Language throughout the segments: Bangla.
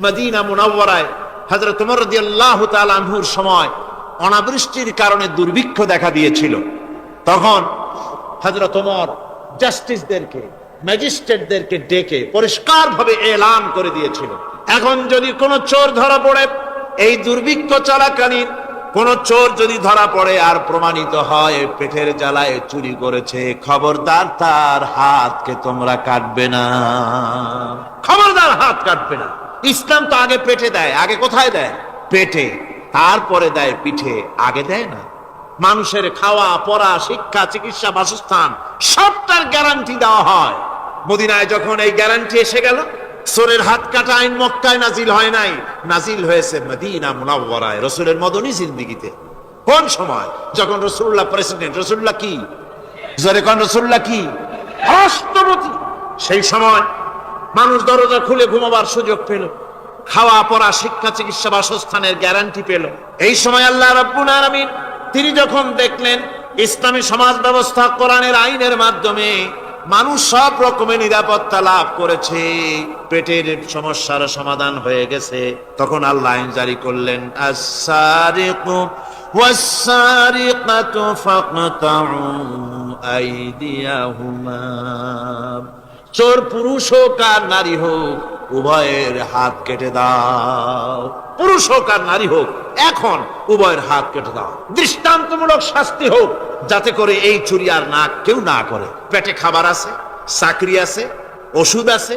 মদিনা মুনাওয়ারায় হযরত ওমর রাদিয়াল্লাহু তাআলা আনহুর সময় অনাবৃষ্টির কারণে দুর্ভিক্ষ দেখা দিয়েছিল। তখন হযরত ওমর জাস্টিসদেরকে, ম্যাজিস্ট্রেটদেরকে ডেকে পরিষ্কারভাবে এলান করে দিয়েছিল, এখন যদি কোনো চোর ধরা পড়ে, এই দুর্ভিক্ষ চলাকালীন কোন চোর যদি ধরা পড়ে আর প্রমাণিত হয় পেটের জ্বালায় চুরি করেছে, খবরদার তার হাতকে তোমরা কাটবে না, খবরদার হাত কাটবে না। ইসলাম তো আগে পেটে দেয়, আগে কোথায় দেয়? পেটে, তারপরে দেয় পিঠে, আগে দেয় না। মানুষের খাওয়া পড়া, শিক্ষা, চিকিৎসা, বাসস্থান সবটার গ্যারান্টি দেওয়া হয়। মদিনায় যখন এই গ্যারান্টি এসে গেল, চোরের হাত কাটা আইন মক্কায় নাজিল হয় নাই, নাজিল হয়েছে মদিনা মুনাওয়ারায়, রাসূলের মদনী জিন্দেগিতে। কোন সময়? যখন রাসূলুল্লাহ প্রেসিডেন্ট, রাসূলুল্লাহ কি জোরে কোন, রাসূলুল্লাহ কি রাষ্ট্রপতি। সেই সময় মানুষ দরজা খুলে ঘুমাবার সুযোগ পেল, খাওয়া পড়া, শিক্ষা, চিকিৎসা, বাসস্থানের গ্যারান্টি পেল। এই সময় আল্লাহ রাব্বুল আলামিন তিনি যখন দেখলেন ইসলামী সমাজ ব্যবস্থা কোরআনের আইনের মাধ্যমে মানুষ সব রকমের নিরাপত্তা লাভ করেছে, পেটের সমস্যার সমাধান হয়ে গেছে, তখন আল্লাহ আইন জারি করলেন, আস-সারিকু ওয়াস-সারিকাতু ফাকতাউ আইদিয়াহুমা। চোর পুরুষ হোক আর নারী হোক, উভয়ের হাত কেটে দাও। পুরুষ হোক আর নারী হোক, এখন উভয়ের হাত কেটে দাও। দৃষ্টান্তমূলক শাস্তি হোক, যাতে করে এই চুরি আর না কেউ না করে। পেটে খাবার আছে, চাকরি আছে, ওষুধ আছে,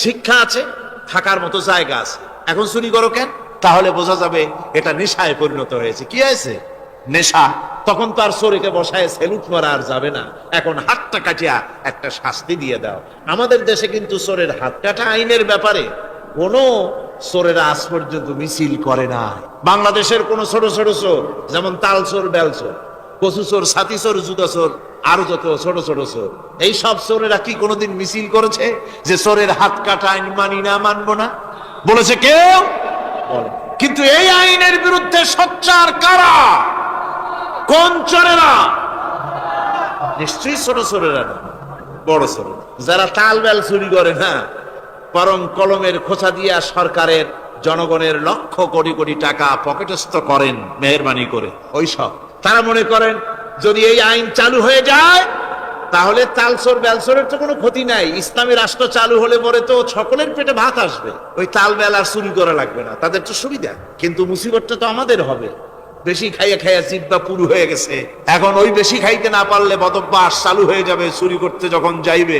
শিক্ষা আছে, থাকার মতো জায়গা আছে, এখন চুরি করো কেন? তাহলে বোঝা যাবে এটা নেশায় পরিণত হয়েছে। কি হয়েছে? নেশা। তখন তো আর চোরকে বসায় সেলুট মারা আর যাবে না, এখন হাতটা কাটিয়া একটা শাস্তি দিয়ে দাও। আমাদের দেশে কিন্তু চোরের হাত কাটা আইনের ব্যাপারে কোনো চোরেরা আজ পর্যন্ত মিছিল করে না। বাংলাদেশের কোন ছোট ছোট চোর, যেমন তাল চোর, বেল চোর, কচু চোর, ছাতি চোর, জুতা চোর, আরো যত ছোট ছোট চোর, এই সব চোরেরা কি কোনোদিন মিছিল করেছে যে চোরের হাত কাটা আইন মানি না, মানবো না? বলেছে কেউ? বলে। কিন্তু এই আইনের বিরুদ্ধে সোচ্চার কারা? কোন চোরেরা? নিশ্চয়ই ছোট চোরেরা না, বড় চোর। যারা তাল বেল চুরি করে না, বরং কলমের খোঁচা দিয়া সরকারের, জনগণের লক্ষ কোটি কোটি টাকা পকেটস্থ করেন মেহেরবানি করে, ওই সব। তারা মনে করেন যদি এই আইন চালু হয়ে যায় তাহলে তালচোর বেলচোরের তো কোনো ক্ষতি নাই, ইসলামী রাষ্ট্র চালু হলে পরে তো সকলের পেটে ভাত আসবে, ওই তাল বেল আর চুরি করা লাগবে না, তাদের তো সুবিধা। কিন্তু মুসিবতটা তো আমাদের হবে। বেশি খাইয়া খাইয়া জিহ্বা পুরু হয়ে গেছে, এখন ওই বেশি খাইতে না পারলে বদভ্যাস চালু হয়ে যাবে। চুরি করতে যখন যাইবে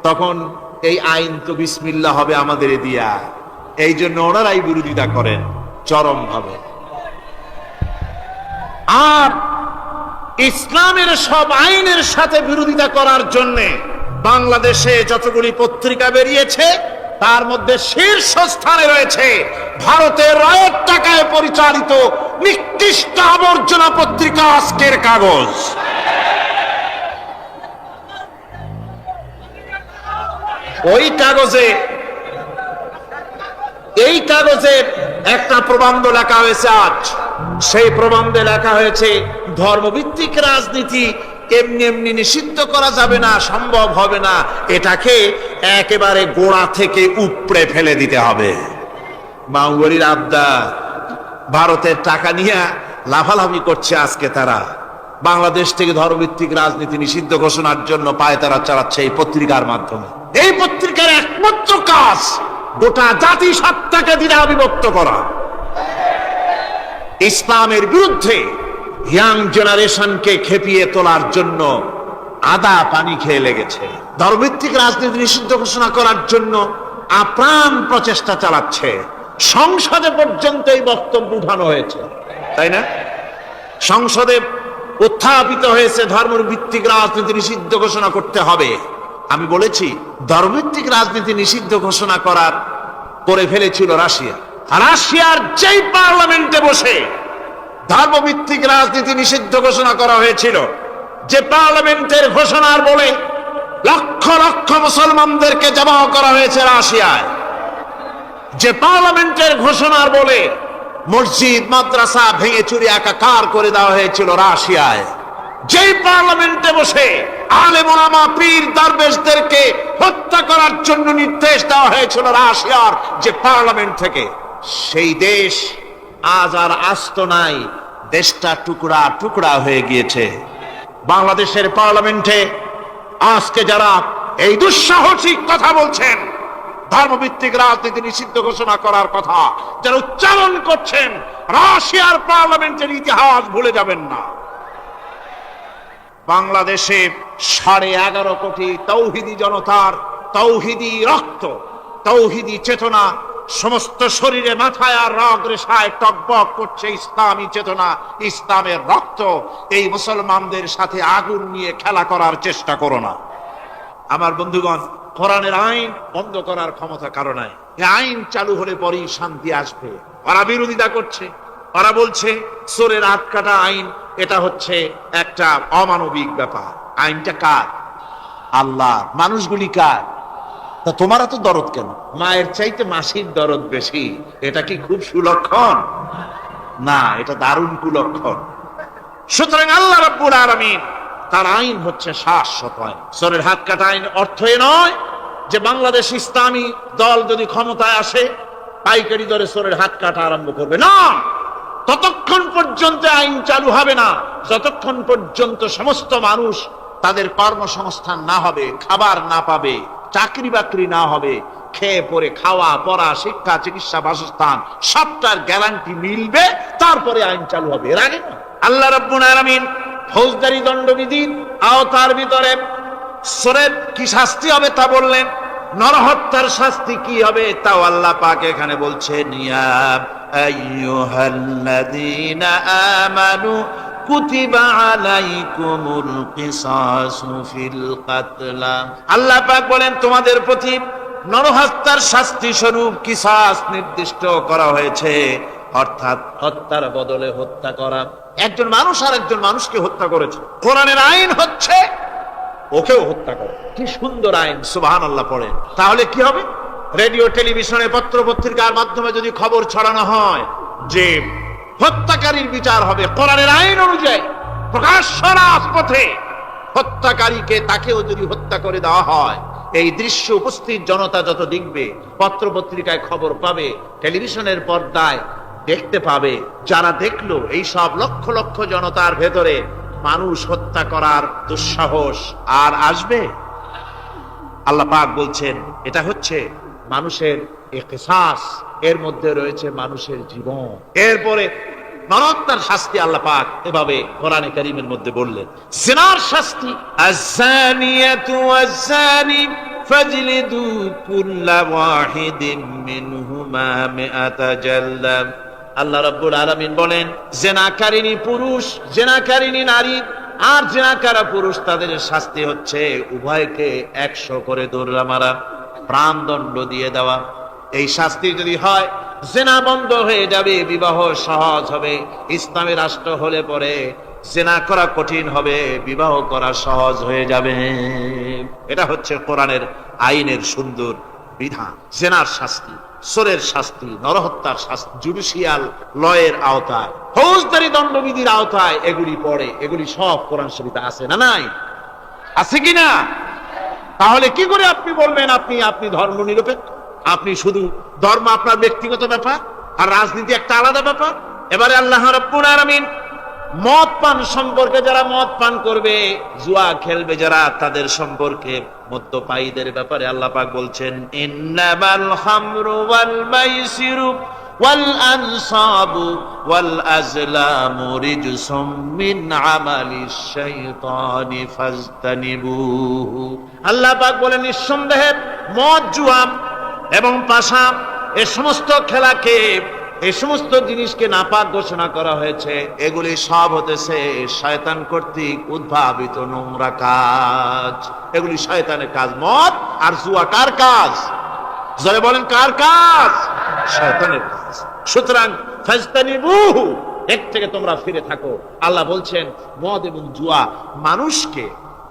তখন এই আইন তো বিসমিল্লাহ হবে আমাদের দিয়া। এই জন্য ওনারাই বিরোধিতা করেন চরম ভাবে। আর ইসলামের সব আইনের সাথে বিরোধিতা করার জন্য বাংলাদেশে যতগুলি পত্রিকা বেরিয়েছে তার মধ্যে শীর্ষস্থানে রয়েছে ভারতের রায়ের টাকায় পরিচালিত নিকৃষ্ট আবর্জনা পত্রিকা আজকের কাগজ। ওই কাগজে, এই কাগজে একটা প্রবন্ধ লেখা হয়েছে আজ। সেই প্রবন্ধে লেখা হয়েছে ধর্মভিত্তিক রাজনীতি এমনি এমনি নিষিদ্ধ করা যাবে না, সম্ভব হবে না, এটাকে একেবারে গোড়া থেকে উপড়ে ফেলে দিতে হবে। মাওবাড়ির আবদার, ভারতের টাকা নিয়ে লাফালাফি করছে আজকে তারা। বাংলাদেশ থেকে ধর্মভিত্তিক রাজনীতি নিষিদ্ধ ঘোষণার জন্য পায়তারা চালাচ্ছে এই পত্রিকার মাধ্যমে। এই পত্রিকার একমাত্র কাজ গোটা জাতি সত্তাকে দ্বিধা বিভক্ত করা, ইসলামের বিরুদ্ধে ইয়াং জেনারেশনকে খেপিয়ে তোলার জন্য আদা পানি খেয়ে লেগেছে। ধর্মভিত্তিক রাজনীতি নিষিদ্ধ ঘোষণা করার জন্য আপ্রাণ প্রচেষ্টা চালাচ্ছে। সংসদে পর্যন্ত এই বক্তব্য উঠানো হয়েছে, তাই না? সংসদে উত্থাপিত হয়েছে ধর্মভিত্তিক রাজনীতি নিষিদ্ধ ঘোষণা করতে হবে। আমি বলেছি ধর্মভিত্তিক রাজনীতি নিষিদ্ধ ঘোষণা করে ফেলেছিল রাশিয়া। রাশিয়ার যেই পার্লামেন্টে বসে ধর্মভিত্তিক রাজনীতি নিষিদ্ধ ঘোষণা করা হয়েছিল, যে পার্লামেন্টের ঘোষণার বলে লক্ষ লক্ষ মুসলমানদেরকে জবাহ করা হয়েছে রাশিয়ায়, যে পার্লামেন্টের ঘোষণার বলে মসজিদ মাদ্রাসা ভেঙে চুরি একাকার করে দেওয়া হয়েছিল রাশিয়ায়, যেই পার্লামেন্টে বসে আলেম ওলামা পীর দরবেশদেরকে হত্যা করার জন্য নির্দেশ দেওয়া হয়েছিল রাশিয়ার যে পার্লামেন্ট থেকে। সেই দেশ আজ আর আস্ত নাই, দেশটা টুকরা টুকরা হয়ে গিয়েছে। বাংলাদেশের পার্লামেন্টে আজকে যারা এই দুঃসাহসিক কথা বলছেন, ধর্মভিত্তিক রাজনীতি নিষিদ্ধ ঘোষণা করার কথা যারা উচ্চারণ করছেন, রাশিয়ার পার্লামেন্টের ইতিহাস ভুলে যাবেন না। বাংলাদেশে 11.5 কোটি তৌহিদি জনতার তৌহিদি রক্ত, তৌহিদি চেতনা সমস্ত শরীরে মাথায় আর রগ রেশায় টকবক করছে ইসলামী চেতনা, ইসলামের রক্ত। এই মুসলমানদের সাথে আগুন নিয়ে খেলা করার চেষ্টা করো না। আমার বন্ধুগণ, কোরআনের আইন বন্ধ করার ক্ষমতা কারো নাই। এই আইন চালু হলে পরেই শান্তি আসবে। ওরা বিরোধিতা করছে, ওরা বলছে চোরের হাত কাটা আইন, এটা হচ্ছে একটা অমানবিক ব্যাপার। আইনটা কার? আল্লাহ। মানুষগুলি কার? তা তোমারা তো দরদ কেন? মায়ের চাইতে মাসির দরদ বেশি। এটা কি খুব সুলক্ষণ? না, এটা দারুণ কুলক্ষণ। সুতরাং আল্লাহ রাব্বুল আলামিন তার আইন হচ্ছে শাশ্বত আইন। চোরের হাত কাটা আইন অর্থ এ নয় যে বাংলাদেশ ইসলামী দল যদি ক্ষমতায় আসে পাইকারি দরে চোরের হাত কাটা আরম্ভ করবে না। ততক্ষণ পর্যন্ত আইন চালু হবে না যতক্ষণ পর্যন্ত সমস্ত মানুষ তাদের কর্মসংস্থান না হবে, খাবার না পাবে, চাকরি বাকরি না হবে, খেয়ে পরে খাওয়া পড়া শিক্ষা চিকিৎসা বাসস্থান সবটার গ্যারান্টি মিলবে, তারপরে আইন চালু হবে। এর আগে না। আল্লাহ রাব্বুল আলামিন ফৌজদারি দণ্ডবিধির আওতার ভিতরে চোরের কি শাস্তি হবে তা বললেন, নরহত্যার শাস্তি কি হবে তাও আল্লাহ পাক এখানে বলছেন, ইয়া আইয়ুহাল্লাযীনা আমানু কুতিবা আলাইকুমুল কিসাসু ফিল কাতলা। আল্লাহ পাক বলেন তোমাদের প্রতি নরহত্যার শাস্তি স্বরূপ কিসাস নির্দিষ্ট করা হয়েছে, অর্থাৎ হত্যার বদলে হত্যা করা। একজন মানুষ আর একজন মানুষকে হত্যা করেছে, কোরআনের আইন হচ্ছে ওকেও হত্যা করে। কি সুন্দর আইন, সুবহানাল্লাহ পড়েন। তাহলে কি হবে? রেডিও টেলিভিশনে পত্র পত্রিকার মাধ্যমে যদি খবর ছড়ানো হয় যে হত্যাকারীর বিচার হবে কোরআনের আইন অনুযায়ী, প্রকাশ্য রাজপথে হত্যাকারীকে তাকেও যদি হত্যা করে দেওয়া হয়, এই দৃশ্য উপস্থিত জনতা যত দেখবে, পত্র পত্রিকায় খবর পাবে, টেলিভিশনের পর্দায় দেখতে পাবে, যারা দেখলো এই সব লক্ষ লক্ষ জনতার ভেতরে মানুষ হত্যা করার দুঃসাহস আর আসবে? আল্লাহ পাক বলছেন এটা হচ্ছে মানুষের কিসাস, এর মধ্যে রয়েছে মানুষের জীবন। এরপরে নরহত্যার শাস্তি আল্লাহ পাক এভাবে কোরআনে কারীমের মধ্যে বললেন। জিনার শাস্তি, আয-যানিয়াতু ওয়াজ-যানি ফাজলিদু কুল্লা ওয়াহিদিন মিনহুমা মিআতা জালদা। আল্লাহ রাব্বুল আলামিন বলেন, জিনাকারিনী পুরুষ, জিনাকারিনী নারী আর জিনাকারা পুরুষ, তাদের শাস্তি হচ্ছে উভয়কে 100 করে দৌড়া মারা, প্রাণদণ্ড দিয়ে দেওয়া। এই শাস্তি যদি হয় জিনা বন্ধ হয়ে যাবে, বিবাহ সহজ হবে। ইসলামী রাষ্ট্র হলে পরে জিনা করা কঠিন হবে, বিবাহ করা সহজ হয়ে যাবে। এটা হচ্ছে কোরআনের আইনের সুন্দর বিধান। জিনার শাস্তি, চোরের শাস্তি, নরহত্যার শাস্তি জুডিশিয়াল লয়ের আওতায়, ফৌজদারি দণ্ডবিধির আওতায় এগুলি পড়ে। এগুলি সব কোরআন শরীফে আছে না নাই? আছে কিনা? তাহলে কি করে আপনি বলবেন আপনি ধর্ম নিরপেক্ষ? আপনি শুধু ধর্ম আপনার ব্যক্তিগত ব্যাপার আর রাজনীতি একটা আলাদা ব্যাপার। এবারে আল্লাহ রাব্বুল আলামিন মদ পান সম্পর্কে, যারা মদ পান করবে, জুয়া খেলবে যারা, তাদের সম্পর্কে মদ্যপায়ীদের ব্যাপারে আল্লাহ পাক বলছেন, ইন্নামাল খামরু ওয়াল মাইসিরু ওয়াল আনসাবু ওয়াল আজলামু রিজসুম মিন আমালিশ শাইতানি ফাজতানিবুহু। আল্লাহ পাক বলেন নিঃসন্দেহে মদ, জুয়া এবং পাশা, এই সমস্ত খেলাকে, এই সমস্ত জিনিসকে নাপাক ঘোষণা করা হয়েছে। এগুলি সব হতেছে শয়তান কর্তৃক উদ্ভাবিত নোংরা কাজ। এগুলি শয়তানের কাজ। মদ আর জুয়া কার কাজ? যারা বলেন কার কাজ? শয়তানের কাজ। সুতরাং ফাজতানিবুহু, এর থেকে তোমরা ফিরে থাকো। আল্লাহ বলছেন মদ এবং জুয়া মানুষকে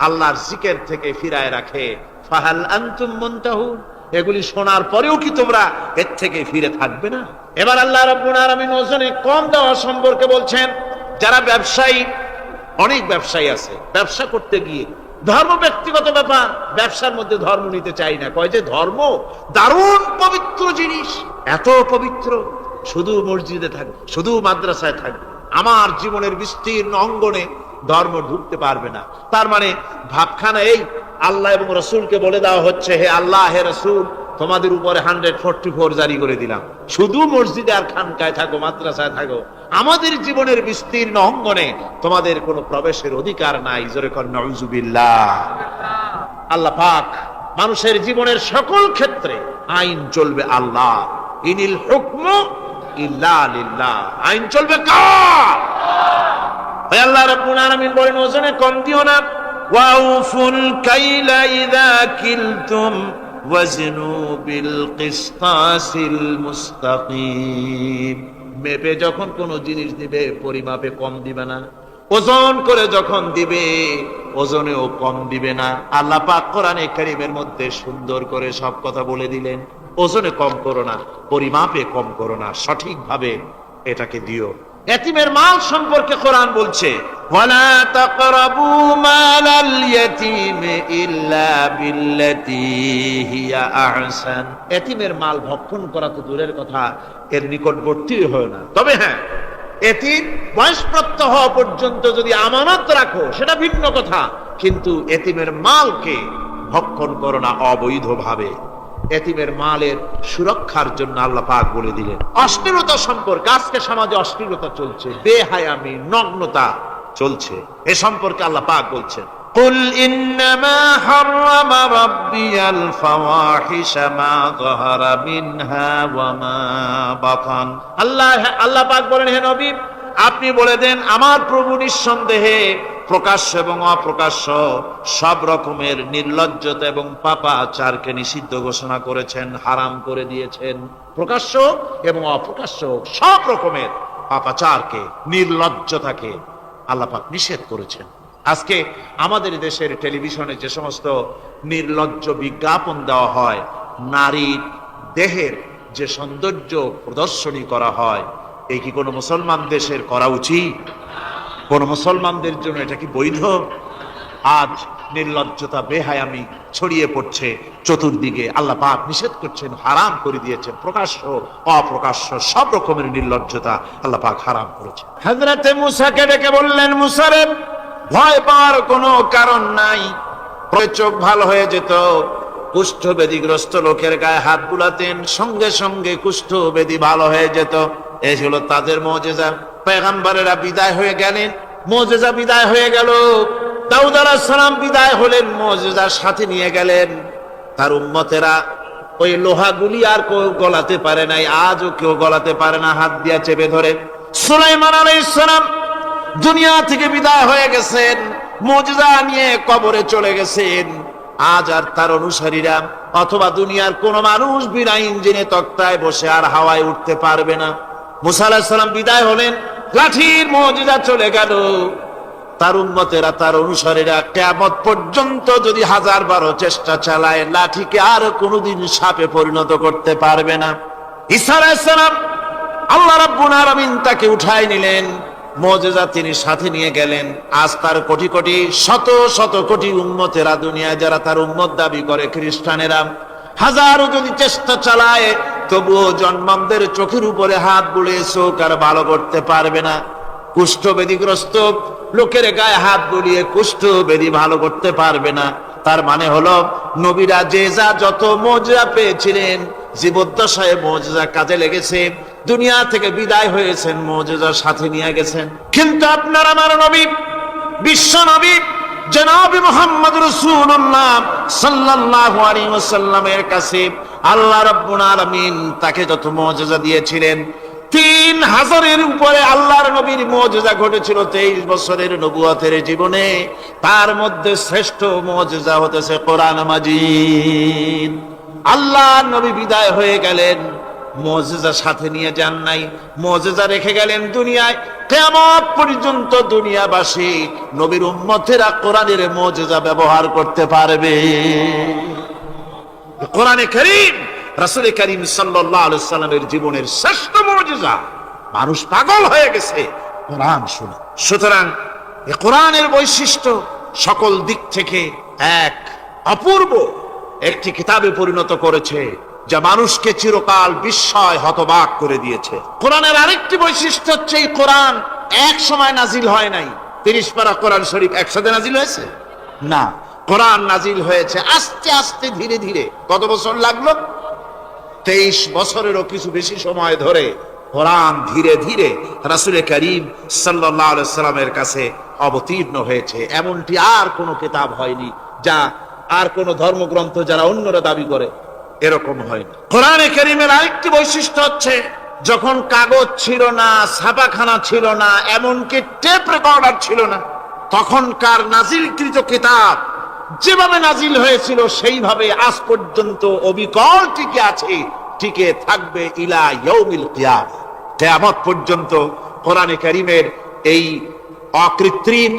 আল্লাহর জিকির থেকে ফিরায় রাখে। ফাহাল আনতুম মুনতাহুন, এগুলি শোনার পরেও কি তোমরা এর থেকে ফিরে থাকবে না? এবার আল্লাহ রাব্বুল আলামিন ওজনে কম দেওয়া সম্পর্কে বলছেন, যারা ব্যবসায়ী, অনেক ব্যবসায়ী আছে, ব্যবসা করতে গিয়ে ধর্ম ব্যক্তিগত ব্যাপার, ব্যবসার মধ্যে ধর্ম নিতে চাই না। কয় যে ধর্ম দারুণ পবিত্র জিনিস, এত পবিত্র, শুধু মসজিদে থাকবে, শুধু মাদ্রাসায় থাকবে, আমার জীবনের বিস্তীর্ণ অঙ্গনে ধর্ম ঢুকতে পারবে না। তার মানে ভাবখানা এই, আল্লাহ এবং রসুলকে বলে দেওয়া হচ্ছে, হে আল্লাহ হে রসুল, তোমাদের উপরে 144 জারি করে দিলাম, শুধু মসজিদে আর খানকায় থাকো, মাদ্রাসায় থাকো, আমাদের জীবনের বিস্তীর্ণ অঙ্গনে তোমাদের কোনো প্রবেশের অধিকার নাই। জোরে কর নাউযুবিল্লাহ। আল্লাহ পাক মানুষের জীবনের সকল ক্ষেত্রে আইন চলবে আল্লাহ, ইনিল হুকমু ইল্লা লিল্লাহ, আইন চলবে কার? আল্লাহ রাব্বুল আলামিন বলেন, ওজনে কম দিও না, ওয়াউফুল কাইলা ইযা কিলতুম ওয়াজনু বিল কিসতাসিল মুস্তাকিম। মেপে যখন কোন জিনিস দিবে পরিমাপে কম দিবে না, ওজন করে যখন দিবে ওজনেও কম দিবে না। আল্লাহ পাক কোরআনে কারীমের মধ্যে সুন্দর করে সব কথা বলে দিলেন, ওজনে কম করো না, পরিমাপে কম করো না, সঠিকভাবে এটাকে দিও। এতিমের মাল সম্পর্কে কোরআন বলছে, ওয়ালা তাকরাবু মালাল ইয়াতীমি ইল্লা বিল্লাতী হিয়া আহসান। এতিমের মাল ভক্ষণ করা তো দূরের কথা, এর নিকটবর্তী হয় না। তবে হ্যাঁ, এতিম বয়স্প্রাপ্ত হওয়া পর্যন্ত যদি আমানত রাখো সেটা ভিন্ন কথা, কিন্তু এতিমের মালকে ভক্ষণ করো না অবৈধভাবে। এতিমের মালের সুরক্ষার জন্য আল্লাহ পাক বলে দিলেন। অশ্লীলতা সম্পর্কে, আজকে সমাজে অশ্লীলতা চলছে, বেহায়ামি, নগ্নতা চলছে, এ সম্পর্কে আল্লাহ পাক বলছেন, কুল ইন্নামা হাররামা রাব্বিয়াল ফাওয়াহিশা মা যাহারা মিনহা ওয়া মা বাতান। আল্লাহ পাক বলেন, হে নবী আপনি বলে দেন, আমার প্রভু নিঃসন্দেহে প্রকাশ্য এবং অপ্রকাশ্য সব রকমের নির্লজ্জতা এবং পাপাচারকে নিষিদ্ধ ঘোষণা করেছেন, হারাম করে দিয়েছেন। প্রকাশ্য এবং অপ্রকাশ্য সব রকমের পাপাচারকে, নির্লজ্জতাকে আল্লাহ পাক নিষেধ করেছেন। আজকে আমাদের দেশের টেলিভিশনে যে সমস্ত নির্লজ্জ বিজ্ঞাপন দেওয়া হয়, নারীর দেহের যে সৌন্দর্য প্রদর্শনী করা হয়, এই কি কোনো মুসলমান দেশের করা উচিত? কোন মুসলমানদের জন্য এটা কি বৈধ? আজ নির্লজ্জতা, বেহায়ামি ছড়িয়ে পড়ছে চতুর্দিকে। আল্লাহ পাক নিষেধ করছেন, হারাম করে দিয়েছেন। প্রকাশ্য অপ্রকাশ্য সব রকমের নির্লজ্জতা আল্লাহ পাক হারাম করেছেন। হযরতে মুসাকে ডেকে বললেন, মুসা রে, ভয় পাওয়ার কোনো কারণ নাই। চোখ ভালো হয়ে যেত, কুষ্ঠবেদীগ্রস্ত লোকের গায়ে হাত বুলাতেন, সঙ্গে সঙ্গে কুষ্ঠবেদী ভালো হয়ে যেত। এই হলো তাদের মুজিজা। পয়গম্বরেরা বিদায় হয়ে গেলেন, মুজিজা বিদায় হয়ে গেল। দাউদ আলাইহিস সালাম বিদায় হলেন, মুজিজার সাথে নিয়ে গেলেন। তার উম্মতেরা ওই লোহাগুলি আর কেউ গলাতে পারে নাই, আজও কেউ গলাতে পারে না, হাত দিয়া চেপে ধরে। সুলাইমান আলাইহিস সালাম দুনিয়া থেকে বিদায় হয়ে গেছেন, মুজিজা নিয়ে কবরে চলে গেছেন। আজ আর তার অনুসারীরা অথবা দুনিয়ার কোন মানুষ বিনা ইঞ্জিনে তক্তায় বসে আর হাওয়ায় উঠতে পারবে না। মুসা আলাইহিস সালাম বিদায় হলেন, লাঠির মুজিজা চলে গেল। তার উম্মতেরা, তার অনুসারীরা কিয়ামত পর্যন্ত যদি 1000 চেষ্টা চালায়, লাঠিকে আর কোনোদিন সাপে পরিণত করতে পারবে না। ঈসা আলাইহিস সালাম, আল্লাহ রাব্বুল আলামিন তাকে উঠায় নিলেন, মুজিজা তিনি সাথে নিয়ে গেলেন। আজ তার কোটি কোটি, শত শত কোটি উম্মতেরা দুনিয়ায় যারা তার উম্মত দাবি করে, খ্রিস্টানেরা হাজারো যদি চেষ্টা চালায়, তবুও জন্মামদের চোখের উপরে হাত বুলিয়ে চোখ আর ভালো করতে পারবে না। কুষ্ঠবেদীগ্রস্ত লোকের গায়ে হাত বুলিয়ে কুষ্ঠবেদী ভালো করতে পারবে না। তার মানে হলো, নবীরা যে যা যত মুজিজা পেয়েছিলেন, জীবদ্দশায় মুজিজা কাজে লেগেছে, দুনিয়া থেকে বিদায় হয়েছেন, মুজিজার সাথে নিয়ে গেছেন। কিন্তু আপনার আমার নবী, বিশ্ব নবী জনাব মুহাম্মদ রাসূলুল্লাহ সাল্লাল্লাহু আলাইহি ওয়াসাল্লামের কাছে আল্লাহ রাব্বুল আলামিন তাকে যত মুজিজা দিয়েছিলেন, 3000-এর উপরে আল্লাহর নবীর মুজিজা ঘটেছিল 23 বছরের নবুয়তের জীবনে। তার মধ্যে শ্রেষ্ঠ মুজিজা হতেছে কোরআন মাজিদ। আল্লাহর নবী বিদায় হয়ে গেলেন, মুজিজা সাথে নিয়ে যান নাই, মুজিজা রেখে গেলেন দুনিয়ায়। কিয়ামত পর্যন্ত দুনিয়াবাসী, নবীর উম্মতেরা কোরআনের মুজিজা ব্যবহার করতে পারবে। কোরআনে কারীম রাসূল কারীম সাল্লাল্লাহু আলাইহি সাল্লামের জীবনের শ্রেষ্ঠ মুজিজা। মানুষ পাগল হয়ে গেছে কোরআন শুনে। সুতরাং এই কোরআনের বৈশিষ্ট্য, সকল দিক থেকে এক অপূর্ব একটি কিতাবে পরিণত করেছে, যা মানুষকে চিরকাল বিস্ময় হতবাক করে দিয়েছে। কোরআনের আরেকটি বৈশিষ্ট্য হচ্ছে এই কোরআন এক সময় নাজিল হয় নাই। 30 পারা কোরআন শরীফ একসাথে নাজিল হয়েছে না, কোরআন নাজিল হয়েছে আস্তে আস্তে ধীরে ধীরে। কত বছর লাগলো? 23 বছরেরও কিছু বেশি সময় ধরে কোরআন ধীরে ধীরে রাসূল করিম সাল্লাল্লাহু আলাইহি সাল্লামের কাছে অবতীর্ণ হয়েছে। এমনটি আর কোনো কিতাব হয়নি, যা আর কোন ধর্মগ্রন্থ যারা অন্যরা দাবি করে এরকম হয়নি। কোরআনে কারীমের আরেকটি বৈশিষ্ট্য হচ্ছে, যখন কাগজ ছিল না, ছাপাখানা ছিল না, এমনকি টেপ রেকর্ডার ছিল না, তখনকার নাজিলকৃত কিতাব যেভাবে নাজিল হয়েছিল সেইভাবে আজ পর্যন্ত অবিকল টিকে আছে, টিকে থাকবে ইলা ইয়াউমিল কিয়ামah। কিয়ামত পর্যন্ত কোরআনে কারীমের এই অকৃত্রিম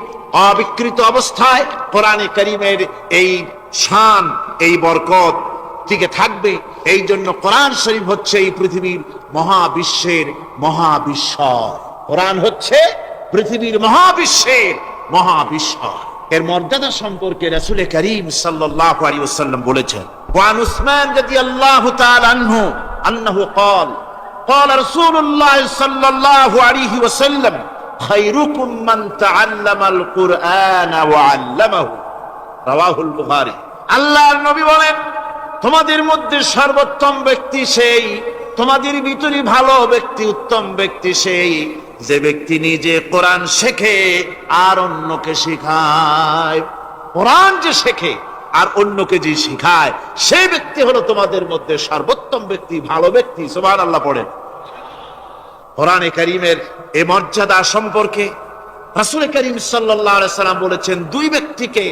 অবিকৃত অবস্থায় কোরআনে কারীমের এই শান, এই বরকত টিকে থাকবে। এই জন্য কোরআন শরীফ হচ্ছে এই পৃথিবীর মহাবিশ্বের মহাবিস্ময়। কোরআন হচ্ছে পৃথিবীর মহাবিশ্বের মহাবিস্ময়। এর মর্যাদা সম্পর্কে রাসূল করিম সাল্লাল্লাহু আলাইহি ওয়াসাল্লাম বলেছেন, ওয়ান উসমান রাদিয়াল্লাহু তাআলা আনহু আন্নাহু قال قال رسول الله صلى الله عليه وسلم خيركم من تعلم القرآن وعلمه রাওয়াহুল বুখারী। আল্লাহর নবী বলেন, তোমাদের মধ্যে সর্বোত্তম ব্যক্তি সেই, তোমাদের ভিতরে ভালো ব্যক্তি, উত্তম ব্যক্তি সেই যে ব্যক্তি নিজে কোরআন শেখে আর অন্যকে শেখায়। কোরআন যে শেখে আর অন্যকে যে শেখায়, সেই ব্যক্তি হলো তোমাদের মধ্যে সর্বোত্তম ব্যক্তি, ভালো ব্যক্তি। সুবহানাল্লাহ পড়েন। কোরআনে কারীমের এই মর্যাদা সম্পর্কে রাসূল করিম সাল্লাল্লাহু আলাইহি সাল্লাম বলেছেন, দুই ব্যক্তিকে,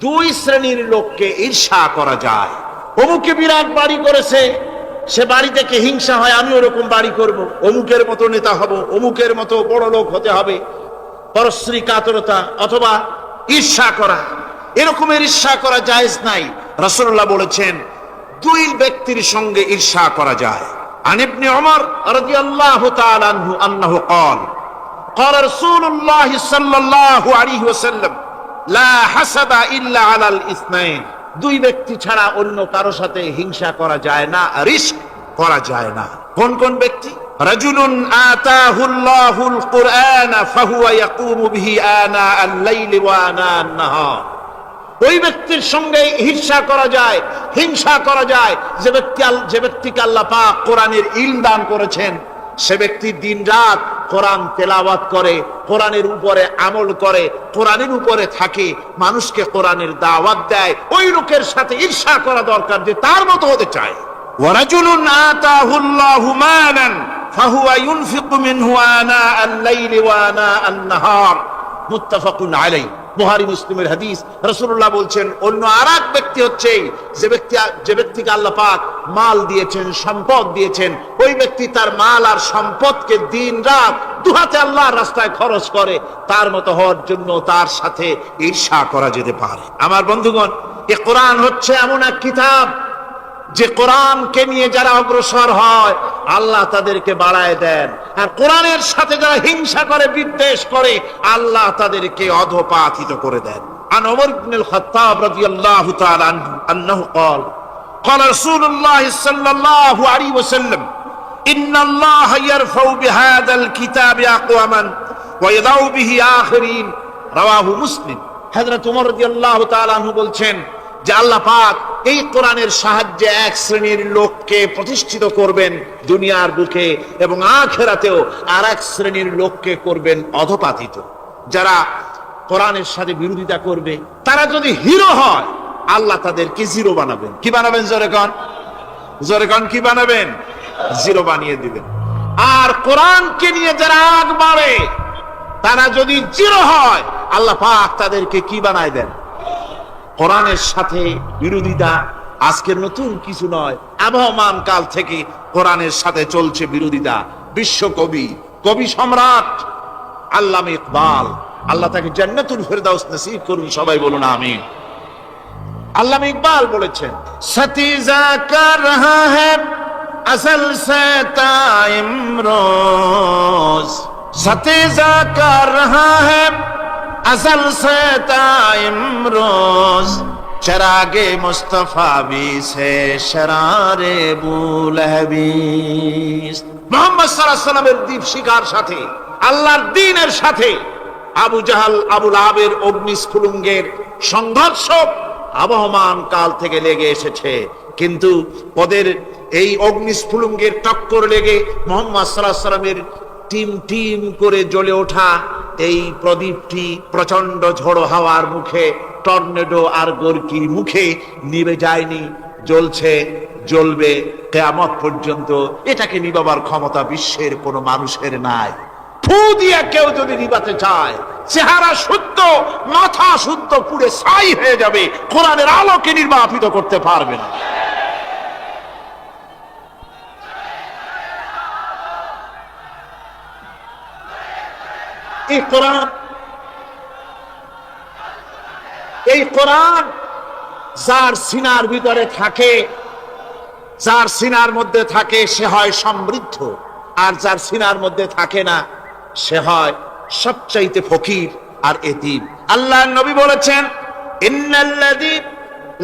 দুই শ্রেণীর লোককে ঈর্ষা করা যায়। অমুকে বিরাট বাড়ি করেছে, সে বাড়ি থেকে হিংসা হয়, আমি ওরকম বাড়ি করব, অমুকের মতো নেতা হব, অমুকের মতো বড় লোক হতে হবে। পরশ্রী কাতরতা অথবা ঈর্ষা করা, এরকমের ঈর্ষা করা জায়েজ নাই। রাসূলুল্লাহ বলেছেন, দুই ব্যক্তির সঙ্গে ঈর্ষা করা যায়। আন ইবনে ওমর রাদিয়াল্লাহু তাআলা আনহু আন্নাহু قال قال رسول الله صلى الله عليه وسلم لا حسد الا على الاثنين। দুই ব্যক্তি ছাড়া অন্য কারো সাথে হিংসা করা যায় না, রিস্ক করা যায় না। কোন কোন ব্যক্তি? রাজুলুন আতাহুল্লাহুল কুরআন ফাহুয়া ইয়াকুমু বিহি আনা আল-লাইলি ওয়া আনা আন-নাহার। ওই ব্যক্তির সঙ্গে ঈর্ষা করা যায়, হিংসা করা যায় যে ব্যক্তিকে আল্লাহ পাক কোরআনের ইলম দান করেছেন। সে ব্যক্তি দিন রাত কোরআন তেলাওয়াত করে, কোরআনের উপরে আমল করে, কোরআনের উপরে থাকে, মানুষকে কোরআনের দাওয়াত দেয়। ওই লোকের সাথে ঈর্ষা করা দরকার যে তার মতো হতে চায়। ওয়ারাজুলুন আতাহুল্লাহু মালান ফাহুয়া ইউনফিকু মিনহু আনা আল-লাইলি ওয়া আনা আন-নাহার। মুত্তাফাকুন আলাইহি। বুখারী মুসলিমের হাদিস। রাসূলুল্লাহ বলছেন, অন্য আরেক ব্যক্তি হচ্ছে যে ব্যক্তিকে আল্লাহ পাক মাল দিয়েছেন, সম্পদ দিয়েছেন, ওই ব্যক্তি তার মাল আর সম্পদকে দিন রাত দুহাতে আল্লাহর রাস্তায় খরচ করে। তার মতো হওয়ার জন্য তার সাথে ঈর্ষা করা যেতে পারে। আমার বন্ধুগণ, এই কোরআন হচ্ছে এমন এক কিতাব যে কোরআনকে নিয়ে যারা অগ্রসর হয় আল্লাহ তাদেরকে বাড়ায় দেন, আর কোরআনের সাথে যারা হিংসা করে, বিদ্বেষ করে, আল্লাহ তাদেরকে অধঃপাতিত করে দেন। আন ওমর ইবনে খাত্তাব রাদিয়াল্লাহু তাআলা আনহু আন্নাহু قال قال رسول الله صلى الله عليه وسلم ان الله يرفع بهذا الكتاب اقواما ويضع به آخرين রাওয়াহু মুসলিম। হযরত ওমর রাদিয়াল্লাহু তাআলা আনহু বলছেন যে আল্লাহ পাক এই কোরআনের সাহায্যে এক শ্রেণীর লোককে প্রতিষ্ঠিত করবেন দুনিয়ার বুকে, এবং আখিরাতেও আর এক শ্রেণীর লোককে করবেন অধঃপাতিত। যারা কোরআনের সাথে বিরোধিতা করবে, তারা যদি হিরো হয়, আল্লাহ তাদেরকে জিরো বানাবেন। কি বানাবেন? জোরে কোন কি বানাবেন? জিরো বানিয়ে দিবেন। আর কোরআনকে নিয়ে যারা আগ বাড়ে, তারা যদি জিরো হয়, আল্লাহ পাক তাদেরকে কি বানায় দেন? কোরআনের সাথে বিরোধিতা আজকের নতুন কিছু নয়, আবহমান কাল থেকে কোরআনের সাথে চলছে বিরোধিতা। বিশ্বকবি, কবি সম্রাট আল্লামা ইকবাল, আল্লাহ তাকে জান্নাতুল ফেরদাউস নসিব করুন, সবাই বলুন আমিন। আল্লামা ইকবাল বলেছেন, সতীজা কর রহা হ্যায় আসল সে তাইম রোজ, সতীজা কর রহা হ্যায় असल से ताइम रोज चरागे मुस्तफा भी से शरारे बुलहबीस। মুহাম্মদ সাল্লাল্লাহু আলাইহি ওয়াসাল্লামের দীপ শিখার সাথে, আল্লাহর দ্বীনের সাথে আবু জাহাল, আবু লাহাবের অগ্নিস্ফুলিঙ্গের সংঘর্ষ আবহমান কাল থেকে লেগে এসেছে। কিন্তু ওদের এই অগ্নিস্ফুলিঙ্গের টক্কর লেগে মুহাম্মদ সাল্লাল্লাহু আলাইহি ওয়াসাল্লামের টিম টিম করে জ্বলে ওঠা এই প্রদীপটি প্রচন্ড ঝড়ো হাওয়ার মুখে, টর্নেডো আর গর্কির মুখে নিভে যায়নি, জ্বলছে, জ্বলবে কিয়ামত পর্যন্ত। এটাকে নিভাবার ক্ষমতা বিশ্বের কোনো মানুষের নাই। ফু দিয়ে কেউ যদি নিভাতে চায়, চেহারা শুদ্ধ, মাথা শুদ্ধ, পুড়ে ছাই হয়ে যাবে, কোরআনের আলোকে নির্বাপিত করতে পারবে না। এই কোরআন যার সিনার ভিতরে থাকে, যার সিনার মধ্যে থাকে সে হয় সমৃদ্ধ, আর যার সিনার মধ্যে থাকে না সে হয় সবচাইতে ফকির আর এতিম। আল্লাহর নবী বলেছেন, ইন্নাল্লাযী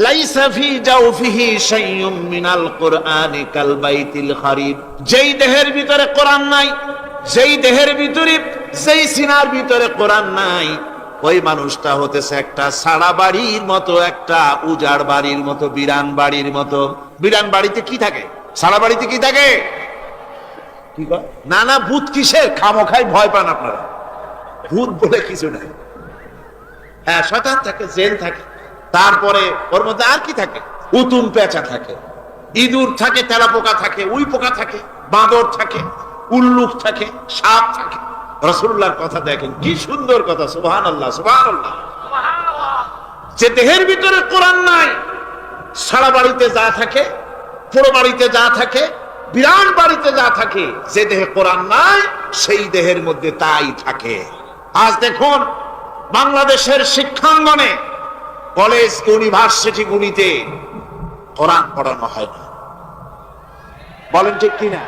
লাইসা ফি জাওফিহি শাইউম মিনাল কুরআনি কাল বাইতিল খারিব। যেই দেহের ভিতরে কোরআন নাই, যেই দেহের ভিতরে, যেই সিনার ভিতরে কোরআন নাই, ওই মানুষটা হতেছে একটা সাড়া বাড়ির মতো, একটা উজাড় বাড়ির মতো, বিরান বাড়ির মতো। বিরান বাড়িতে কি থাকে? সাড়া বাড়িতে কি থাকে? কি কয়? না না, ভূত কিসের? খামোখাই ভয় পান আপনারা। ভূত বলে কিছু নাই। হ্যাঁ, শয়তান থাকে, জেল থাকে, তারপরে ওর মধ্যে আর কি থাকে? উতুম পেঁচা থাকে, ইঁদুর থাকে, তেলাপোকা থাকে, উই পোকা থাকে, বাঁদর থাকে, উল্লুক থাকে, সাপ থাকে। রাসূলুল্লাহর কথা দেখেন, কি সুন্দর কথা। সুবহানাল্লাহ, সুবহানাল্লাহ। যে দেহের ভিতরে কোরআন নাই, সারা বাড়িতে যা থাকে, পুরো বাড়িতে যা থাকে, বিরান বাড়িতে যা থাকে, যে দেহে কোরআন নাই সেই দেহের মধ্যে তাই থাকে। আজ দেখুন বাংলাদেশের শিক্ষাঙ্গনে, কলেজ, ইউনিভার্সিটি গুলিতে কোরআন পড়ানো হয় না। বলেন ঠিক কিনা?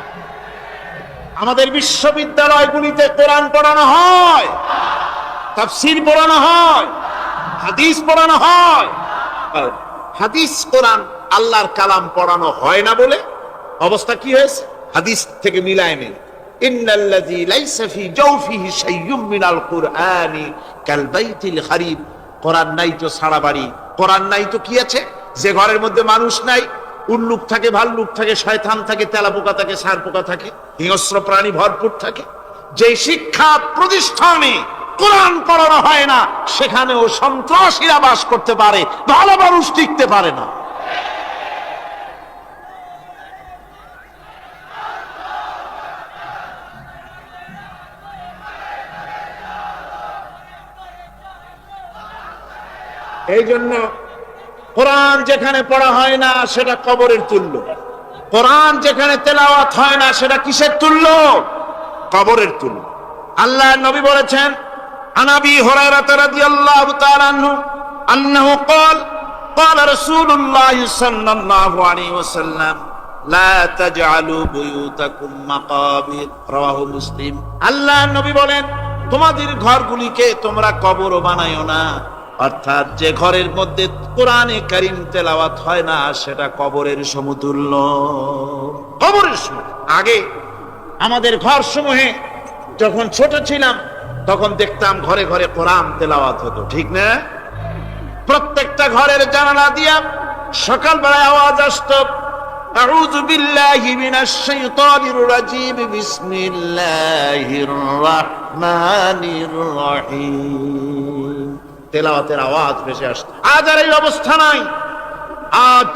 আমাদের বিশ্ববিদ্যালয়গুলিতে কোরআন পড়ানো হয়, তাফসীর পড়ানো হয়, হাদিস পড়ানো হয়। হাদিস, কোরআন, আল্লাহর কালাম পড়ানো হয় না বলে অবস্থা কি হয়েছে? হাদিস থেকে মিলায় নেই। ইন্নাল্লাযী লাইসা ফি জাওফিহি শাইউম মিনাল কুরআনি কাল বাইতিল খারিব। কোরআন নাই তো সারা বাড়ি, কোরআন নাই তো কি আছে? যে ঘরের মধ্যে মানুষ নাই, উল্লুক থাকে, ভাল্লুক থাকে, শয়তান থাকে, তেলাপোকা থাকে, সার পোকা থাকে, হিংস্র প্রাণী ভরপুর থাকে। যে শিক্ষা প্রতিষ্ঠানে কোরআন পড়ানো হয় না, সেখানেও সন্ত্রাসীরা বাস করতে পারে, ভালো মানুষ টিকতে পারে না। এই জন্য কোরআন যেখানে পড়া হয় না সেটা কবরের তুল্য। কোরআন যেখানে তেলাওয়াত হয় না সেটা কিসের তুল্য? কবরের তুল্য। আল্লাহর নবী বলেছেন, আনাবি হুরায়রা রাদিয়াল্লাহু তাআলা আনহু আন্নাহু ক্বাল ক্বালা রাসূলুল্লাহ সাল্লাল্লাহু আলাইহি ওয়াসাল্লাম লা তাজআলু বুয়ুতাকুম মাকাবির। রাওয়াহু মুসলিম। আল্লাহর নবী বলেন, তোমাদের ঘরগুলিকে তোমরা কবর বানায়ো না। অর্থাৎ যে ঘরের মধ্যে কোরআনে কারীম তেলাওয়াত হয় না সেটা কবরের সমতুল্য। কবরের সমতুল্য। আগে আমাদের ঘর সমূহে যখন ছোট ছিলাম তখন দেখতাম ঘরে ঘরে কোরআন তেলাওয়াত হতো, ঠিক না? প্রত্যেকটা ঘরের জানালা দিয়া সকালবেলায় আওয়াজ আসতো, আউযু বিল্লাহি মিনাশ শাইতানির রাজীম, বিসমিল্লাহির রাহমানির রহিম। তেলাওয়াতের আওয়াজ ভেসে আসতো। আজ আর এই অবস্থা নাই। আজ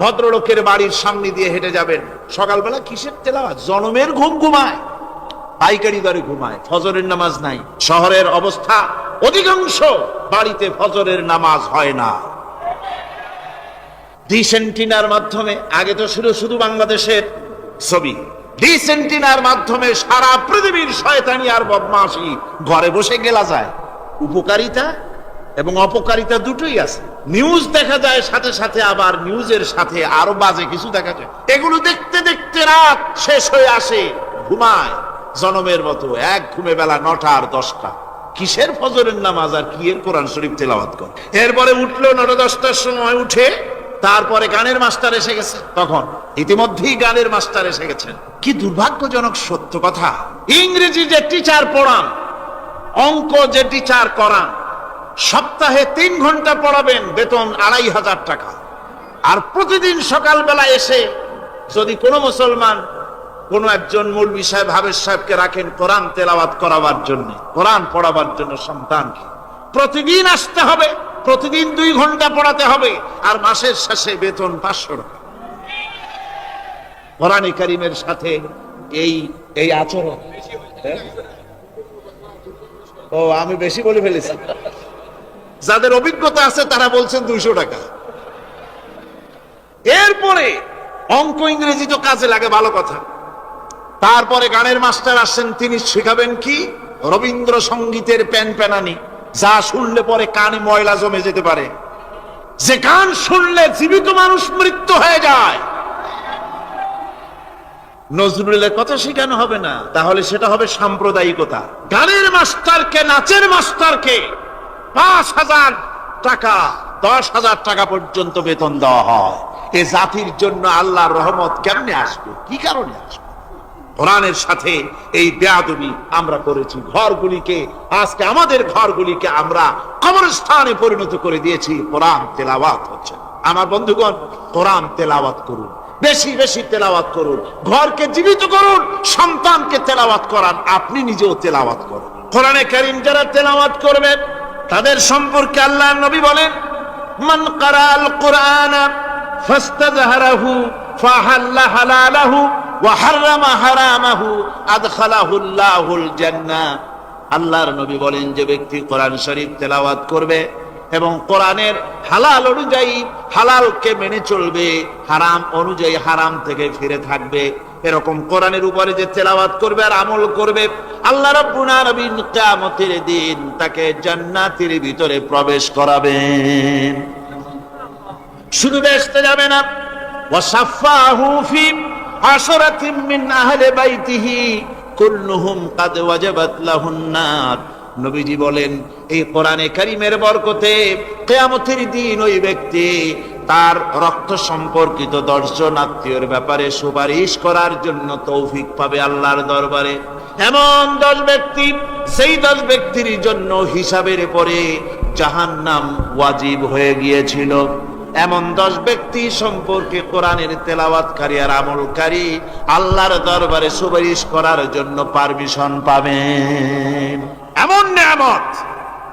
ভদ্রলোকের বাড়ির সামনে দিয়ে হেঁটে যাবেন, সকালবেলা কিসের তেলাওয়াত? জনমের ঘুম ঘুমায়, পাইকারি দরে ঘুমায়, ফজরের নামাজ নাই। শহরের অবস্থা, অধিকাংশ বাড়িতে ফজরের নামাজ হয় না। ডিসেন্টিনার মাধ্যমে, আগে তো শুধু বাংলাদেশের ছবি, ডিসেন্টিনার মাধ্যমে সারা পৃথিবীর শয়তানি আর বদমাশি ঘরে বসে গেলা যায়। উপকারিতা এবং অপকারিতা দুটোই আছে। নিউজ দেখা যায়, সাথে সাথে আবার নিউজের সাথে আরো বাজে কিছু দেখা যায়। এগুলো দেখতে দেখতে রাত শেষ হয়ে আসে, ঘুমায় জনমের মতো, এক ঘুমে বেলা 9টা আর 10টা। কিসের ফজরের নামাজ আর কি এর কোরআন শরীফ তেলাওয়াত করে। এরপরে উঠলো 9-10টার সময়, উঠে তারপরে গানের মাস্টার এসে গেছে। তখন ইতিমধ্যেই গানের মাস্টার এসে গেছেন। কি দুর্ভাগ্যজনক সত্য কথা, ইংরেজি যে টিচার পড়ান, অঙ্ক যে টিচার করান, সপ্তাহে 3 ঘন্টা পড়াবেন, বেতন 2500 টাকা। আর প্রতিদিন সকালবেলা এসে যদি কোনো মুসলমান কোন একজন মৌলভী সাহেব, হাফেজ সাহেবকে রাখেন কোরআন তেলাওয়াত করাবার জন্য, কোরআন পড়াবার জন্য সন্তানকে, প্রতিদিন আসতে হবে, প্রতিদিন 2 ঘন্টা পড়াতে হবে, আর মাসের শেষে বেতন 500 টাকা। কোরআনে কারীমের সাথে এই আচরণ। ও, আমি বেশি বলে ফেলেছি। যাদের অভিজ্ঞতা আছে তারা বলছেন 200 টাকা। এরপরে অঙ্ক ইংরেজি তো কাজে লাগে, ভালো কথা। তারপরে গানের মাস্টার আসছেন, তিনি শিখাবেন কি? রবীন্দ্রসঙ্গীতের প্যানপ্যানানি, যা শুনলে পরে কানে ময়লা জমে যেতে পারে, যে গান শুনলে জীবিত মানুষ মৃত্যু হয়ে যায়। নজরুলের কথা শেখানো হবে না, তাহলে সেটা হবে সাম্প্রদায়িকতা। গানের মাস্টারকে, নাচের মাস্টারকে 5000 টাকা, 10,000 টাকা পর্যন্ত বেতন দেওয়া হয়। এ জাতির জন্য আল্লাহর রহমত কেমনে আসবে? কি কারণে আসবে? কোরআনের সাথে এই বেয়াদবি আমরা করেছি। ঘরগুলিকে, আজকে আমাদের ঘরগুলিকে আমরা কবরস্থানে পরিণত করে দিয়েছি। কোরআন তেলাওয়াত হচ্ছে। আমার বন্ধুগণ, কোরআন তেলাওয়াত করুন, বেশি বেশি তেলাওয়াত করুন, ঘরকে জীবিত করুন, সন্তানকে তেলাওয়াত করান, আপনি নিজেও তেলাওয়াত করুন। কোরআনে কারীম যারা তেলাওয়াত করবেন তাদের সম্পর্কে আল্লাহর নবী বলেন, মান ক্বারাআল কুরআনা ফাস্তাযহারাহু ফাহাল্লা হালালাহু ওয়া হারামা হারামাহু আদখালাহুল্লাহুল জান্নাহ। আল্লাহর নবী বলেন, যে ব্যক্তি কোরআন শরীফ তেলাওয়াত করবে এবং কোরআনের হালাল অনুযায়ী হালালকে মেনে চলবে, হারাম অনুযায়ী হারাম থেকে ফিরে থাকবে, এরকম কোরআনের উপরে যে তেলাওয়াত করবে আর আমল করবে, আল্লাহ রাব্বুল আলামিন কিয়ামতের দিন তাকে জান্নাতের ভিতরে প্রবেশ করাবেন। শুধু বেহেশতে যাবে না, ওয়াসাফাহু ফি আশরাতিন মিন আহলি বাইতিহি কুল্লুহুম কাদ ওয়াজাবাত লাহুন নার। নবীজি বলেন, এই কোরআনে কারীমের বরকতে কিয়ামতের দিন ওই ব্যক্তি তার রক্ত সম্পর্কিত 10 জন আত্মীয়ের ব্যাপারে সুপারিশ করার জন্য তৌফিক পাবে আল্লাহর দরবারে। এমন 10 ব্যক্তি, সেই 10 ব্যক্তির জন্য হিসাবের পরে জাহান্নাম ওয়াজিব হয়ে গিয়েছিল, এমন 10 ব্যক্তি সম্পর্কে কোরআনের তেলাওয়াতকারী আর আমলকারী আল্লাহর দরবারে সুপারিশ করার জন্য পারমিশন পাবেন। এমন নিয়ামত,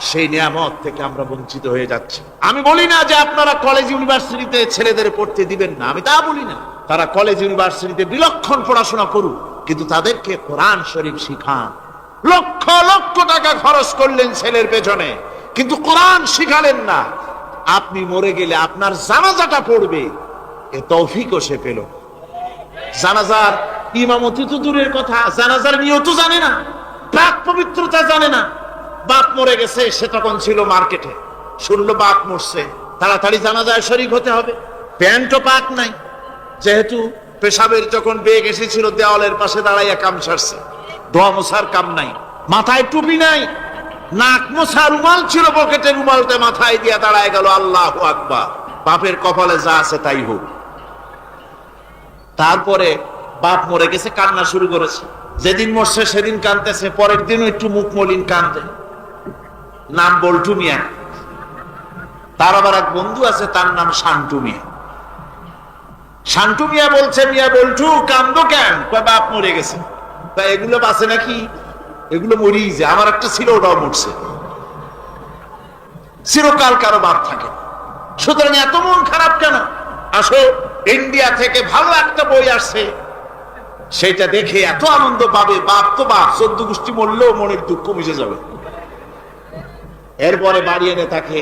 সেই নিয়ামত থেকে আমরা বঞ্চিত হয়ে যাচ্ছি। আমি বলি না যে আপনারা কলেজ ইউনিভার্সিটিতে ছেলেদের পড়তে দিবেন না, আমি তা বলি না। তারা কলেজ ইউনিভার্সিটিতে বিলক্ষণ পড়াশোনা করুক, কিন্তু তাদেরকে কোরআন শরীফ শিখান। লক্ষ লক্ষ টাকা খরচ করলেন ছেলের পেছনে, কিন্তু কোরআন শিখালেন না। আপনি মরে গেলে আপনার জানাজাটা পড়বে, এ তৌফিকও সে পেল। জানাজার ইমামতি তো দূরের কথা, জানাজার নিয়ত জানে না, প্রাক পবিত্রতা জানে না। বাপ মরে গেছে, সে তখন ছিল মার্কেটে, শুনলো বাপ মরছে, তাড়াতাড়ি জানাজায় শরীক হতে হবে। প্যান্টও পাক নাই, যেহেতু পেশাবের যখন বেগ এসেছিল দেওয়ালের পাশে দাঁড়াইয়া কাম সারছে, দোয়া মোছার কাম নাই, মাথায় টুপি নাই, নাক মোছা রুমাল ছিল পকেটে, রুমালটা মাথায় দিয়া দাঁড়ায় গেল। আল্লাহু আকবার। বাপের কপালে যা আছে তাই হোক। তারপরে বাপ মরে গেছে, কান্না শুরু করেছে। যেদিন মরছে সেদিন কাঁদতেছে, পরের দিনও একটু মুখ মলিন কাঁদে। নাম বল্টু মিয়া। তার আবার এক বন্ধু আছে, তার নাম শান্টু মিয়া। শান্টু মিয়া বলছে, মিয়া বল্টু কান্দো কেন? বাপ মরে গেছে। তা এগুলো বাঁচে নাকি? এগুলো মরিয়ে যায়। আমার একটা ছিল, ওটাও মরছে। চিরকাল কারো বাপ থাকে, সুতরাং এত মন খারাপ কেন? আসো, ইন্ডিয়া থেকে ভালো একটা বই আসছে, সেটা দেখে এত আনন্দ পাবে। বাপ তো বাপ, 14 গোষ্ঠী মরলেও মনের দুঃখ মিশে যাবে। এরপরে বাড়ি এনে তাকে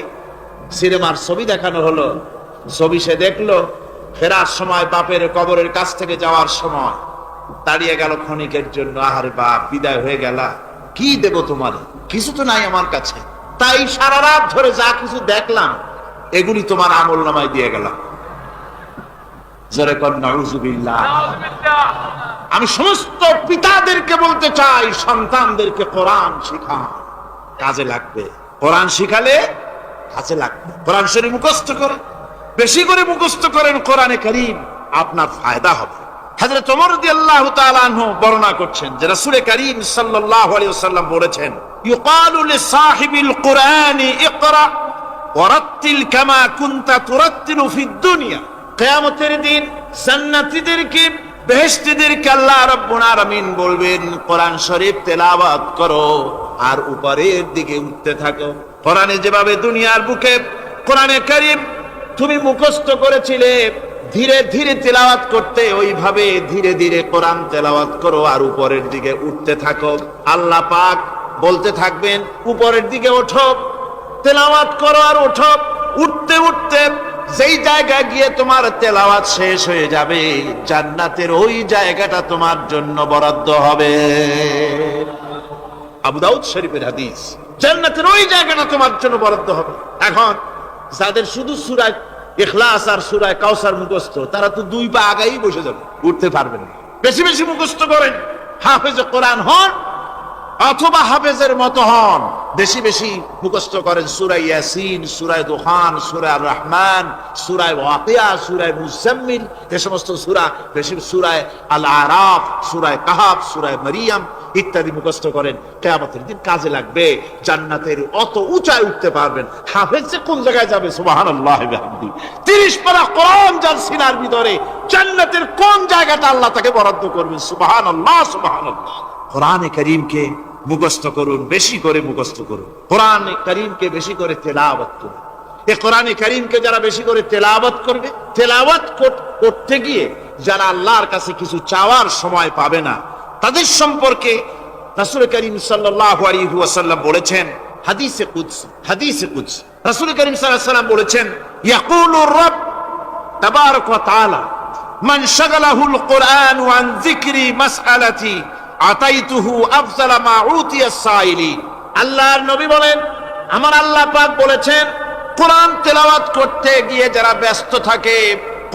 সিনেমার ছবি দেখানো হলো। ছবি সে দেখলো, ফেরার সময় বাপের কবরের কাছ থেকে যাওয়ার সময় দাঁড়িয়ে গেল ক্ষণিকের জন্য। আহারে বাপ, বিদায় হয়ে গেলা, কি দেব তোমার? কিছু তো নাই আমার কাছে, তাই সারা রাত ধরে যা কিছু দেখলাম এগুলি তোমার আমল নামায় দিয়ে গেলাম। জোরে কর নাউযুবিল্লাহ। আমি সমস্ত পিতাদেরকে বলতে চাই, সন্তানদেরকে কোরআন শিখান। কাজে লাগবে। কোরআন শিখালে কাজে লাগবে। কোরআন শরীফ মুখস্থ করেন, বেশি করে মুখস্থ করেন কোরআনে কারীম, আপনার ফায়দা হবে। হযরত ওমর রাদিয়াল্লাহু তাআলা আনহু বর্ণনা করছেন যে রাসূল কারীম সাল্লাল্লাহু আলাইহি ওয়াসাল্লাম বলেছেন, ইউকালু লিসাহিবিল কুরআনি ইকরা ওয়ারাত্তিল কামা কুনতা তুরাত্তিলু ফিদ দুনিয়া। কিয়ামতের দিন জান্নাতীদেরকে, বেহেশতীদেরকে আল্লাহ রাব্বুল আলামিন বলবেন, কোরআন শরীফ তেলাওয়াত করো আর উপরের দিকে উঠতে থাকো। কোরআনে যেভাবে দুনিয়ার বুকে কোরআনে কারীম তুমি মুখস্থ করেছিলে, ধীরে ধীরে তেলাওয়াত করতে, ওইভাবে ধীরে ধীরে কোরআন তেলাওয়াত করো আর উপরের দিকে উঠতে থাকো। আল্লাহ পাক বলতে থাকবেন, উপরের দিকে ওঠো, তেলাওয়াত করো আর ওঠো। উঠতে উঠতে যেই জায়গায় গিয়ে তোমার তেলাওয়াত শেষ হয়ে যাবে, জান্নাতের ওই জায়গাটা তোমার জন্য বরাদ্দ হবে। আবু দাউদ শরীফের হাদিস, জান্নাতের ওই জায়গাটা তোমার জন্য বরাদ্দ হবে। এখন যাদের শুধু সূরা ইখলাস আর সূরা কাউসার মুখস্থ, তারা তো দুই পা আগাই বসে যাবে, উঠতে পারবে না। বেশি বেশি মুখস্থ করেন, হাফেজ কোরআন হন অথবা হাফেজের মতো হন। বেশি বেশি মুখস্থ করেন সূরা ইয়াসিন, সূরা দুখান, সূরা আর রহমান, সূরা ওয়াকিয়া, সূরা মুজাম্মিল, এই সমস্ত সূরা, বেশি সূরা আল আরাফ, সূরা কাহাফ, সূরা মারিয়াম ইত্যাদি মুখস্থ করেন। কিয়ামতের দিন কাজে লাগবে। জান্নাতের অত উঁচায় উঠতে পারবেন। হাফেজ যে কোন জায়গায় যাবে, সুবহানাল্লাহ ওয়া বিহামদি, 30 পারা কোরআন যার সিনার ভিতরে, জান্নাতের কোন জায়গাটা আল্লাহ তাকে বরাদ্দ করবেন। সুবহানাল্লাহ, সুবহানাল্লাহ। কোরআনে কারীমকে মুখস্থ করুন, বেশি করে মুখস্থ করুন। কোরআনে কারীমকে বেশি করে তেলাওয়াত করুন। এই কোরআনে কারীমকে যারা বেশি করে তেলাওয়াত করবে, তেলাওয়াত করতে গিয়ে যারা আল্লাহর কাছে কিছু চাওয়ার সময় পাবে না, তাদের সম্পর্কে রাসূল কারীম সাল্লাল্লাহু আলাইহি ওয়াসাল্লাম বলেছেন, হাদিসে কুদসি, হাদিসে কুদসি রাসূল কারীম সাল্লাল্লাহু আলাইহি ওয়াসাল্লাম বলেছেন, ইয়াকুলুর রাব তাবারাক ওয়া তাআলা মান শাগালাহুল কুরআন আন যিকরি মাসআলাতি আতাইতুহু আফজালা মা উতিয়াস সাইলিন। আল্লাহর নবী বলেন, আমার আল্লাহ পাক বলেছেন, কোরআন তেলাওয়াত করতে গিয়ে যারা ব্যস্ত থাকে,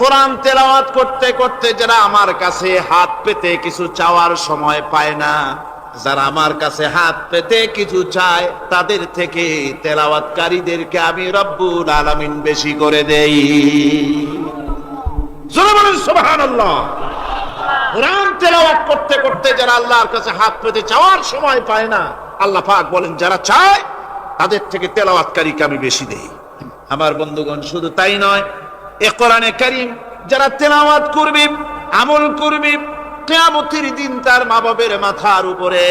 কোরআন তেলাওয়াত করতে করতে যারা আমার কাছে হাত পেতে কিছু চাওয়ার সময় পায় না, যারা আমার কাছে হাত পেতে কিছু চায়, তাদের থেকে তেলাওয়াতকারীদেরকে আমি রব্বুল আলামিন বেশি করে দেই। জোরে বলেন সুবহানাল্লাহ। কোরআন তেলাওয়াত করতে করতে যারা আল্লাহর কাছে হাত পেতে চাওয়ার সময় পায় না, আল্লাহ পাক বলেন যারা চায় তাদের থেকে তেলাওয়াতকারীকে আমি বেশি দেই। আমার বন্ধুগণ, শুধু তাই নয়, এই কোরআনে কারীম যারা তেলাওয়াত করবে, আমল করবে, কিয়ামতের দিন তার মা বাবার মাথার উপরে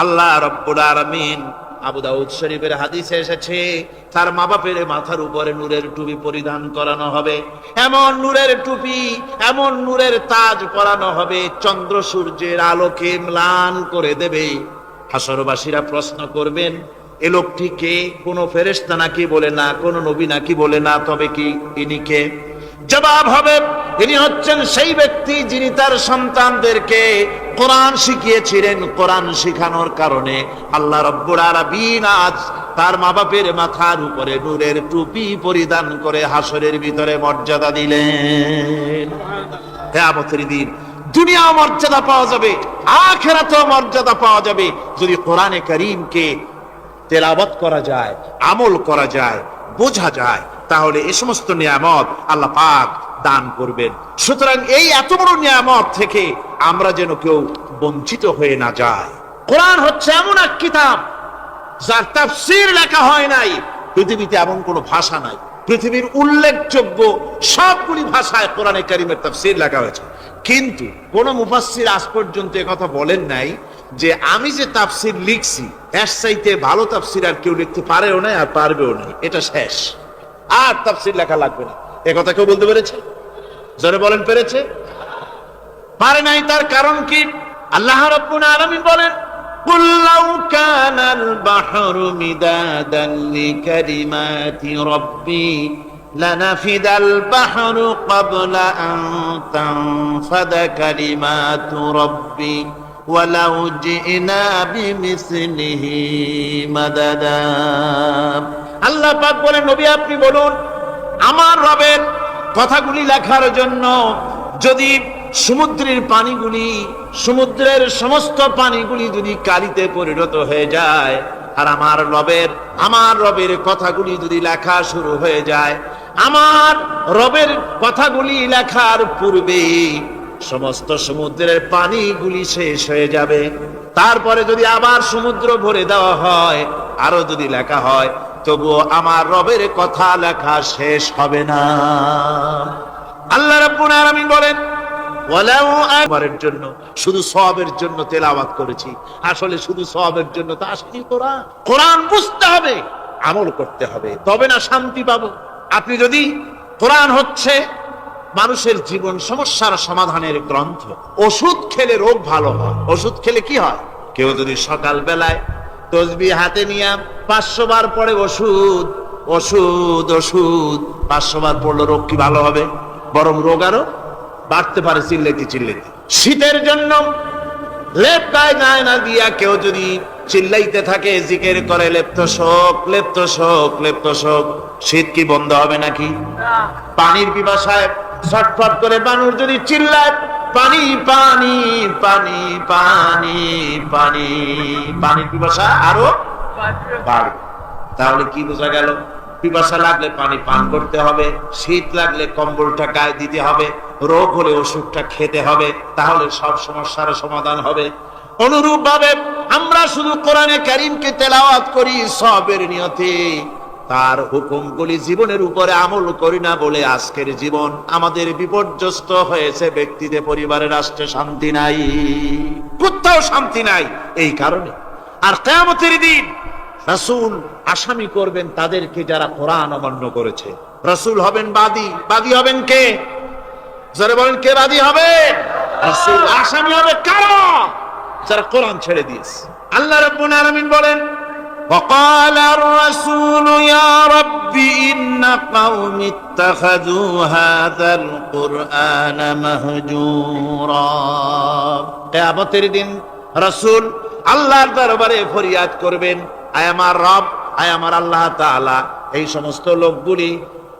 আল্লাহ রাব্বুল আলামিন, আবু দাউদ শরীফের হাদিসে এসেছে, তার মা বাপের মাথার উপরে নূরের টুপি পরিধান করানো হবে। এমন নূরের টুপি, এমন নূরের তাজ পরানো হবে, চন্দ্র সূর্যের আলোকে ম্লান করে দেবে। হাসরবাসীরা প্রশ্ন করবেন, এ লোকটি কে? কোন ফেরেশতা নাকি? বলে না। কোন নবী নাকি? বলে না। তবে কি ইনি কে? জবাব হবে, ইনি হচ্ছেন সেই ব্যক্তি যিনি তার সন্তানদেরকে কোরআন শিখিয়েছিলেন। কোরআন শিখানোর কারণে আল্লাহ রাব্বুল আলামিন আজ তার মা বাপের মাথার উপরে নূরের টুপি পরিধান করে হাসরের ভিতরে মর্যাদা দিলেন। কিয়ামতের দিন দুনিয়া মর্যাদা পাওয়া যাবে, আখিরাতেও মর্যাদা পাওয়া যাবে যদি কোরআনে কারীমকে তেলাওয়াত করা যায়, আমল করা যায়, বোঝা যায়, তাহলে এই সমস্ত নিয়ামত আল্লাহ পাক দান করবেন। সুতরাং এই এত বড় নিয়ামত থেকে আমরা যেন কেউ বঞ্চিত হয়ে না যায়। কোরআন হচ্ছে এমন এক কিতাব যার তাফসীর লেখা হয় নাই। পৃথিবীতে এমন কোন ভাষা নাই, পৃথিবীর উল্লেখযোগ্য সবগুলি ভাষায় কোরআনে কারীমের তাফসীর লেখা হয়েছে, কিন্তু কোন মুফাসসির আজ পর্যন্ত কথা বলেন নাই যে আমি যে তাফসীর লিখছি এর চাইতে ভালো তাফসীর আর কেউ লিখতে পারেও না আর পারবেও না, এটা শেষ, আর তাফসীর লেখা লাগবে না। কথা কেউ বলতে পেরেছে? জোরে বলেন, পেরেছে? পারে নাই। তার কারণ কি? আল্লাহ রাব্বুল আলামিন বলেন, কুল লাউ কানাল বাহরু মিদাদান লিকালিমাতি রাব্বি লানাফিদাল বাহরু ক্বাবলা আন তানফাদা কালিমাতু রাব্বি ওয়ালাউ জিনা বিমিসলিহি মাদাদা। আল্লাহ পাক বলেন, নবী আপনি বলুন, আমার রবের কথাগুলি লেখার জন্য যদি সমুদ্রের পানিগুলি, সমুদ্রের সমস্ত পানিগুলি যদি কালিতে পরিণত হয়ে যায়, আর আমার রবের কথাগুলি যদি লেখা শুরু হয়ে যায়, আমার রবের কথাগুলি লেখার পূর্বে সমস্ত সমুদ্রের পানিগুলি শেষ হয়ে যাবে। তারপরে যদি আবার সমুদ্র ভরে দেওয়া হয়, আরো যদি লেখা হয়, তবুও আমার রবের কথা লেখা শেষ হবে না। আল্লাহ রাব্বুল আলামিন বলেন, ওয়ালাউ আমারের জন্য, শুধু সওয়াবের জন্য তেলাওয়াত করেছি। আসলে শুধু সওয়াবের জন্য তো আসেনি কোরআন। কোরআন বুঝতে হবে, আমল করতে হবে, তবে না শান্তি পাবো। আপনি যদি, কোরআন হচ্ছে মানুষের জীবন সমস্যার সমাধানের গ্রন্থ। ওষুধ খেলে রোগ ভালো হয়। ওষুধ খেলে কি হয়? কেউ যদি সকাল বেলায় তসবিহ হাতে নিয়ে 500 বার পড়ে ওষুধ ওষুধ ওষুধ, 500 বার পড়লে রোগ কি ভালো হবে? বরং রোগ আরো বাড়তে পারে চিল্লাইতে চিল্লাইতে। শীতের জন্য লেপ গায়ে গায়ে না দিয়া কেউ যদি চিল্লাইতে থাকে, জিকির করে লেপ্ত শোক লেপ্ত শোক লেপ্ত শোক, শীত কি বন্ধ হবে নাকি? পানির পিপাসায় ছটফট করে মানুষ যদি চিল্লায়, পানি পানি পানি পানি পানি, পানির পিপাসা আরো বাড়বে। তাহলে কি বোঝা গেল? পিপাসা লাগলে পানি পান করতে হবে, শীত লাগলে কম্বলটা গায়ে দিতে হবে, রোগ হলে ওষুধটা খেতে হবে, তাহলে সব সমস্যার সমাধান হবে। অনুরূপ ভাবে আমরা শুধু কোরআনে কারীমকে তেলাওয়াত করি সওয়াবের নিয়তে, তার হুকুমগুলি জীবনের উপরে আমল করি না বলে আজকের জীবন আমাদের বিপর্যস্ত হয়েছে। ব্যক্তিতে, পরিবারে, রাষ্ট্রে শান্তি নাই, কোথাও শান্তি নাই এই কারণে। আর কিয়ামতের দিন রাসূল আসামি করবেন তাদেরকে যারা কোরআন অমান্য করেছে। রাসূল হবেন বাদী। বাদী হবেন কে? যারা বলেন কে বাদী হবে? রাসূল। আসামি হবে কারা? যারা কোরআন ছেড়ে দিয়েছে। আল্লাহ রাব্বুল আলামিন বলেন, وقال الرسول يا رب إن قومي اتخذوا هذا القرآن مهجورا। কিয়ামতের দিন রাসূল আল্লাহর দরবারে ফরিয়াদ করবেন, আয় আমার রব, আয় আমার আল্লাহ তাআলা, এই সমস্ত লোকগুলি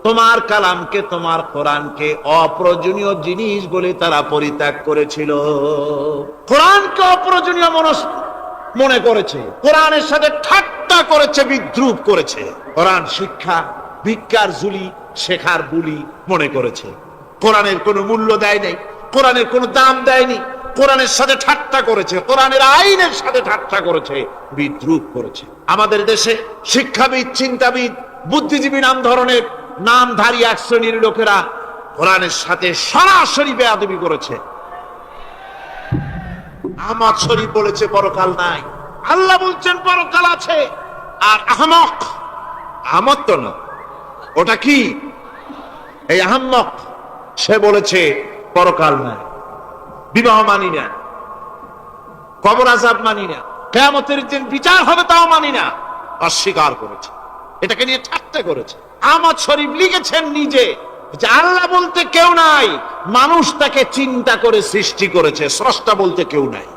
তোমার কালামকে, তোমার কোরআনকে অপ্রয়োজনীয় জিনিস বলে তারা পরিত্যাগ করেছিল। কোরআনকে অপ্রয়োজনীয় মনে করেছে, কোরআনের সাথে ঠাট্টা করেছে, বিদ্রুপ করেছে, কোরআন শিক্ষা ভিক্ষার ঝুলি, শেখার বুলি মনে করেছে। কোরআনের কোনো মূল্য দেয় নাই, কোরআনের কোনো দাম দেয়নি, কোরআনের সাথে ঠাট্টা করেছে, কোরআনের আইনের সাথে ঠাট্টা করেছে, বিদ্রুপ করেছে। আমাদের দেশে শিক্ষাবিদ, চিন্তাবিদ, বুদ্ধিজীবী নাম ধরনের নামধারী এক শ্রেণীর লোকেরা কোরআনের সাথে সরাসরি বেয়াদবি করেছে। আহমদ শরীফ বলেছে পরকাল নাই, আল্লাহ বলছেন পরকাল আছে। আর আহমক, আহমদ তো না, ওটা কি? এই আহমক, সে বলেছে পরকাল নাই, বিবাহ মানি না, কবর আযাব মানি না, কিয়ামতের দিন বিচার হবে তাও মানি না, অস্বীকার করেছে। এটাকে নিয়ে ঠাট্টা করেছে। আহমদ শরীফ লিখেছেন নিজে যে আল্লাহ বলতে কেউ নাই, মানুষ তাকে চিন্তা করে সৃষ্টি করেছে, স্রষ্টা বলতে কেউ নাই।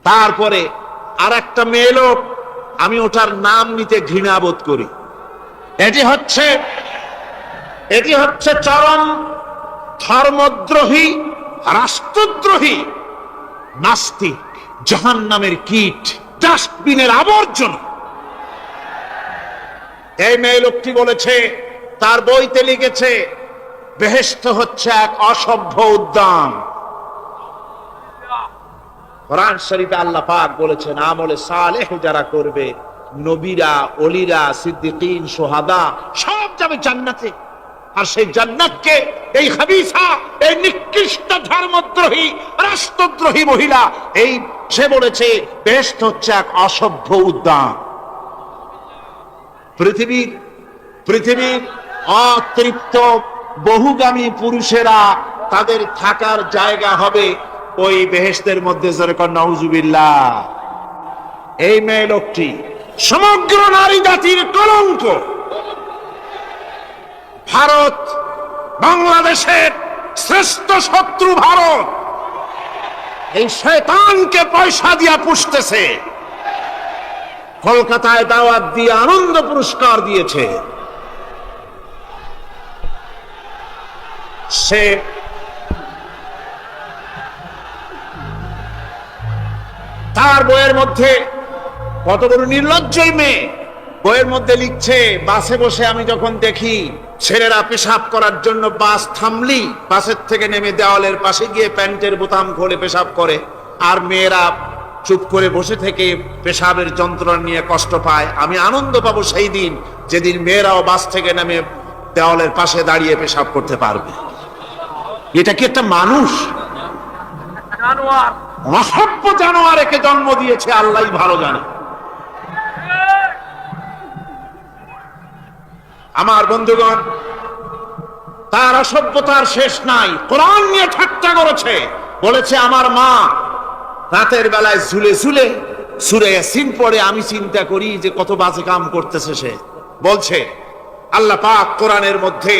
তারপরে আর একটা মেয়ে লোক, আমি ওটার নাম নিতে ঘৃণা বোধ করি, এটি হচ্ছে চরম ধর্মদ্রোহী, রাষ্ট্রদ্রোহী, নাস্তিক, জাহান্নামের কীট, ডাস্টবিনের আবর্জনা। এই মেয়ে লোকটি বলেছে, তার বইতে লিখেছে, বেহেশত হচ্ছে এক অসভ্য উদ্যান। কোরআন শরীফে আল্লাহ পাক বলেছেন, আমলে সালেহ যারা করবে, নবীরা, ওলিরা, সিদ্দিকিন, শুহাদা সব যাবে জান্নাতে। আর সেই জান্নাতকে এই খাবিসা, এই নিকৃষ্ট ধর্মদ্রোহী, রাষ্ট্রদ্রোহী মহিলা, এই সে বলেছে বেহেশত হচ্ছে এক অসভ্য উদ্যান। পৃথিবীর অতৃপ্ত বহুগামী পুরুষেরা তাদের থাকার জায়গা হবে ওই বেহেশতের মধ্যে। যেরকম নাউজুবিল্লাহ। এই মেয়ে লোকটি সমগ্র নারী জাতির কলঙ্ক। ভারত, বাংলাদেশের শ্রেষ্ঠ শত্রু ভারত, এই শয়তানকে পয়সা দিয়া পুষতেছে। কলকাতায় দাওয়াত দিয়ে আনন্দ পুরস্কার দিয়েছে। সে তার বইয়ের মধ্যে, কত বড় নির্লজ্জই মেয়ে, বইয়ের মধ্যে লিখছে, বাসে বসে আমি যখন দেখি ছেলেরা পেশাব করার জন্য বাস থামলি বাসের থেকে নেমে দেওয়ালের পাশে গিয়ে প্যান্টের বোতাম খুলে পেশাব করে, আর মেয়েরা চুপ করে বসে থেকে পেশাবের যন্ত্রণা নিয়ে কষ্ট পায়, আমি আনন্দ পাবো সেই দিন যেদিন মেয়েরাও বাস থেকে নেমে দেওয়ালের পাশে দাঁড়িয়ে পেশাব করতে পারবে। এটা কি একটা মানুষ? অসভ্য জানোয়ার একে জন্ম দিয়েছে, আল্লাহই ভালো জানে। আমার বন্ধুগণ, তার অসভ্যতার শেষ নাই। কোরআন নিয়ে ঠাট্টা করেছে, বলেছে আমার মা রাতের বেলায় ঝুলে ঝুলে সূরা ইয়াসিন পড়ে, আমি চিন্তা করি যে কত বাজে কাম করতেছে সে। বলছে আল্লাহ পাক কোরআনের মধ্যে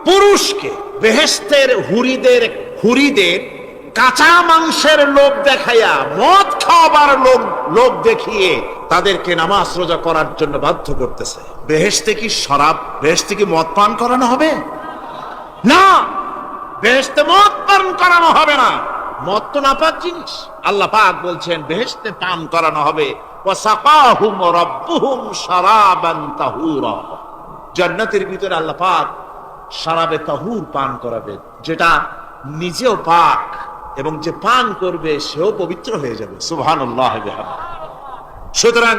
পুরুষকে বেহেশতের হুরিদের কাঁচা মাংসের লোভ দেখাইয়া, মদ খাওয়াবার লোভ দেখিয়ে তাদেরকে নামাজ রোজা করার জন্য বাধ্য করতেছে। বেহেশতে কি শরাব, বেহেশতে কি মদ পান করানো হবে? না, বেহেশতে মদ পান করানো হবে না। মদ তো নাপাক জিনিস। আল্লাহ পাক বলছেন বেহেশতে পান করানো হবে, ওয়াসাকাহুম রাব্বুহুম শারাবান তাহুরা। জান্নাতের ভিতরে আল্লাহ পাক শারাবে তাহুর পান করাবেন, যেটা নিজেও পাক এবং যে পান করবে সেও পবিত্র হয়ে যাবে। সুবহানাল্লাহ। সুতরাং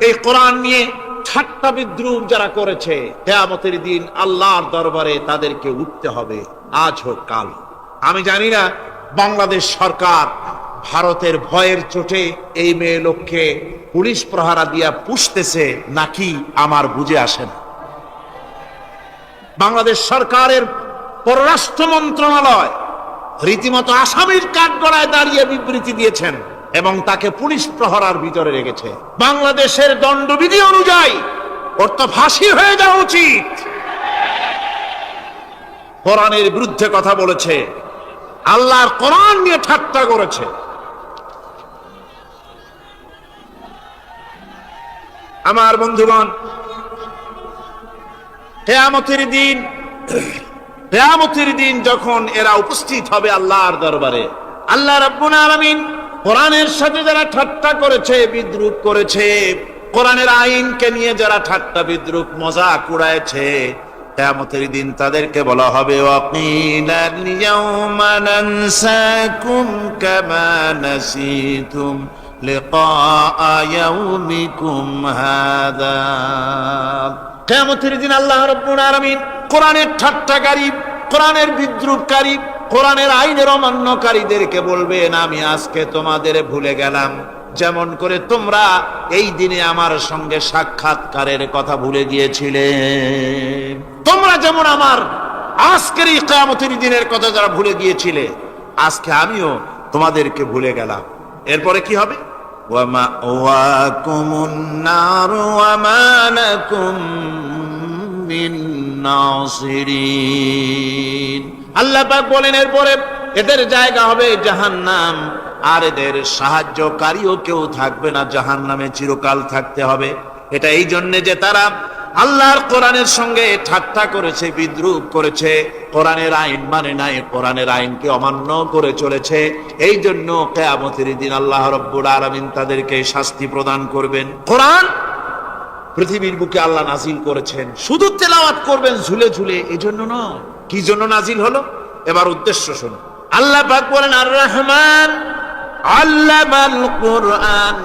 এই কোরআন নিয়ে ঠাট্টা বিদ্রুপ যারা করেছে, কিয়ামতের দিন আল্লাহর দরবারে তাদেরকে উঠতে হবে, আজ হোক কাল। আমি জানি না বাংলাদেশ সরকার ভারতের ভয়ের চোটে এই মেয়ে লোককে পুলিশ প্রহারা দিয়া পুষতেছে নাকি আমার বুঝে আসে না। বাংলাদেশ সরকারের পররাষ্ট্র মন্ত্রণালয় রীতিমতো আসামির কাঠগড়ায় দাঁড়িয়ে বিবৃতি দিয়েছেন এবং তাকে পুলিশ প্রহরার ভিতরে রেখেছে। বাংলাদেশের দণ্ডবিধি অনুযায়ী ওর তো ফাঁসি হয়ে যাওয়া উচিত। কোরআনের বিরুদ্ধে কথা বলেছে, আল্লাহর কোরআন নিয়ে ঠাট্টা করেছে। আমার বন্ধুগণ, কিয়ামতের দিন যখন এরা উপস্থিত হবে আল্লাহর দরবারে, আল্লাহ রাব্বুল আলামিন কোরআনের সাথে যারা ঠাট্টা করেছে, বিদ্রুপ করেছে, কোরআনের আইনকে নিয়ে যারা ঠাট্টা বিদ্রুপ মজাক উড়াইছে, কিয়ামতের দিন তাদেরকে বলা হবে ওয়াকিলাল ইয়াউমা নানসাকুম কামা নাসিতুম লিকা ইয়াউমিকুম হাদা। কিয়ামতের দিন আল্লাহ রাব্বুল আলামিন কোরআনের ঠাট্টাকারী, কোরআনের বিদ্রুপকারী, কোরআনের আইনের অমান্যকারীদেরকে বলবেন আমি আজকে তোমাদের ভুলে গেলাম, যেমন করে তোমরা এই দিনে আমার সঙ্গে সাক্ষাৎকারের কথা ভুলে গিয়েছিলে। তোমরা যেমন আমার আজকের এই কিয়ামতের দিনের কথা যারা ভুলে গিয়েছিলে, আজকে আমিও তোমাদেরকে ভুলে গেলাম। এরপরে কি হবে? ওয়ামাওয়াকুমুন নার ওয়ামা লাকুম মিন নাসিরিন। আল্লাহ পাক বলেন এরপরে এদের জায়গা হবে জাহান্নাম, আর এদের সাহায্যকারীও কেউ থাকবে না, জাহান্নামে চিরকাল থাকতে হবে। এটা এই জন্য যে তারা আল্লাহর কোরআনের সঙ্গে ঠাট্টা করেছে, বিদ্রুপ করেছে, কোরআনের আইন মানে নাই, কোরআনের আইনকে অমান্য করে চলেছে। এই জন্য কিয়ামতের দিন আল্লাহ রাব্বুল আলামিন তাদেরকে শাস্তি প্রদান করবেন। কোরআন পৃথিবীর বুকে আল্লাহ নাজিল করেছেন, শুধু তেলাওয়াত করবেন ঝুলে ঝুলে, এই জন্য নয়। কি জন্য নাজিল হলো? এবার উদ্দেশ্য শুনুন। আল্লাহ পাক বলেন আর রহমান আল্লামাল কোরআন।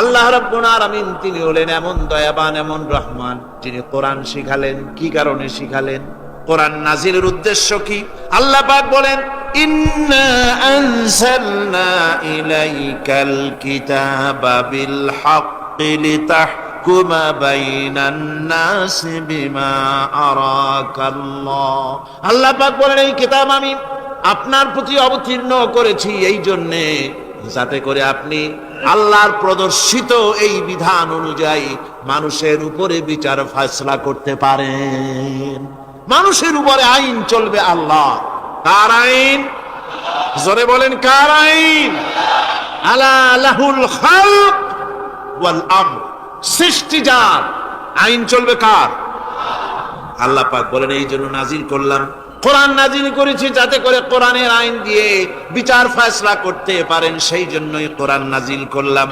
আল্লাহ রাব্বুল আলামিন তিনি হলেন এমন দয়াবান, এমন রহমান, যিনি কোরআন শিখালেন। কি কারণে শিখালেন? কোরআন নাজিলের উদ্দেশ্য কি? আল্লাহ পাক বলেন ইন্না আনসালনা ইলাইকাল কিতাবা বিল হাক্কি লিতাহকুমা বাইনান নাসি বিমা আরাকাল্লাহ। আল্লাহ পাক বলেন এই কিতাব আমি আপনার প্রতি অবতীর্ণ করেছি এই জন্যে যাতে করে আপনি আল্লাহর প্রদর্শিত এই বিধান অনুযায়ী মানুষের উপরে বিচার ফয়সালা করতে পারেন। মানুষের উপরে আইন চলবে আল্লাহ। কার আইন? জোরে বলেন কার আইন? আলা লাহুল খালক ওয়াল আমর। সৃষ্টি যার, আইন চলবে কার? আল্লাহ পাক বলেন এই জন্য নাজিল করলাম কোরআন নাজিল করেছি যাতে করে কোরআনের আইন দিয়ে বিচার ফয়সালা করতে পারেন, সেই জন্যই কোরআন নাজিল করলাম।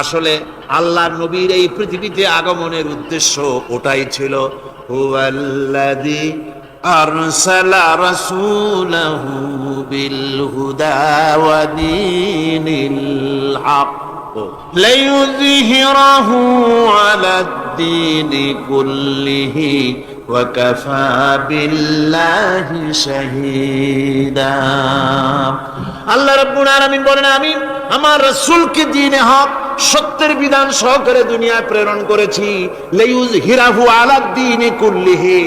আসলে আল্লাহর নবীর এই পৃথিবীতে আগমনের উদ্দেশ্য ওটাই ছিল। হুয়াল্লাযী আরসালা রাসূলাহু বিল হুদা ওয়া দীনিল হক লিইয়ুযহিরাহু আলাদ-দীনি কুল্লিহি ওয়া কাফা বিল্লাহি শাহীদা। আল্লাহ রাব্বুল আলামিন বলেন, আমি আমার রাসূলকে দ্বীনে হক সত্যের বিধান সহকারে দুনিয়ায় প্রেরণ করেছি। লিইয়ুযহিরাহু আলাদ-দীনি কুল্লিহি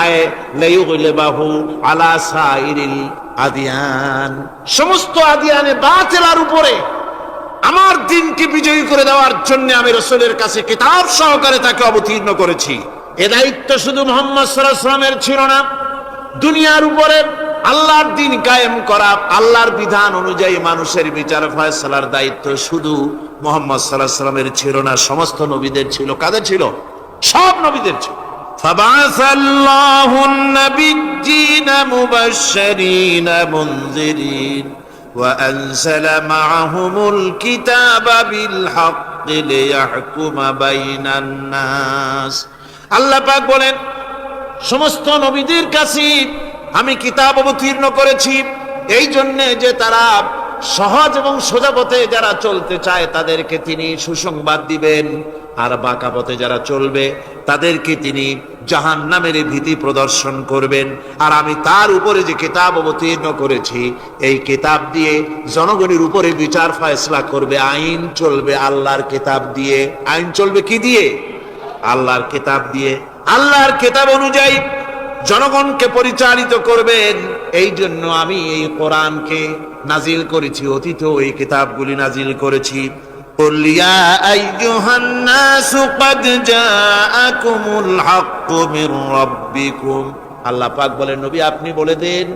আয় লিইয়ুগলিবাহু আলা সাইরিল আদিয়ান, সমস্ত আদিয়ানে বাতিলের উপরে আমার দ্বীনকে বিজয়ী করে দেওয়ার জন্য আমি রাসূলের কাছে কিতাব সহকারে তাকে অবতীর্ণ করেছি। এ দায়িত্ব শুধু মুহাম্মদ সাল্লাল্লাহু আলাইহি ওয়াসাল্লামের ছিল না, দুনিয়ার উপরে আল্লাহর দ্বীন কায়েম করা, আল্লাহর বিধান অনুযায়ী মানুষের বিচার ফয়সালার দায়িত্ব শুধু মুহাম্মদ সাল্লাল্লাহু আলাইহি ওয়াসাল্লামের ছিল না, সমস্ত নবীদের ছিল। কাদের ছিল? সব নবীদের ছিল। ফাবাসাল্লাহু আন-নাবিয়্যিনা মুবাশশিরিনা মুনযিরিন ওয়া আনজালা মা'আহুমুল কিতাবা বিল হাক্কি লিয়াহকুমা বাইনান নাস। আল্লাহ পাক বলেন, সমস্ত নবীদের কাছে আমি কিতাব অবতীর্ণ করেছি এই জন্য যে তারা সহজ এবং সোজা পথে যারা চলতে চায় তাদেরকে তিনি সুসংবাদ দিবেন, আর বাঁকা পথে যারা চলবে তাদেরকে তিনি জাহান্নামের ভীতি প্রদর্শন করবেন। আর আমি তার উপরে যে কিতাব অবতীর্ণ করেছি এই কিতাব দিয়ে জনগণের উপরে বিচার ফয়সালা করবে, আইন চলবে আল্লাহর কিতাব দিয়ে। আইন চলবে কি দিয়ে? আল্লাহর কিতাব দিয়ে। আল্লাহর কিতাব অনুযায়ী জনগণকে পরিচালিত করবেন। এই জন্য আমি এই কোরআনকে নাজিল করেছি, অতীতেও এই কিতাবগুলি নাজিল করেছি। কুল ইয়া আইয়ুহান নাসু ক্বাদ জাআকুমুল হাক্কু মির রাব্বিকুম। আল্লাহ পাক বলেন, নবী আপনি বলে দেন,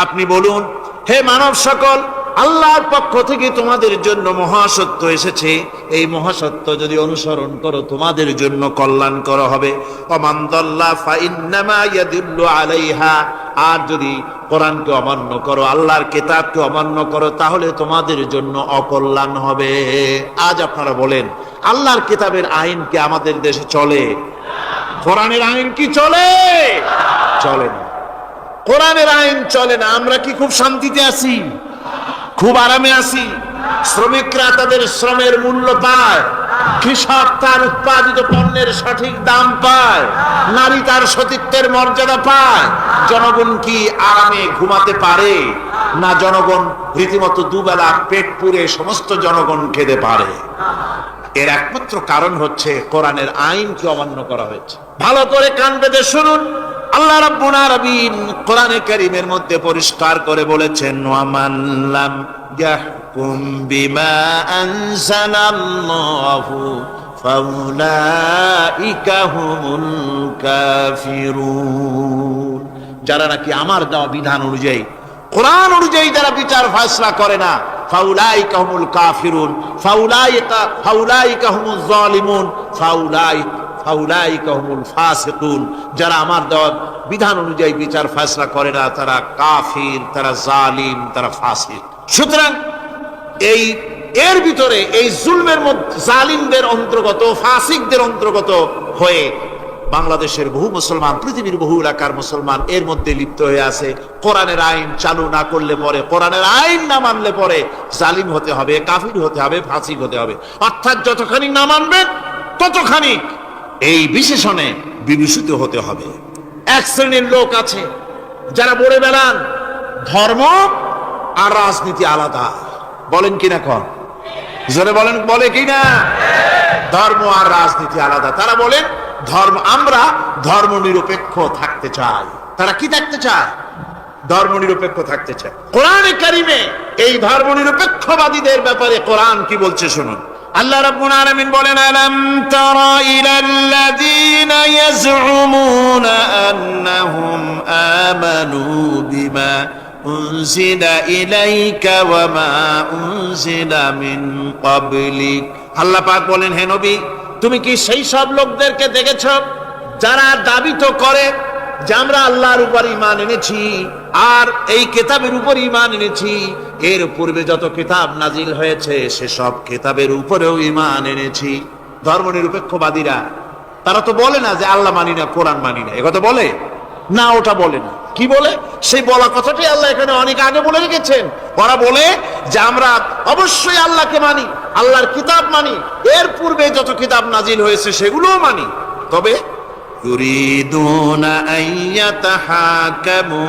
আপনি বলুন, হে মানব সকল, আল্লাহর পক্ষ থেকে তোমাদের জন্য মহাসত্য এসেছে। এই মহাসত্য যদি অনুসরণ করো তোমাদের জন্য কল্যাণকর হবে। ওমান দাল্লা ফাইন্নামা ইয়াদুল্লু আলাইহা, আর যদি কোরআনকে অমান্য করো, আল্লাহর কিতাবকে অমান্য করো, তাহলে তোমাদের জন্য অকল্যাণ হবে। আজ আপনারা বলেন, আল্লাহর কিতাবের আইন কি আমাদের দেশে চলে? কোরআনের আইন কি চলে? চলে না। কোরআনের আইন চলে না। আমরা কি খুব শান্তিতে আছি? খুব আরামে আছি? শ্রমিকরা তাদের শ্রমের মূল্য পায়, কৃষক তার উৎপাদিত পণ্যের সঠিক দাম পায়, নারী তার সতীত্বের মর্যাদা পায়। জনগণ কি আরামে ঘুমাতে পারে? না, জনগণ রীতিমতো দুবেলা পেট পুরে সমস্ত জনগণ খেতে পারে। এর একমাত্র কারণ হচ্ছে কোরআনের আইনকে অমান্য করা হয়েছে। ভালো করে কান পেতে শুনুন, আল্লাহ রাব্বুল আলামিন কোরআনে কারীমের মধ্যে পরিষ্কার করে বলেছেন, ওয়া মান লাম ইয়াহকুম বিমা আনজালাল্লাহু ফাউলাইকা হুমুল কাফিরুন। যারা নাকি আমার দেওয়া বিধান অনুযায়ী, কোরআন অনুযায়ী যারা বিচার ফয়সালা করে না, ফাউলাইকা হুমুল কাফিরুন, ফাউলাইকা হুমুজ জালিমুন, ফাউলাইকা হুমুল ফাসিকুন। যারা আমার দেওয়া বিধান অনুযায়ী বিচার ফয়সালা করে না তারা কাফির, তারা জালিম, তারা ফাসিক। সুতরাং এর ভিতরে এই জুলমের মধ্যে জালিমদের অন্তর্গত, ফাসিকদের অন্তর্গত হয়ে বাংলাদেশের বহু মুসলমান, পৃথিবীর বহু এলাকার মুসলমান এর মধ্যে লিপ্ত হয়ে আছে। কোরআনের আইন চালু না করলে পরে, কোরআনের আইন না মানলে পরে জালিম হতে হবে, কাফির হতে হবে, ফাসিক হতে হবে। অর্থাৎ যতখানি না মানবে ততখানি এই বিশেষণে বিভূষিত হতে হবে। এক শ্রেণীর লোক আছে যারা বলে বেড়ান ধর্ম আর রাজনীতি আলাদা। বলেন কিনা? কন জোরে বলেন, বলে কিনা? ধর্ম আর রাজনীতি আলাদা। তারা বলেন আমরা ধর্ম নিরপেক্ষ থাকতে চাই। তারা কি থাকতে চায়? ধর্ম নিরপেক্ষ থাকতে চায়। কোরআনে কারিমে এই ধর্ম নিরপেক্ষবাদীদের ব্যাপারে কোরআন কি বলছে শুনুন। আল্লাহ রাব্বুল আলামিন বলেন, আলাম তারা ইলাল্লাযীনা ইয়াজউমুনা আন্নাহুম আমানু বিমা উনজিলা ইলাইকা ওয়া মা উনজিলা মিন ক্বাবলিক। আল্লাহ পাক বলেন, হে নবী, তুমি কি সেই সব লোকদেরকে দেখেছ যারা দাবি তো করে যে আমরা আল্লাহর উপর ঈমান এনেছি আর এই কিতাবের উপর ঈমান এনেছি, এর পূর্বে যত কিতাব নাজিল হয়েছে সেসব কিতাবের উপরেও ঈমান এনেছি। ধর্মনিরপেক্ষবাদীরা তারা তো বলে না যে আল্লাহ মানি না, কোরআন মানি না, একথা বলে না, ওটা বলে না। কি বলে? সেই বলা কথাটি আল্লাহ এখানে অনেক আগে বলে রেখেছেন। ওরা বলে যে আমরা অবশ্যই আল্লাহকে মানি, আল্লাহর কিতাব মানি, এর পূর্বে যত কিতাব নাজিল হয়েছে সেগুলোও মানি, তবে ইউরিদুনা আইয়াতাহাকামু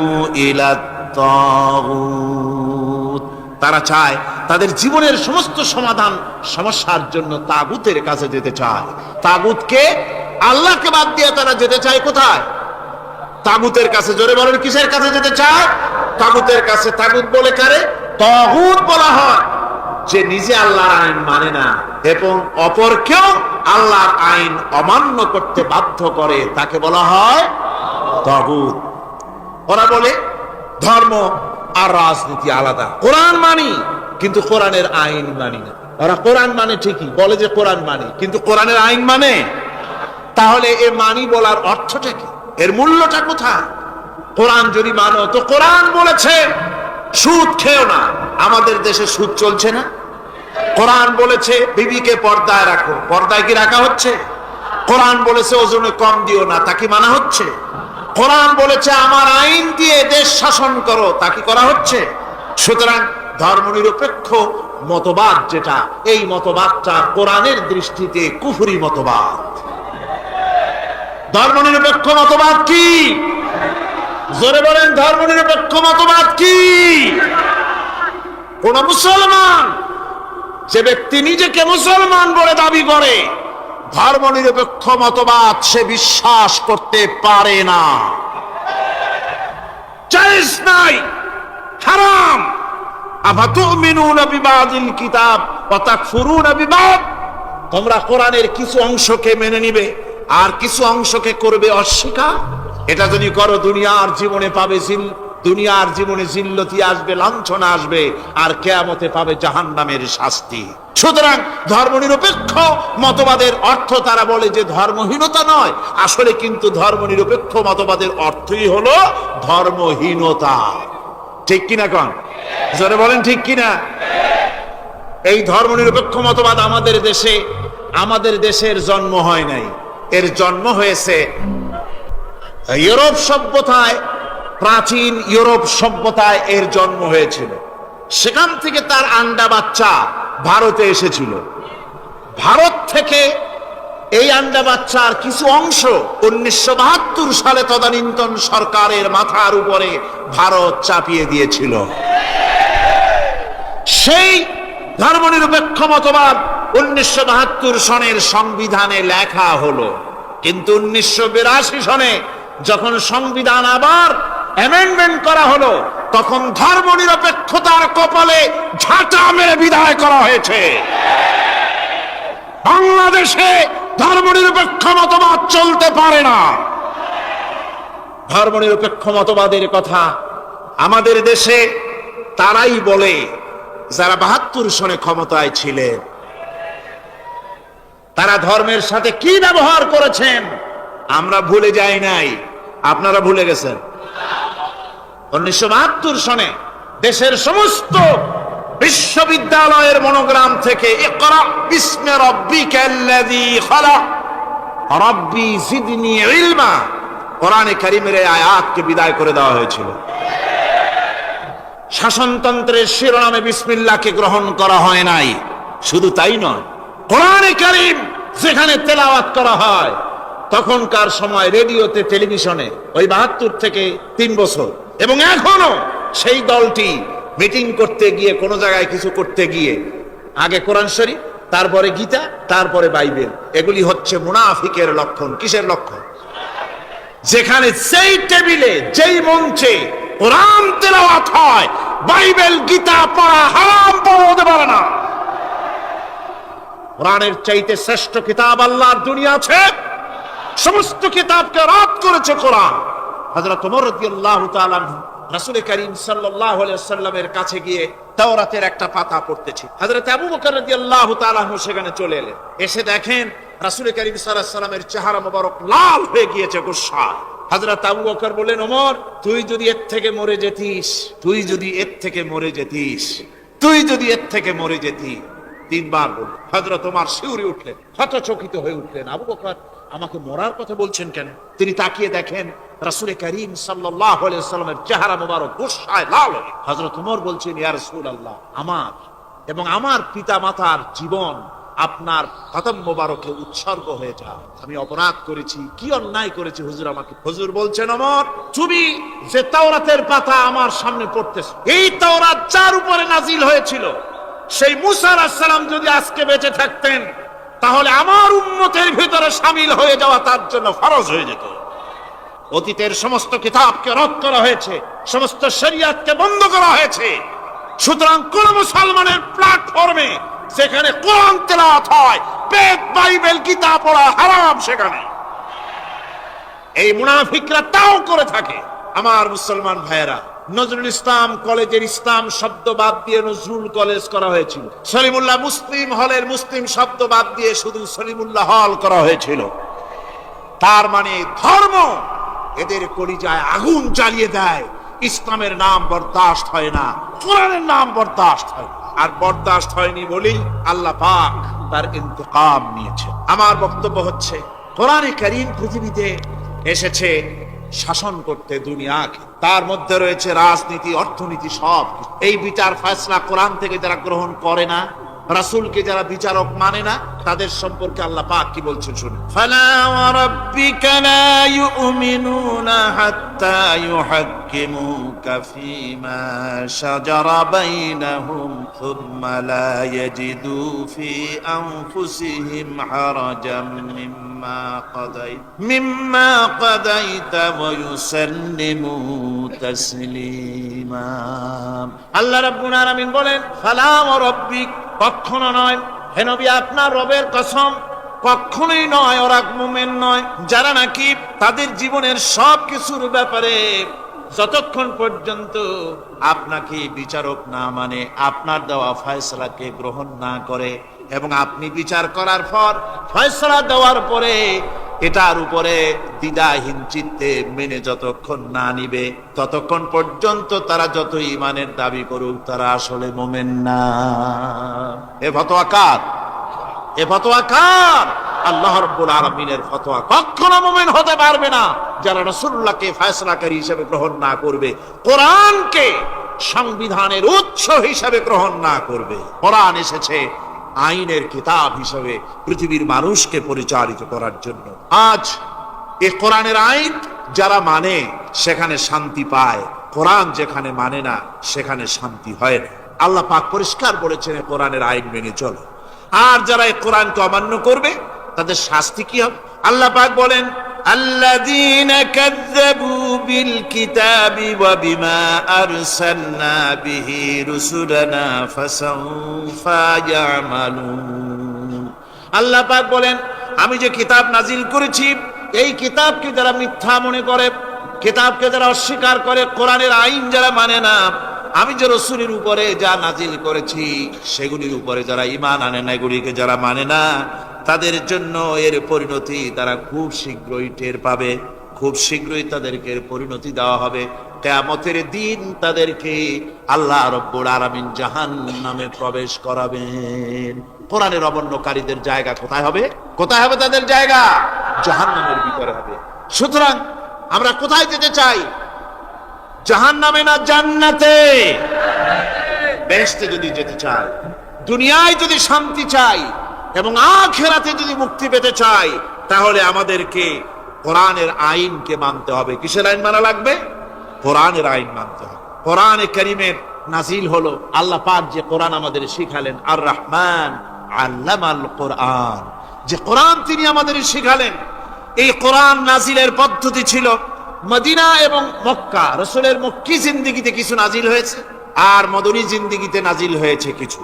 ইলাত তাগুত, তারা চায় তাদের জীবনের সমস্ত সমাধান সমস্যার জন্য তাগুতের কাছে যেতে চায়। তাগুতকে, আল্লাহকে বাদ দিয়ে তারা যেতে চায় কোথায়? তাগুতের কাছে। জোরে বলেন, কিসের কাছে যেতে চায়? তাগুতের কাছে। তাগুত বলে কারে? তাগুত বলা হয় যে নিজে আল্লাহর আইন মানে না এবং অপরকেও আল্লাহর আইন অমান্য করতে বাধ্য করে, তাকে বলা হয় তাগুত। ওরা বলে ধর্ম আর রাজনীতি আলাদা, কোরআন মানি কিন্তু কোরআনের আইন মানি না। ওরা কোরআন মানে ঠিকই, বলে যে কোরআন মানে, কিন্তু কোরআনের আইন মানে। তাহলে এ মানি বলার অর্থটা কি? এর মূল্যটা কোথায়? কোরআন যদি মানো তো কোরআন বলেছে সুদ খেও না, আমাদের দেশে সুদ চলছে না। কোরআন বলেছে বিবিকে পর্দায় রাখো, পর্দায় কি রাখা হচ্ছে? কোরআন বলেছে ওজনে কম দিও না, তা কি মানা হচ্ছে? কোরআন বলেছে আমার আইন দিয়ে দেশ শাসন করো, তা কি করা হচ্ছে? সুতরাং ধর্মনিরপেক্ষ মতবাদ যেটা, এই মতবাদটা কোরআনের দৃষ্টিতে কুফরি মতবাদ। ধর্মনিরপেক্ষ মতবাদ কি? জোরে বলেন, ধর্মনিরপেক্ষ মতবাদ কি? কোন মুসলমান, যে ব্যক্তি নিজেকে মুসলমান বলে দাবি করে, ধর্মনিরপেক্ষ মতবাদ সে বিশ্বাস করতে পারে না, জায়েজ নাই, হারাম। আফাতুমিনুনা বিবাদিল কিতাব ওয়া তাকফুরুনা বিবাদ, তোমরা কোরআনের কিছু অংশকে মেনে নিবে আর কিছু অংশকে করবে অস্বীকার। এটা যদি করো দুনিয়ার জীবনে পাবে দুনিয়ার জীবনে জিল্লতি আসবে, লাঞ্ছনা আসবে, আর কিয়ামতে পাবে জাহান্নামের শাস্তি। সুতরাং ধর্মনিরপেক্ষ মতবাদের অর্থ তারা বলে যে ধর্মহীনতা নয়, আসলে কিন্তু ধর্মনিরপেক্ষ মতবাদের অর্থই হলো ধর্মহীনতা। ঠিক কিনা কোন? জোরে বলেন ঠিক কিনা? এই ধর্মনিরপেক্ষ মতবাদ আমাদের দেশের জন্ম হয় নাই, এর জন্ম হয়েছে ইউরোপ সভ্যতায়। প্রাচীন ইউরোপ সভ্যতায় এর জন্ম হয়েছিল, সেখান থেকে তার আন্ডা বাচ্চা ভারতে এসেছিল। ভারত থেকে এই আন্ডা বাচ্চার কিছু অংশ 1972 সালে তদানীন্তন সরকারের মাথার উপরে ভারত চাপিয়ে দিয়েছিল। সেই ধর্মনিরপেক্ষ মতবাদ 1972 সনের সংবিধানে লেখা হলো, কিন্তু 1982 সনে যখন সংবিধান আবার অ্যামেন্ডমেন্ট করা হলো, তখন ধর্মনিরপেক্ষতার কপালে ঝাঁটা মেরে বিদায় করা হয়েছে। বাংলাদেশে ধর্মনিরপেক্ষ মতবাদ চলতে পারে না। ধর্মনিরপেক্ষ মতবাদের কথা আমাদের দেশে তারাই বলে যারা 72 সনে ক্ষমতায় ছিলেন। তারা ধর্মের সাথে কি ব্যবহার করেছেন আমরা ভুলে যাই নাই, আপনারা ভুলে গেছেন। 1972 সনে দেশের সমস্ত বিশ্ববিদ্যালয়ের মনোগ্রাম থেকে ইকরা বিসমি রাব্বিকাল্লাযী খালাক রাব্বি জিদনি ইলমা, কোরআনে কারীমের এই আয়াতকে বিদায় করে দেওয়া হয়েছিল। শাসনতন্ত্রের শিরোনামে বিসমিল্লাহকে গ্রহণ করা হয় নাই। শুধু তাই নয়, কোরআনে কারীম যেখানে তেলাওয়াত করা হয়, তখনকার সময় রেডিওতে, টেলিভিশনে, ওই 72 থেকে 3 বছর, এবং এখনো সেই দলটি মিটিং করতে গিয়ে, কোন জায়গায় কিছু করতে গিয়ে, আগে কোরআন শরীফ, তারপরে গীতা, তারপরে বাইবেল, এগুলি হচ্ছে মুনাফিকের লক্ষণ। কিসের লক্ষণ? যেখানে যেই টেবিলে, যেই মঞ্চে কোরআন তেলাওয়াত হয়, বাইবেল, গীতা পড়া হারাম, পড়া হতে পারে না। কোরআনের চাইতে শ্রেষ্ঠ কিতাব আল্লাহর দুনিয়া আছে। সমস্ত কিতাবকে রাত করেছে কোরআন। হযরত ওমর রাদিয়াল্লাহু তাআলা রাসূল করিম সাল্লাল্লাহু আলাইহি ওয়াসাল্লামের কাছে গিয়ে তাওরাতের একটা পাতা পড়তেছি। হযরত আবু বকর রাদিয়াল্লাহু তাআলা সেখানে চলে এলেন, এসে দেখেন রাসূল করিম সাল্লাল্লাহু আলাইহি ওয়াসাল্লামের চেহারা মোবারক লাল হয়ে গিয়েছে গোসা। হযরত আবু বকর বললেন, ওমর তুই যদি এর থেকে মরে যেতিস, তুই যদি এর থেকে মরে যেতিস, তুই যদি এর থেকে মরে যেতি। তিনবার বলল। হযরত ওমর শিউরে উঠলেন, হতচকিত হয়ে উঠলেন। আবু বকর আমাকে মরার কথা বলছেন কেন? তিনি তাকিয়ে দেখেন রাসূল করিম সাল্লাল্লাহু আলাইহি ওয়াসাল্লামের চেহারা মোবারক গোসায় লাল। হযরত ওমর বলছেন, ইয়া রাসূলুল্লাহ, আমার এবং আমার পিতা মাতার জীবন আপনার কদম মোবারকে উৎসর্গ হয়ে যায়। আমি অপরাধ করেছি, কি অন্যায় করেছি হুজুর আমাকে? হুজুর বলছেন, ওমর তুমি যে তাওরাতের পাতা আমার সামনে পড়তেছ, এই তাওরাত যার উপরে নাজিল হয়েছিল, সেই মুসা আলাইহিস সালাম যদি আজকে বেঁচে থাকতেন, তাহলে আমার উম্মতের ভিতরে শামিল হয়ে যাওয়া তার জন্য ফরজ হয়ে যেত। অতীতের সমস্ত কিতাবকে রদ করা হয়েছে, সমস্ত শরিয়াতকে বন্ধ করা হয়েছে। সুতরাং কোন মুসলমানের প্ল্যাটফর্মে সেখানে কোরআন তেলাওয়াত হয়, বেদ বাইবেল কিতাব পড়া হারাম সেখানে। এই মুনাফিকরা তাও করে থাকে। আমার মুসলমান ভাইয়েরা, নজরুল ইসলাম কলেজের ইসলাম শব্দ বাদ দিয়ে নজরুল কলেজ করা হয়েছিল। সলিমুল্লাহ মুসলিম হলের মুসলিম শব্দ বাদ দিয়ে শুধু সলিমুল্লাহ হল করা হয়েছিল। তার মানে ধর্ম এদের কলিজায় আগুন জ্বালিয়ে দেয়। ইসলামের নাম বরদাস্ত হয় না, কোরআনের নাম বরদাস্ত হয়। আর বরদাস্ত হয়নি বলেই আল্লাহ পাক তার ইন্তেকাম নিয়েছে। আমার বক্তব্য হচ্ছে, কোরআনে কারীম পৃথিবীতে এসেছে শাসন করতে দুনিয়াকে। তার মধ্যে রয়েছে রাজনীতি, অর্থনীতি, সব। এই বিচার ফয়সালা কোরআন থেকে যারা গ্রহণ করে না, রাসূলকে যারা বিচারক মানে না, তাদের সম্পর্কে আল্লাহ পাক কি বলছেন শুনুন। ফালা ওয়া রাব্বিকা লা ইউমিনুনা হাত্তা ইউহাক্কিমুকা ফীমা শাজারা বাইনাহুম সুম্মা লা ইয়াজিদু ফী আনফুসিহিম হারাজাম মিম্মা কাদাইতা ওয়া ইউসাল্লিমু তাসলিমা। আল্লাহ রাব্বুল আলামিন বলেন, ফালা ওয়া রাব্বিক, কখনো নয় হে নবী, আপনার রবের কসম, কখনোই নয়। ওরা মুমিন নয় যারা নাকি তাদের জীবনের সব কিছুর ব্যাপারে যতক্ষণ পর্যন্ত আপনাকে বিচারক না মানে, আপনার দেওয়া ফয়সালাকে গ্রহণ না করে, এবং আপনি বিচার করার পর ফয়সালা দেওয়ার পরে এটার উপরে দ্বিধাহীন চিত্তে মেনে যতক্ষণ না নিবে, ততক্ষণ পর্যন্ত তারা যত ঈমানের দাবি করুক, তারা আসলে মুমিন না। এ ফতোয়া কার? এ ফতোয়া কার? আল্লাহ রাব্বুল আলামিনের ফতোয়া। কখনো মুমিন হতে পারবে না যারা রাসূলুল্লাহকে ফয়সালাকারী হিসেবে গ্রহণ না করবে, কোরআনকে সংবিধানের উৎস হিসেবে গ্রহণ না করবে। কোরআন এসেছে আইনের কিতাব হিসেবে পৃথিবীর মানুষকে পরিচালিত করার জন্য। আজ এই কোরআনের আইন যারা মানে সেখানে শান্তি পায়, কোরআন যেখানে মানে না সেখানে শান্তি হয় না। আল্লাহ পাক পরিষ্কার বলেছেন, কোরআনের আইন মেনে চলো। আর যারা এই কোরআনকে অমান্য করবে তাদের শাস্তি কি হবে? আল্লাহ পাক বলেন, আল্লাযীনা কাযযাবু বিল কিতাবি ওয়া বিমা আরসালনা বিহি রুসুলানা ফাসাউফা ইয়ামালুন। আল্লাহ পাক বলেন, আমি যে কিতাব নাজিল করেছি, এই কিতাবকে যারা মিথ্যা মনে করে, কিতাবকে যারা অস্বীকার করে, কোরআনের আইন যারা মানে না, আমি যে রাসূলের উপরে যা নাজিল করেছি সেগুলির উপরে যারা ঈমান আনে না, এগুলিকে যারা মানে না, তাদের জন্য এর পরিণতি তারা খুব শীঘ্রই টের পাবে। খুব শীঘ্রই তাদেরকে পরিণতি দেওয়া হবে। কিয়ামতের দিন তাদেরকে আল্লাহ রাব্বুল আলামিন জাহান্নামে প্রবেশ করাবেন। কোরআনের অবমাননাকারীদের জায়গা কোথায় হবে? কোথায় হবে তাদের জায়গা? জাহান্নামের ভিতরে হবে। সুতরাং আমরা কোথায় যেতে চাই? জাহান্নামে না জান্নাতে? বেহেশতে যদি যেতে চাই, দুনিয়ায় যদি শান্তি চাই এবং আখিরাতে যদি মুক্তি পেতে চাই, তাহলে আমাদেরকে কোরআনের আইনকে মানতে হবে। কিসের আইন মানা লাগবে? কোরআনের আইন মানতে হবে। কোরআনে কারীমের নাজিল হলো, আল্লাহ পাক যে কোরআন আমাদের শিখালেন, আর রহমান আল্লামাল কোরআন, যে কোরআন তিনি আমাদের শিখালেন। এই কোরআন নাজিলের পদ্ধতি ছিল মদিনা এবং মক্কা। রাসূলের মক্কি জিন্দেগিতে কিছু নাজিল হয়েছে, আর মদনী জিন্দেগিতে নাজিল হয়েছে কিছু।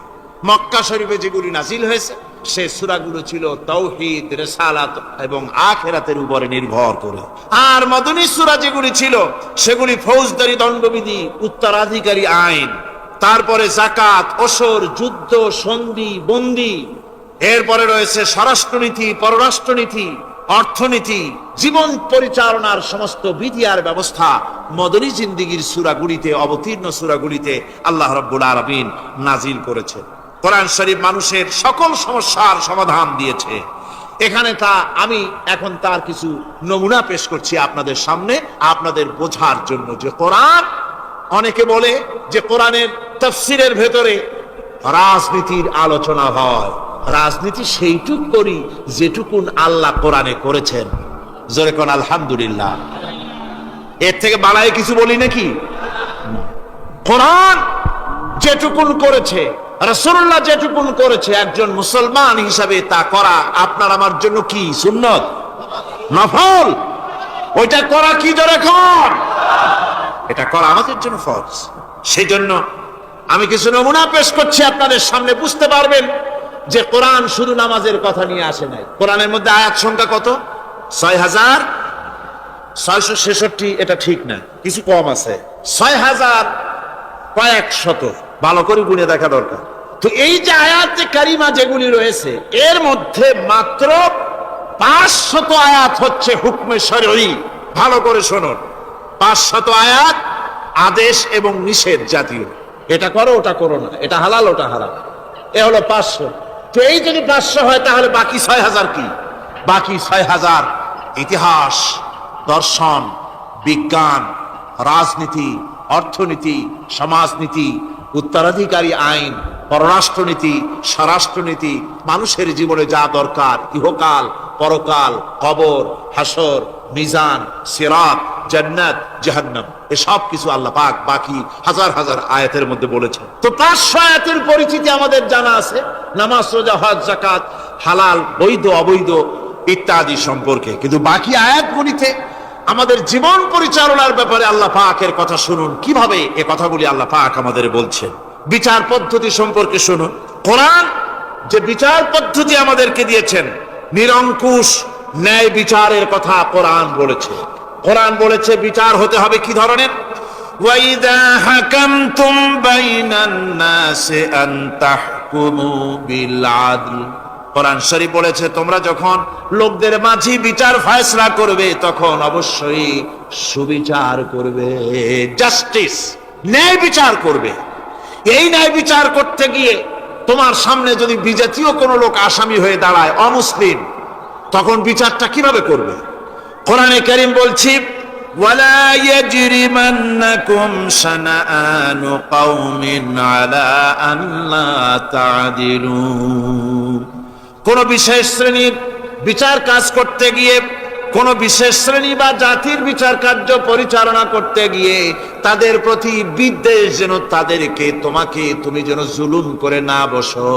মক্কা শরীফে যেগুলি নাজিল হয়েছে সে সূরাগুলো ছিল তাওহীদ, রিসালাত এবং আখিরাতের উপরে নির্ভর করে। আর মদনী সূরা যেগুলি ছিল সেগুলি ফৌজদারি দণ্ডবিধি, উত্তরাধিকারী আইন, তারপরে যাকাত, ওসর, যুদ্ধ, সন্ধি, বন্দী, এরপরে রয়েছে স্বরাষ্ট্রনীতি, পররাষ্ট্রনীতি, অর্থনীতি, জীবন পরিচালনার সমস্ত বিধি আর ব্যবস্থা মদনী জিন্দিগির সূরাগুলিতে, অবতীর্ণ সূরাগুলিতে আল্লাহ রাব্বুল আলামিন নাজিল করেছে। কোরআন শরীফ মানুষের সকল সমস্যার সমাধান দিয়েছে। এখানে আমি এখন তার কিছু নমুনা পেশ করছি আপনাদের সামনে, আপনাদের বোঝার জন্য যে কোরআন, অনেকে বলে যে কোরআনের তাফসীরের ভেতরে রাজনীতির আলোচনা হয়। রাজনীতি সেইটুক করি যেটুকুন আল্লাহ কোরআনে করেছেন। জোরে কোন আলহামদুলিল্লাহ। এর থেকে বাড়ায় কিছু বলি নাকি? কোরআন যেটুকুন করেছে, রাসূলুল্লাহ যেটুকুন করেছে, একজন মুসলমান হিসাবে তা করা আপনার আমার জন্য কি সুন্নত, নফল? ওইটা করা কি জোরে কোন? এটা করা আমাদের জন্য ফরজ। সেই জন্য আমি কিছু নমুনা পেশ করছি আপনাদের সামনে, বুঝতে পারবেন যে কোরআন শুধু নামাজের কথা নিয়ে আসে নাই। কোরআনের মধ্যে আয়াত সংখ্যা কত? ৬,৬৬৬। এটা ঠিক না, কিছু কম আছে। ৬,০০০ কয়েক শত, ভালো করে গুণে দেখা দরকার। তো এই যে আয়াতে কারিমা যেগুলি রয়েছে, এর মধ্যে মাত্র ৫০০ আয়াত হচ্ছে হুকমে শরঈ। ভালো করে শুনুন, ৫০০ আয়াত আদেশ এবং নিষেধ জাতীয়। এটা করো, ওটা করো না, এটা হালাল, ওটা হারাম। এ হলো ৫০০। তো এই যদি ৫০০ হয়, তাহলে বাকি ৬,০০০ কি? বাকি ৬,০০০ ইতিহাস, দর্শন, বিজ্ঞান, রাজনীতি, অর্থনীতি, সমাজনীতি, উত্তরাধিকারী আইন, পররাষ্ট্রনীতি, স্বরাষ্ট্রনীতি, মানুষের জীবনে যা দরকার, ইহকাল, পরকাল, কবর, হাসর, মিজান, সিরাত, জান্নাত, জাহান্নাম, এসব কিছু আল্লাহ পাক বাকি হাজার হাজার আয়াতের মধ্যে বলেছেন। তো ৫০০ আয়াতের পরিচিতি আমাদের জানা আছে, নামাজ, রোজা, হজ, যাকাত, হালাল, বৈধ, অবৈধ ইত্যাদি সম্পর্কে। কিন্তু বাকি আয়াতগুলিতে আমাদের জীবন পরিচালনার ব্যাপারে আল্লাহ পাকের কথা শুনুন, কিভাবে এ কথাগুলি আল্লাহ পাক আমাদের বলছেন। বিচার পদ্ধতি সম্পর্কে শুনুন। কোরআন যে বিচার পদ্ধতি আমাদেরকে দিয়েছেন, নিরঙ্কুশ ন্যায় বিচারের কথা কোরআন বলেছে। কোরআন বলেছে বিচার হতে হবে কি ধরনের? ওয়াইদা হাকামতুম বাইনান নাসি আন তাহকুমু বিল আদল। কোরআন শরীফ বলেছে, তোমরা যখন লোকদের মাঝে বিচার ফয়সালা করবে, তখন অবশ্যই সুবিচার করবে, জাস্টিস, ন্যায় বিচার করবে। এই ন্যায় বিচার করতে গিয়ে তোমার সামনে যদি বিজাতীয় কোনো লোক আসামি হয়ে দাঁড়ায়, অমুসলিম, তখন বিচারটা কিভাবে করবে? কোরআনে কারীম বলছি, ওয়ালা ইয়াজরিমান্নাকুম শানাআনু কওমিন আলা আল্লা তা'দিলু। কোন বিশেষ শ্রেণীর বিচার কাজ করতে গিয়ে, কোন বিশেষ শ্রেণী বা জাতির বিচার কার্য পরিচালনা করতে গিয়ে তাদের প্রতি বিদ্বেষ যেন তাদেরকে, তুমি যেন জুলুম করে না বসো,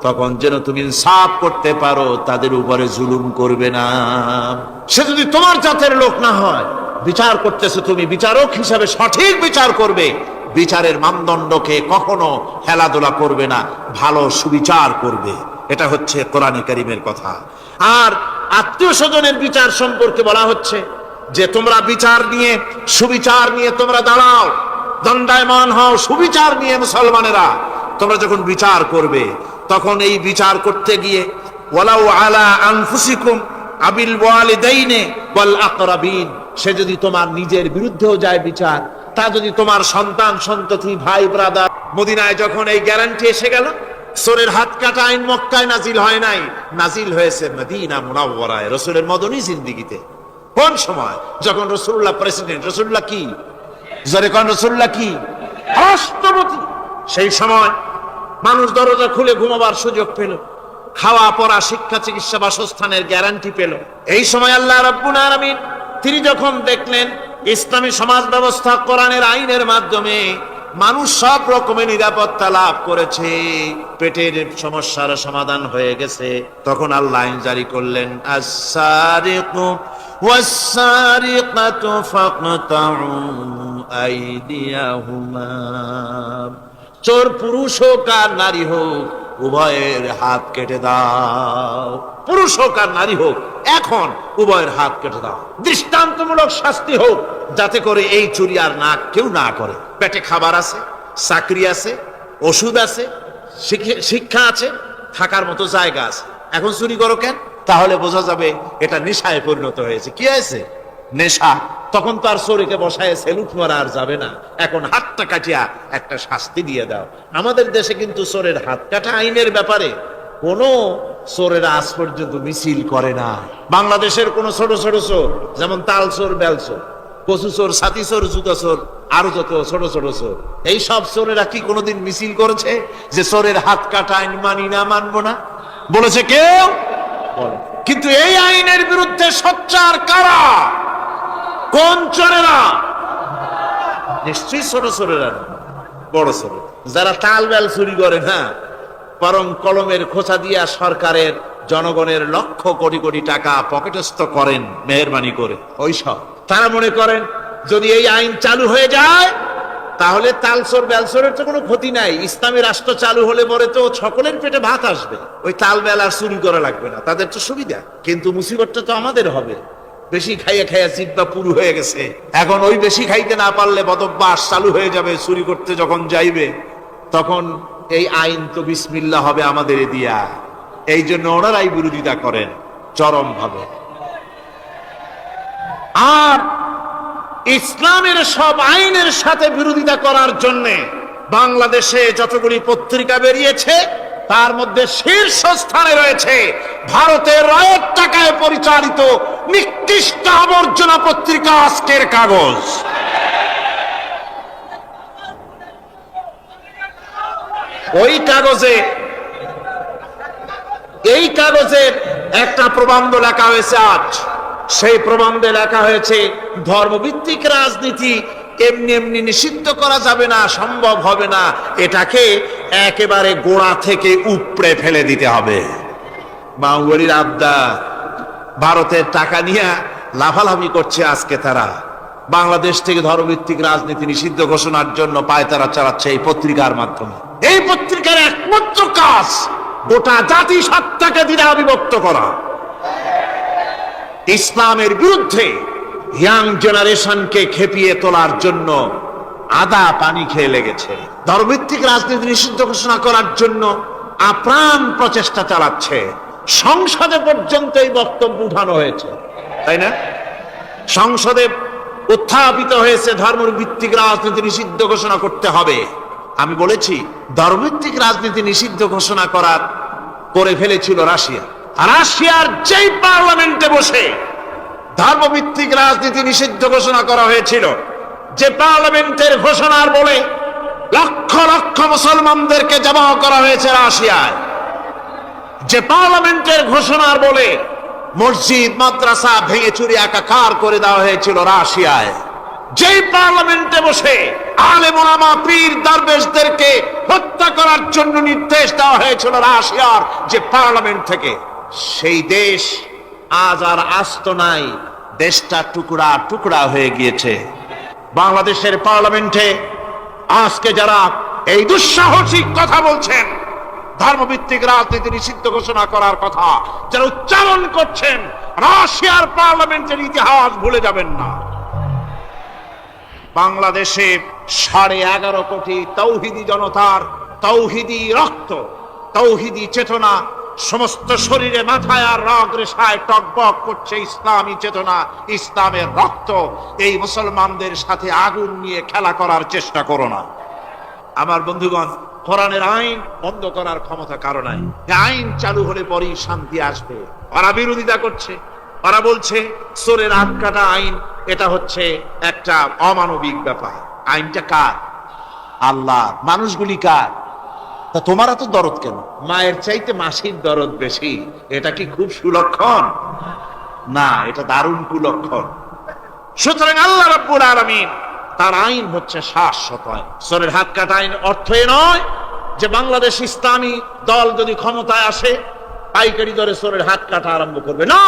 তখন যেন তুমি ইনসাফ করতে পারো, তাদের উপরে জুলুম করবে না। সে যদি তোমার জাতের লোক না হয়, বিচার করতেছো তুমি, বিচারক হিসাবে সঠিক বিচার করবে, বিচারের মানদণ্ডকে কখনো হেলাদোলা করবে না, ভালো সুবিচার করবে। এটা হচ্ছে কোরআনে কারীমের কথা। আর আত্মীয় স্বজনের বিচার সম্পর্কে বলা হচ্ছে যে তোমরা বিচার নিয়ে, সুবিচার নিয়ে তোমরা দাঁড়াও, দণ্ডায়মান হও, সুবিচার নিয়ে মুসলমানেরা তোমরা যখন বিচার করবে, তখন এই বিচার করতে গিয়ে ওয়ালাউ আলা আনফুসিকুম আবিল ওয়ালিদাইনি ওয়াল আকরাবিন, সে যদি তোমার নিজের বিরুদ্ধেও যায় বিচার, তা যদি তোমার সন্তান সন্ততি, ভাই ব্রাদার। মদিনায় যখন এই গ্যারান্টি এসে গেল, সোরের হাত কাটা আইন মক্কায় নাজিল হয় নাই, নাজিল হয়েছে মদিনা মুনাওয়ারায়, রাসূলের মদনী জিন্দেগিতে। কোন সময়? যখন রাসূলুল্লাহ প্রেসিডেন্ট। রাসূলুল্লাহ কি? জোরে কোন রাসূলুল্লাহ কি? রাষ্ট্রপতি। সেই সময় মানুষ দরজা খুলে ঘুমাবার সুযোগ পেল, খাওয়া পড়া, শিক্ষা, চিকিৎসা, বাসস্থানের গ্যারান্টি পেল। এই সময় আল্লাহ রাব্বুল আলামিন তিনি যখন দেখলেন ইসলামী সমাজ ব্যবস্থা কোরআনের আইনের মাধ্যমে মানুষ সব রকমের নিরাপত্তা লাভ করেছে, পেটের সমস্যার সমাধান হয়ে গেছে, তখন আল্লাহ আইন জারি করলেন, আস-সারিকু ওয়াস-সারিকাতু ফাকতাউ আইদিয়াহুমা। চোর পুরুষ হোক আর নারী হোক, উভয়ের হাত কেটে দাও। পুরুষ হোক আর নারী হোক, এখন উভয়ের হাত কেটে দাও। দৃষ্টান্তমূলক শাস্তি হোক, যাতে করে এই চুরি আর কেউ না করে। পেটে খাবার আছে, চাকরি আছে, ওষুধ আছে, শিক্ষা আছে, থাকার মতো জায়গা আছে, এখন চুরি করো কেন? তাহলে বোঝা যাবে এটা নেশায় পরিণত হয়েছে। কি হয়েছে? নেশা। তখন তো আর চোরকে বসায় সেলুট মারা আর যাবে না, এখন হাতটা কাটিয়া একটা শাস্তি দিয়ে দাও। আমাদের দেশে কিন্তু চোরের হাত কাটা আইনের ব্যাপারে কোন চোরেরা আজ পর্যন্ত মিছিল করে না। বাংলাদেশের কোন ছোট ছোট চোর, যেমন তাল চোর, বেল চোর, কচু চোর, ছাতি চোর, জুতা চোর, আরো যত ছোট ছোট চোর, এই সব চোরেরা কি কোনোদিন মিছিল করেছে যে চোরের হাত কাটা আইন মানি না, মানবো না? বলেছে কেউ? কিন্তু এই আইনের বিরুদ্ধে সোচ্চার কারা? কোন চোরেরা? নিশ্চয়ই ছোট চোরেরা, বড় চোর যারা তাল বেল চুরি করে না, বরং কলমের খোঁচা দিয়া সরকারের জনগণের লক্ষ কোটি কোটি টাকা পকেটস্থ করেন মেহেরবানি করে। ওই সব তারা মনে করেন যদি এই আইন চালু হয়ে যায় তাহলে তালচোর বেলচোরের তো কোনো ক্ষতি নাই, ইসলামী রাষ্ট্র চালু হলে পরে তো সকলের পেটে ভাত আসবে, ওই তাল বেল আর চুরি করা লাগবে না, তাদের তো সুবিধা। কিন্তু মুসিবতটা তো আমাদের হবে। বেশি খাইয়ে খাইয়া জিব্বা পুরু হয়ে গেছে, এখন ওই বেশি খাইতে না পারলে বদভ্যাস চালু হয়ে যাবে। চুরি করতে যখন যাইবে তখন এই আইন তো বিসমিল্লাহ হবে আমাদের দিয়া। এই জন্য ওনারাই বিরোধিতা করেন চরম ভাবে। আর ইসলামের সব আইনের সাথে বিরোধিতা করার জন্য বাংলাদেশে যতগুলি পত্রিকা বেরিয়েছে তার মধ্যে শীর্ষস্থানে রয়েছে ভারতের রয়ের টাকায় পরিচালিত নিকৃষ্ট আবর্জনা পত্রিকা আজকের কাগজ। ওই কাগজে, এই কাগজের একটা প্রবন্ধ লেখা হয়েছে আজ। সেই প্রবন্ধে লেখা হয়েছে ধর্মভিত্তিক রাজনীতি এমনি এমনি নিষিদ্ধ করা যাবে না, সম্ভব হবে না, এটাকে একেবারে গোড়া থেকে উপড়ে ফেলে দিতে হবে। বাঙালির আবদার, ভারতের টাকা নিয়ে লাফালাফি করছে আজকে তারা। বাংলাদেশ থেকে ধর্মভিত্তিক রাজনীতি নিষিদ্ধ ঘোষণার জন্য পায়তারা চালাচ্ছে এই পত্রিকার মাধ্যমে। এই পত্রিকার একমাত্র কাজ গোটা জাতি সত্তাকে দ্বিধা বিভক্ত করা, ইসলামের বিরুদ্ধে ইয়াং জেনারেশনকে খেপিয়ে তোলার জন্য আদা পানি খেয়ে লেগেছে। ধর্মভিত্তিক রাজনীতি নিষিদ্ধ ঘোষণা করার জন্য আপ্রাণ প্রচেষ্টা চালাচ্ছে। সংসদে পর্যন্ত এই বক্তব্য উঠানো হয়েছে, তাই না? সংসদে উত্থাপিত হয়েছে ধর্মভিত্তিক রাজনীতি নিষিদ্ধ ঘোষণা করতে হবে। আমি বলেছি ধর্মভিত্তিক রাজনীতি নিষিদ্ধ ঘোষণা করে ফেলেছিল রাশিয়া। রাশিয়ার যেই পার্লামেন্টে বসে ধর্মভিত্তিক রাজনীতি নিষিদ্ধ ঘোষণা করা হয়েছিল, যে পার্লামেন্টের ঘোষণার বলে লক্ষ লক্ষ মুসলমানদেরকে জবাহ করা হয়েছে রাশিয়ায়, যে পার্লামেন্টের ঘোষণার বলে মসজিদ মাদ্রাসা ভেঙে চুরি একাকার করে দেওয়া হয়েছিল রাশিয়ায়, যেই পার্লামেন্টে বসে আলেম ওলামা পীর দরবেশদেরকে হত্যা করার জন্য নির্দেশ দেওয়া হয়েছিল রাশিয়ার যে পার্লামেন্ট থেকে, সেই দেশ আজ আর আস্ত নাই, দেশটা টুকরা টুকরা হয়ে গিয়েছে। বাংলাদেশের পার্লামেন্টে আজকে যারা এই দুঃসাহসিক কথা বলছেন, ধর্মভিত্তিক রাজনীতি নিষিদ্ধ ঘোষণা করার কথা যারা উচ্চারণ করছেন, রাশিয়ার পার্লামেন্টের ইতিহাস ভুলে যাবেন না। বাংলাদেশে 11.5 কোটি তৌহিদি জনতার তৌহিদি রক্ত, তৌহিদি চেতনা সমস্ত শরীরে মাথায় আর রগ রেশায় টকবক করছে ইসলামী চেতনা, ইসলামের রক্ত। এই মুসলমানদের সাথে আগুন নিয়ে খেলা করার চেষ্টা করো না। আমার বন্ধুগণ, কোরআনের আইন বন্ধ করার ক্ষমতা কারো নাই। আইন চালু হলে পরেই শান্তি আসবে। ওরা বিরোধিতা করছে, ওরা বলছে চোরের হাত কাটা আইন এটা হচ্ছে একটা অমানবিক ব্যাপার। আইনটা কার? আল্লাহ। মানুষগুলি কার? তা তোমার তো দরদ কেন? মায়ের চাইতে মাসির দরদ বেশি, এটা কি খুব সুলক্ষণ? না, এটা দারুণ কুলক্ষণ। সুতরাং আল্লাহ রাব্বুল আলামিন তার আইন হচ্ছে শাশ্বত আইন। চোরের হাত কাটা আইন অর্থ এ নয় যে বাংলাদেশ ইসলামী দল যদি ক্ষমতায় আসে পাইকারি দরে চোরের হাত কাটা আরম্ভ করবে, না।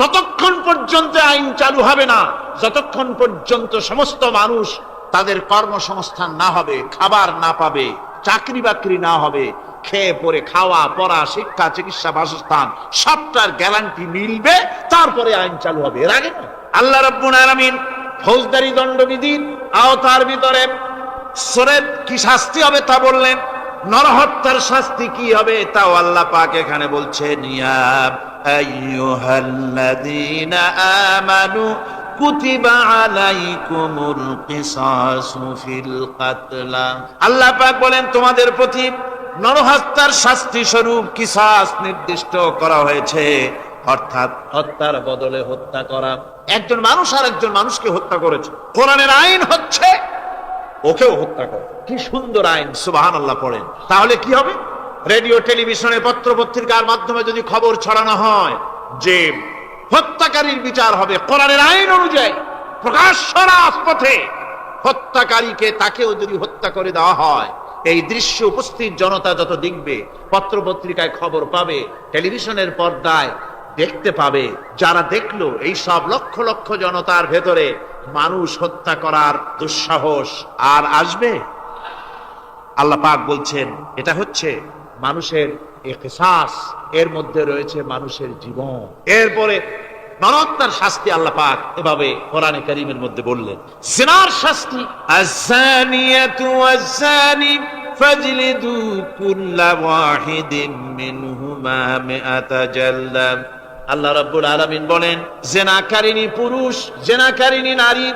ততক্ষণ পর্যন্ত আইন চালু হবে না যতক্ষণ পর্যন্ত সমস্ত মানুষ তাদের কর্মসংস্থান না হবে, খাবার না পাবে, চাকরি বাকরি না হবে, খেয়ে পরে খাওয়া পড়া শিক্ষা চিকিৎসা বাসস্থান সবটার গ্যারান্টি মিলবে, তারপরে আইন চালু হবে। এর আগে আল্লাহ রাব্বুল আলামিন ফৌজদারি দণ্ডবিধির আওতার ভিতরে চোরের কি শাস্তি হবে তা বললেন, নরহত্যার শাস্তি কি হবে তাও আল্লাহ পাক এখানে বলছেন। আইয়ুহাল্লাযীনা আমানু কুতিবা আলাইকুমুল কিসাসু ফিল কাতলা। আল্লাহ পাক বলেন তোমাদের প্রতি নরহত্যার শাস্তি স্বরূপ কিসাস নির্দিষ্ট করা হয়েছে, অর্থাৎ হত্যার বদলে হত্যা করা। একজন মানুষ আর একজন মানুষকে হত্যা করেছে, কোরআনের আইন হচ্ছে ওকেও হত্যা করে। কি সুন্দর আইন, সুবহানাল্লাহ পড়েন। তাহলে কি হবে? রেডিও, টেলিভিশনে, পত্র পত্রিকার মাধ্যমে যদি খবর ছড়ানো হয় যে হত্যাকারীর বিচার হবে কোরআনের আইন অনুযায়ী, প্রকাশ্য রাজপথে হত্যাকারীকে তাকেও যদি হত্যা করে দেওয়া হয়, এই দৃশ্য উপস্থিত জনতা যত দেখবে, পত্র পত্রিকায় খবর পাবে, টেলিভিশনের পর্দায় দেখতে পাবে, যারা দেখলো এই সব লক্ষ লক্ষ জনতার ভেতরে মানুষ হত্যা করার দুঃসাহস আর আসবে? আল্লাহ পাক বলছেন এটা হচ্ছে মানুষের কিসাস, এর মধ্যে রয়েছে মানুষের জীবন। এরপরে নরহত্যার শাস্তি আল্লাহ পাক এভাবে কোরআনে কারীমের মধ্যে বললেন। জিনার শাস্তি, আয-যানিয়াতু ওয়াজ-যানি ফাজলিদু কুল্লা ওয়াহিদিন মিনহুমা মিআতা জালদা। আল্লাহ রাব্বুল আলামিন বলেন জিনাকারিনী পুরুষ, জিনাকারিনী নারী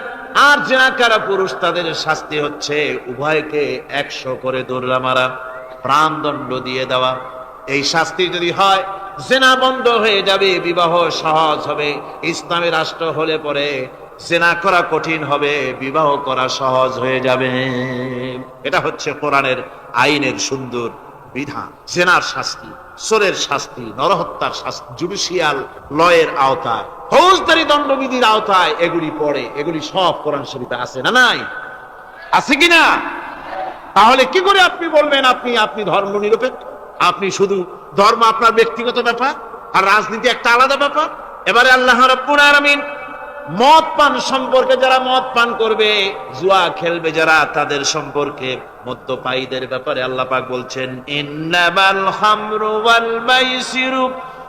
আর জিনাকারা পুরুষ, তাদের শাস্তি হচ্ছে উভয়কে 100 করে দৌড়া মারা, প্রাণদণ্ড দিয়ে দেওয়া। এই শাস্তি যদি হয়, জিনা বন্ধ হয়ে যাবে, বিবাহ সহজ হবে। ইসলামী রাষ্ট্র হলে পরে জিনা করা কঠিন হবে, বিবাহ করা সহজ হয়ে যাবে। এটা হচ্ছে কোরআনের আইনের সুন্দর বিধান। জিনার শাস্তি, চোরের শাস্তি, নরহত্যার শাস্তি জুডিশিয়াল লয়ের আওতায়, ফৌজদারি দণ্ডবিধির আওতায় এগুলি পড়ে। এগুলি সব কোরআন শরীফে আছে না নাই? আছে কিনা? তাহলে কি করে আপনি বলবেন আপনি ধর্ম নিরপেক্ষ? আপনি শুধু ধর্ম আপনার ব্যক্তিগত ব্যাপার আর রাজনীতি একটা আলাদা ব্যাপার। এবারে আল্লাহ রাব্বুল আলামিন মদ পান সম্পর্কে, যারা মদ পান করবে, জুয়া খেলবে যারা, তাদের সম্পর্কে, মদ্যপায়ীদের ব্যাপারে আল্লাহ পাক বলছেন ইন্নামাল খামরু ওয়াল মাইসিরু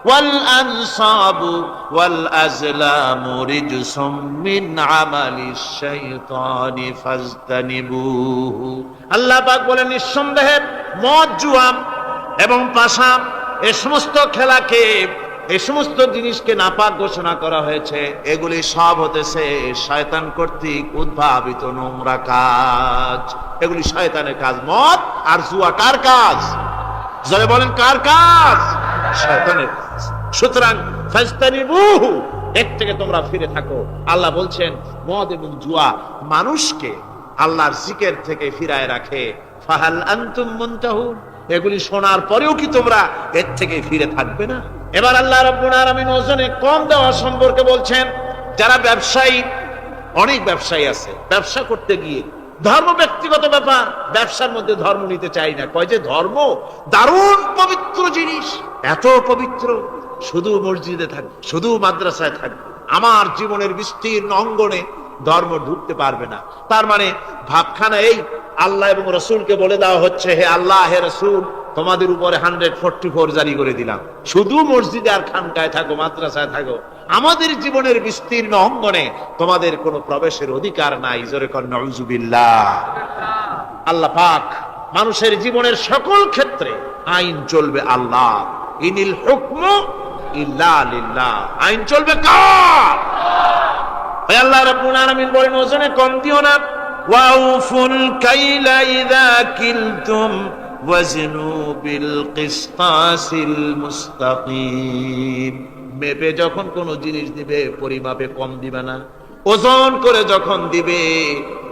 ওয়াল আনসাবু ওয়াল আজলামু রিজসুম মিন আমালিশ শাইতানি ফাজতানিবুহু। আল্লাহ পাক বলেন নিঃসন্দেহে মদ, জুয়া এবং পাশা, এই সমস্ত খেলাকে, এই সমস্ত জিনিসকে নাপাক ঘোষণা করা হয়েছে। এগুলি সব হতেছে শয়তান কর্তৃক উদ্ভাবিত নোংরা কাজ। এগুলি শয়তানের কাজ। মদ আর জুয়া কার কাজ? যারা বলেন কার কাজ? শয়তানের কাজ। সুতরাং ফাজতানিবুহু, এর থেকে তোমরা ফিরে থাকো। আল্লাহ বলছেন মদ এবং জুয়া মানুষকে আল্লাহর জিকির থেকে ফিরায় রাখে। ফাহাল আনতুম মুনতাহুন, এগুলি শোনার পরেও কি তোমরা এর থেকে ফিরে থাকবে না? এবার আল্লাহ রাব্বুল আলামিন ওজনে কম দেওয়া সম্পর্কে বলছেন। যারা ব্যবসায়ী, অনেক ব্যবসায়ী আছে, ব্যবসা করতে গিয়ে ধর্ম ব্যক্তিগত ব্যাপার, ব্যবসার মধ্যে ধর্ম নিতে চাই না। কয় যে ধর্ম দারুণ পবিত্র জিনিস, এত পবিত্র, শুধু মসজিদে থাকবে, শুধু মাদ্রাসায় থাকবে, আমার জীবনের বিস্তীর্ণ অঙ্গনে ধর্ম ঢুকতে পারবে না। তার মানে ভাবখানা এই, আল্লাহ এবং রসুলকে বলে দেওয়া হচ্ছে হে আল্লাহ, হে রসুল, তোমাদের উপরে 144 জারি করে দিলাম, শুধু মসজিদে আর খানকায় থাকো, মাদ্রাসায় থাকো, আমাদের জীবনের বিস্তীর্ণ অঙ্গনে তোমাদের কোনো প্রবেশের অধিকার নাই। জোরে কর নাউজুবিল্লাহ। আল্লাহ পাক মানুষের জীবনের সকল ক্ষেত্রে আইন চলবে আল্লাহ। ইনিল হুকমু ইল্লা লিল্লাহ, আইন চলবে কার? আল্লাহ রাব্বুল আলামিন বলেন ওজনে কম দিও না। ওয়াউফুল কাইলা ইযা কিলতুম ওয়াজনু বিল কিসতাসিল মুস্তাকিম। মেপে যখন কোন জিনিস দিবে, পরিমাপে কম দিবে না। ওজন করে যখন দিবে,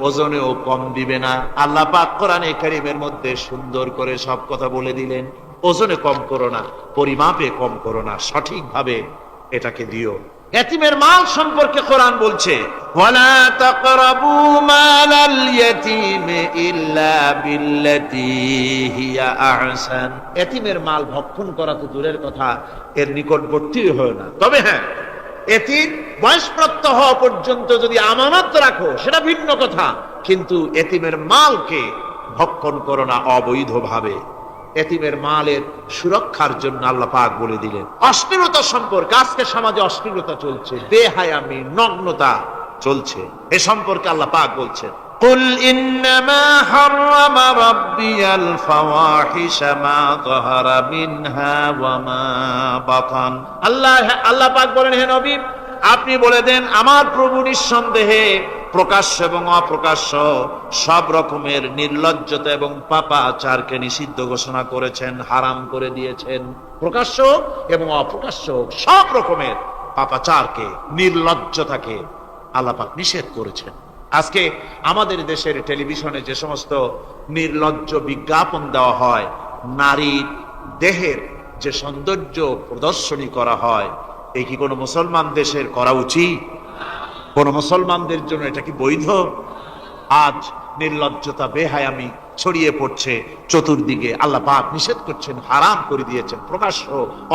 ওজনেও কম দিবে না। আল্লাহ পাক কোরআনে কারীমের মধ্যে সুন্দর করে সব কথা বলে দিলেন। ওজনে কম করো না, পরিমাপে কম করো না, সঠিকভাবে এটাকে দিও। এতিমের মাল সম্পর্কে কোরআন বলছে ওয়ালা তাকরাবু মালাল ইয়াতীমি ইল্লা বিল্লাতী হিয়া আহসান। এতিমের মাল ভক্ষণ করা তো দূরের কথা, এর নিকটবর্তী হয় না। তবে হ্যাঁ, এতিম বয়সপ্রাপ্ত হওয়া পর্যন্ত যদি আমানত রাখো সেটা ভিন্ন কথা, কিন্তু এতিমের মালকে ভক্ষণ করো না অবৈধভাবে। এতিমের মালের সুরক্ষার জন্য আল্লাহ পাক বলে দিলেন। অশ্লীলতা সম্পর্কে, আজকে সমাজে অশ্লীলতা চলছে, বেহায়ামি, নগ্নতা চলছে, এ সম্পর্কে আল্লাহ পাক বলছেন قل إنما حرم ربي الفواحش ما ظهر منها وما بطن আল্লাহ পাক বলেন, হে নবী আপনি বলে দেন, আমার প্রভু নিঃসন্দেহে প্রকাশ্য এবং অপ্রকাশ্য সব রকমের নির্লজ্জতা এবং পাপাচারকে নিষিদ্ধ ঘোষণা করেছেন, হারাম করে দিয়েছেন। প্রকাশ্য এবং অপ্রকাশ্য সব রকমের পাপাচারকে, নির্লজ্জতাকে আল্লাহ পাক নিষেধ করেছেন। আজকে আমাদের দেশের টেলিভিশনে যে সমস্ত নির্লজ্জ বিজ্ঞাপন দেওয়া হয়, নারীর দেহের যে সৌন্দর্য প্রদর্শনী করা হয়, এই কি কোনো মুসলমান দেশের করা উচিত? কোন মুসলমানদের জন্য এটা কি বৈধ? আজ নির্লজ্জতা, বেহায়ামি ছড়িয়ে পড়ছে চতুর্দিকে। আল্লাহ পাক নিষেধ করছেন, হারাম করে দিয়েছেন। প্রকাশ্য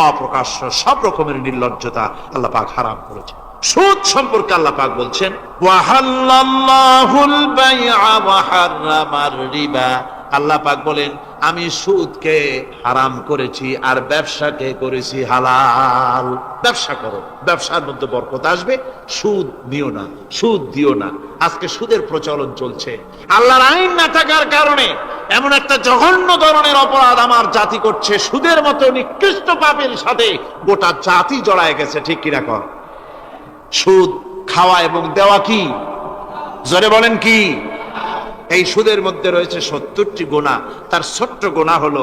অপ্রকাশ্য সব রকমের নির্লজ্জতা আল্লাহ পাক হারাম করেছেন। সুদ সম্পর্কে আল্লাহ পাক বলছেন, ওয়াহাল্লাল্লাহুল বাই'a ওয়া হাররামার রিবা। আল্লাহ পাক বলেন, আমি সুদকে হারাম করেছি আর ব্যবসাকে করেছি হালাল। ব্যবসা করো, ব্যবসার মধ্যে বরকত আসবে। সুদ নিও না, সুদ দিও না। আজকে সুদের প্রচলন চলছে। আল্লাহর আইন না থাকার কারণে এমন একটা জঘন্য ধরনের অপরাধ আমার জাতি করছে, সুদের মতো নিকৃষ্ট পাপের সাথে গোটা জাতি জড়ায় গেছে। ঠিক কিনা কর? সুদ খাওয়া এবং দেওয়া কি? জোরে বলেন কি? এই সুদের মধ্যে রয়েছে 70টি গুনাহ। তার ছোট্ট গুনাহ হলো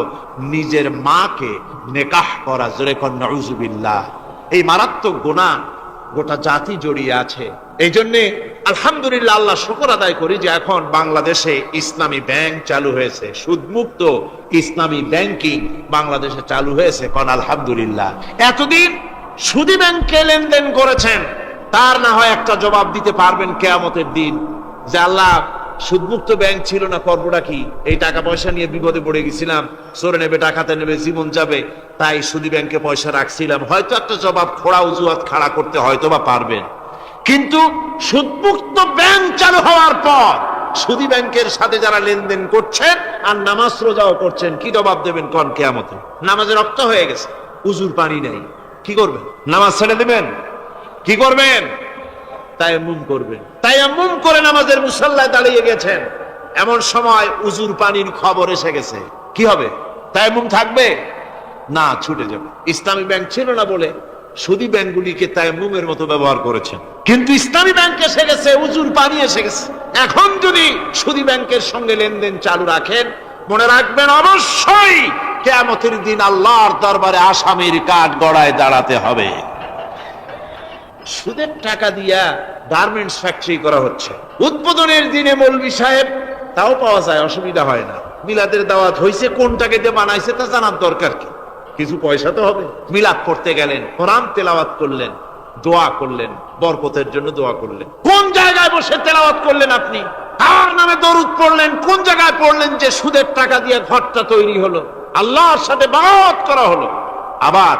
নিজের মাকে নেকাহ করা। জোরে কর নাউযুবিল্লাহ। এই মারাত্মক গুনাহ গোটা জাতি জড়িয়ে আছে। এই জন্যে আলহামদুলিল্লাহ, আল্লাহ শুকর আদায় করি যে এখন বাংলাদেশে ইসলামী ব্যাংক চালু হয়েছে, সুদমুক্ত ইসলামী ব্যাংকিং বাংলাদেশে চালু হয়েছে। কোন আলহামদুলিল্লাহ। এতদিন সুদী ব্যাংকে লেনদেন করেছেন, তার না হয় একটা জবাব দিতে পারবেন কিয়ামতের দিন যে আল্লাহ, সুদমুক্ত ব্যাংক ছিল না, করবোটা কি? এই টাকা পয়সা নিয়ে বিপদে পড়ে গেছিলাম, চোরে নেবে, ডাকাতে নেবে, জীবন যাবে, তাই সুদী ব্যাংকে পয়সা রাখছিলাম। হয়তো একটা জবাব, খোড়া অজুহাত খাড়া করতে হয়তো বা পারবেন। কিন্তু সুদমুক্ত ব্যাংক চালু হওয়ার পর সুদী ব্যাংকের সাথে যারা লেনদেন করছেন আর নামাজ রোজাও করছেন, কি জবাব দেবেন কোন কিয়ামতে? নামাজে রক্ত হয়ে গেছে, উজুর পানি নেই, কি করবেন? নামাজ ছেড়ে দেবেন? কি করবেন? তায়াম্মুম করবেন। তায়াম্মুম করে নামাজের মুসাল্লায় দাঁড়িয়ে গেছেন, এমন সময় উজুর পানির খবর এসে গেছে, কি হবে? তায়াম্মুম থাকবে না, ছুটে যাবে। ইসলামী ব্যাংক ছিল না বলে সুদী ব্যাংকগুলিকে তায়াম্মুমের মতো ব্যবহার করেছেন, কিন্তু ইসলামী ব্যাংক এসে গেছে, উজুর পানি এসে গেছে। এখন যদি সুদী ব্যাংকের সঙ্গে লেনদেন চালু রাখেন, মনে রাখবেন অবশ্যই কিয়ামতের দিন আল্লাহর দরবারে আসামির কাঠ গড়ায় দাঁড়াতে হবে। সুদের টাকা দিয়া গার্মেন্টস ফ্যাক্টরি করা হচ্ছে। উদ্বোধনের দিনে মৌলভী সাহেব, তাও পাওয়া যায়, অসুবিধা হয় না। মিলাদের দাওয়াত হয়েছে, কোন টাকা দিয়ে বানাইছে তা জানার দরকার কি? কিছু পয়সা তো হবে। মিলাদ করতে গেলেন, কোরআন তেলাওয়াত করলেন, দোয়া করলেন, বরকতের জন্য দোয়া করলেন। কোন জায়গায় বসে তেলাওয়াত করলেন আপনি? কার নামে দরুদ পড়লেন? কোন জায়গায় পড়লেন যে সুদের টাকা দিয়ে ঘরটা তৈরি হলো, আল্লাহর সাথে বাগাওয়াত করা হলো? আবার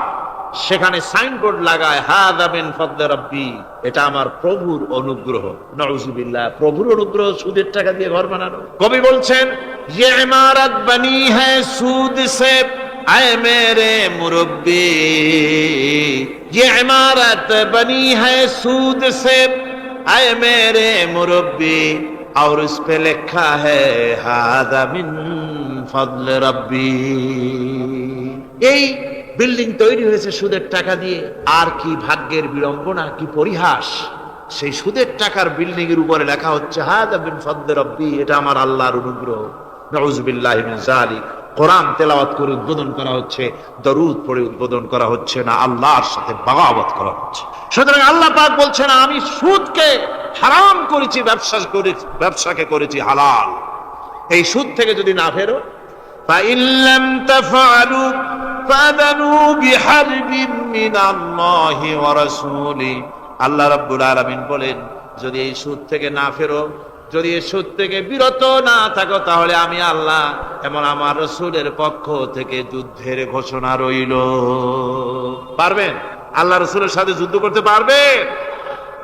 সেখানে সাইনবোর্ড লাগায়, হাযা মিন ফাদলি রাব্বি, এটা আমার প্রভুর অনুগ্রহ। নাউযুবিল্লাহ। প্রভুর অনুগ্রহ সুদের টাকা দিয়ে ঘর বানানো? কবি বলছেন, ये इमारत बनी है सूद से आए मेरे मुरब्बी, ये इमारत बनी है सूद से आए मेरे मुरब्बी, और उस पे लिखा है हादा मिन फضل रब्बी। এই বিল্ডিং তৈরি হয়েছে সুদের টাকা দিয়ে। আর কি ভাগ্যের বিড়ম্বনা, কি পরিহাস! সেই সুদের টাকার বিল্ডিং এর উপরে লেখা হচ্ছে হাযা মিন ফাদলি রাব্বি, এটা আমার আল্লাহর অনুগ্রহ। নাউযুবিল্লাহি মিন যালিক। কোরআন তেলাওয়াত করে উদ্বোধন করা হচ্ছে, দরুদ পড়ে উদ্বোধন করা হচ্ছে না, আল্লাহর সাথে বাগাওয়াত করা হচ্ছে। সুতরাং আল্লাহ পাক বলছেন, আমি সুদকে হারাম করেছি, ব্যবসাকে করেছি হালাল। এই সুদ থেকে যদি না ফেরো, فإن لم تفعلوا فأذنوا بحرب من الله ورسوله। আল্লাহ রাব্বুল আলামিন বলেন, যদি এই সুদ থেকে না ফেরো, যদি এই সুদ থেকে বিরত না থাকো, তাহলে আমি আল্লাহ এবং আমার রাসূলের পক্ষ থেকে যুদ্ধের ঘোষণা রইল। পারবেন? আল্লাহ রাসূলের সাথে যুদ্ধ করতে পারবেন?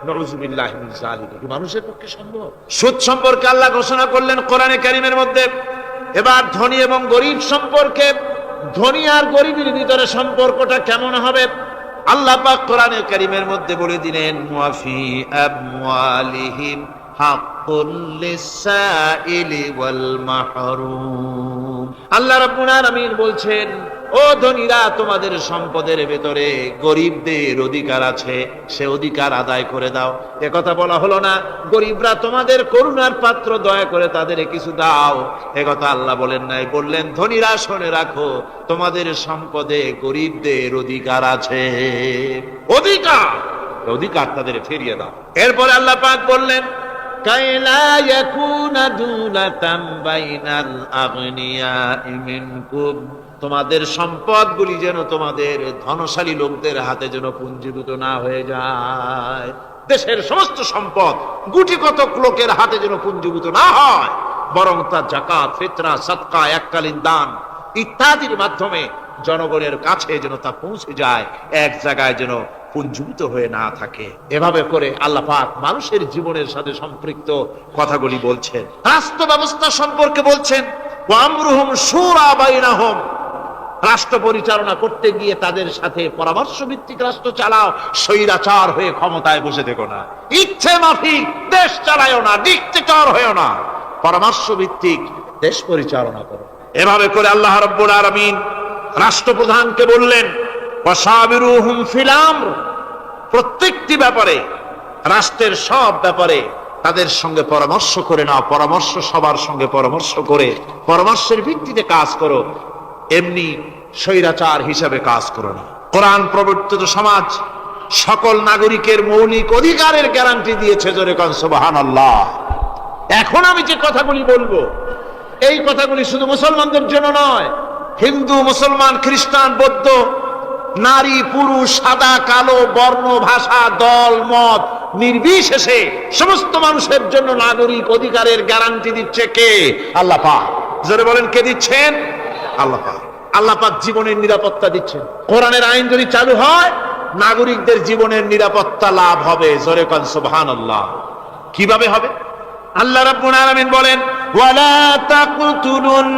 নাউযুবিল্লাহি মিন যালিক। মানুষের পক্ষে সম্ভব? সুদ সম্পর্কে আল্লাহ ঘোষণা করলেন কোরআনে কারীমের মধ্যে। এবার ধনী এবং গরিব সম্পর্কে, ধনী আর গরিবের ভিতরে সম্পর্কটা কেমন হবে আল্লাহ পাক কোরআনে কারীমের মধ্যে বলে দিলেন, ওয়াফি আমওয়ালিহিম হাক্কুল লিসাইলি ওয়াল মাহরুম। আল্লাহ রাব্বুল আলামিন বলছেন, ও ধনীরা, তোমাদের সম্পদের ভেতরে গরিবদের অধিকার আছে, সে অধিকার আদায় করে দাও। এ কথা বলা হলো না গরিবরা তোমাদের করুণার পাত্র, দয়া করে তাদের কিছু দাও, এ কথা আল্লাহ বলেন নাই। বললেন ধনীরা শুনে রাখো, তোমাদের সম্পদে গরিবদের অধিকার আছে, অধিকার তাদের ফিরিয়ে দাও। এরপরে আল্লাহ পাক বললেন, কাইলা ইয়াকুনা দুলাতাম বাইনাল আগনিয়াই মিনকুম, তোমাদের সম্পদগুলি যেন তোমাদের ধনশালী লোকদের হাতে যেন পুঞ্জীভূত না হয়ে যায়। দেশের সমস্ত সম্পদ গুটি কতক লোকের হাতে যেন পুঞ্জীভূত না হয়, বরং তা যাকাত, ফিতরা, সাদকা, এককালীন দান ইত্যাদির মাধ্যমে জনগণের কাছে যেন তা পৌঁছে যায়, এক জায়গায় যেন পুঞ্জীভূত হয়ে না থাকে। এভাবে করে আল্লাহ পাক মানুষের জীবনের সাথে সম্পৃক্ত কথাগুলি বলছেন। রাষ্ট্র ব্যবস্থা সম্পর্কে বলছেন, ওয়া আমরুহুম শুরা বাইনাহুম, রাষ্ট্র পরিচালনা করতে গিয়ে তাদের সাথে পরামর্শ ভিত্তিক রাষ্ট্র চালাও, স্বৈরাচার হয়ে ক্ষমতায় বসে থেকো না, ইচ্ছে মাফিক দেশ চালায়ও না, ডিক্টেটর হয়েও না, পরামর্শ ভিত্তিক দেশ পরিচালনা করো। এভাবে করে আল্লাহ রাব্বুল আলামিন রাষ্ট্রপ্রধানকে বললেন, ওয়াসাবিরুহুম ফিল আমর, প্রত্যেকটি ব্যাপারে, রাষ্ট্রের সব ব্যাপারে তাদের সঙ্গে পরামর্শ করে নাও, পরামর্শ সবার সঙ্গে পরামর্শ করে পরামর্শের ভিত্তিতে কাজ করো, এমনি স্বৈরাচার হিসাবে কাজ করো না। কোরআন প্রবর্তিত সমাজ সকল নাগরিকের মৌলিক অধিকারের গ্যারান্টি দিয়েছে, জোরে কোন সুবহানাল্লাহ। এখন আমি যে কথাগুলি বলবো, এই কথাগুলি শুধু মুসলমানদের জন্য নয়, হিন্দু, মুসলমান, খ্রিস্টান, বৌদ্ধ, নারী, পুরুষ, সাদা, কালো, বর্ণ, ভাষা, দল, মত নির্বিশেষে সমস্ত মানুষের জন্য নাগরিক অধিকারের গ্যারান্টি দিচ্ছে কে? আল্লাহ পাক। জোরে বলেন, কে দিচ্ছেন? আল্লাহ পাক। আল্লাহ পাক জীবনের নিরাপত্তা দিচ্ছেন। কোরআনের আইন যদি চালু হয়, নাগরিকদের জীবনের নিরাপত্তা লাভ হবে। জোরে কোন সুবহানাল্লাহ। কিভাবে হবে? আল্লাহ রাব্বুল আলামিন বলেন, ওয়ালা তাকতুলুন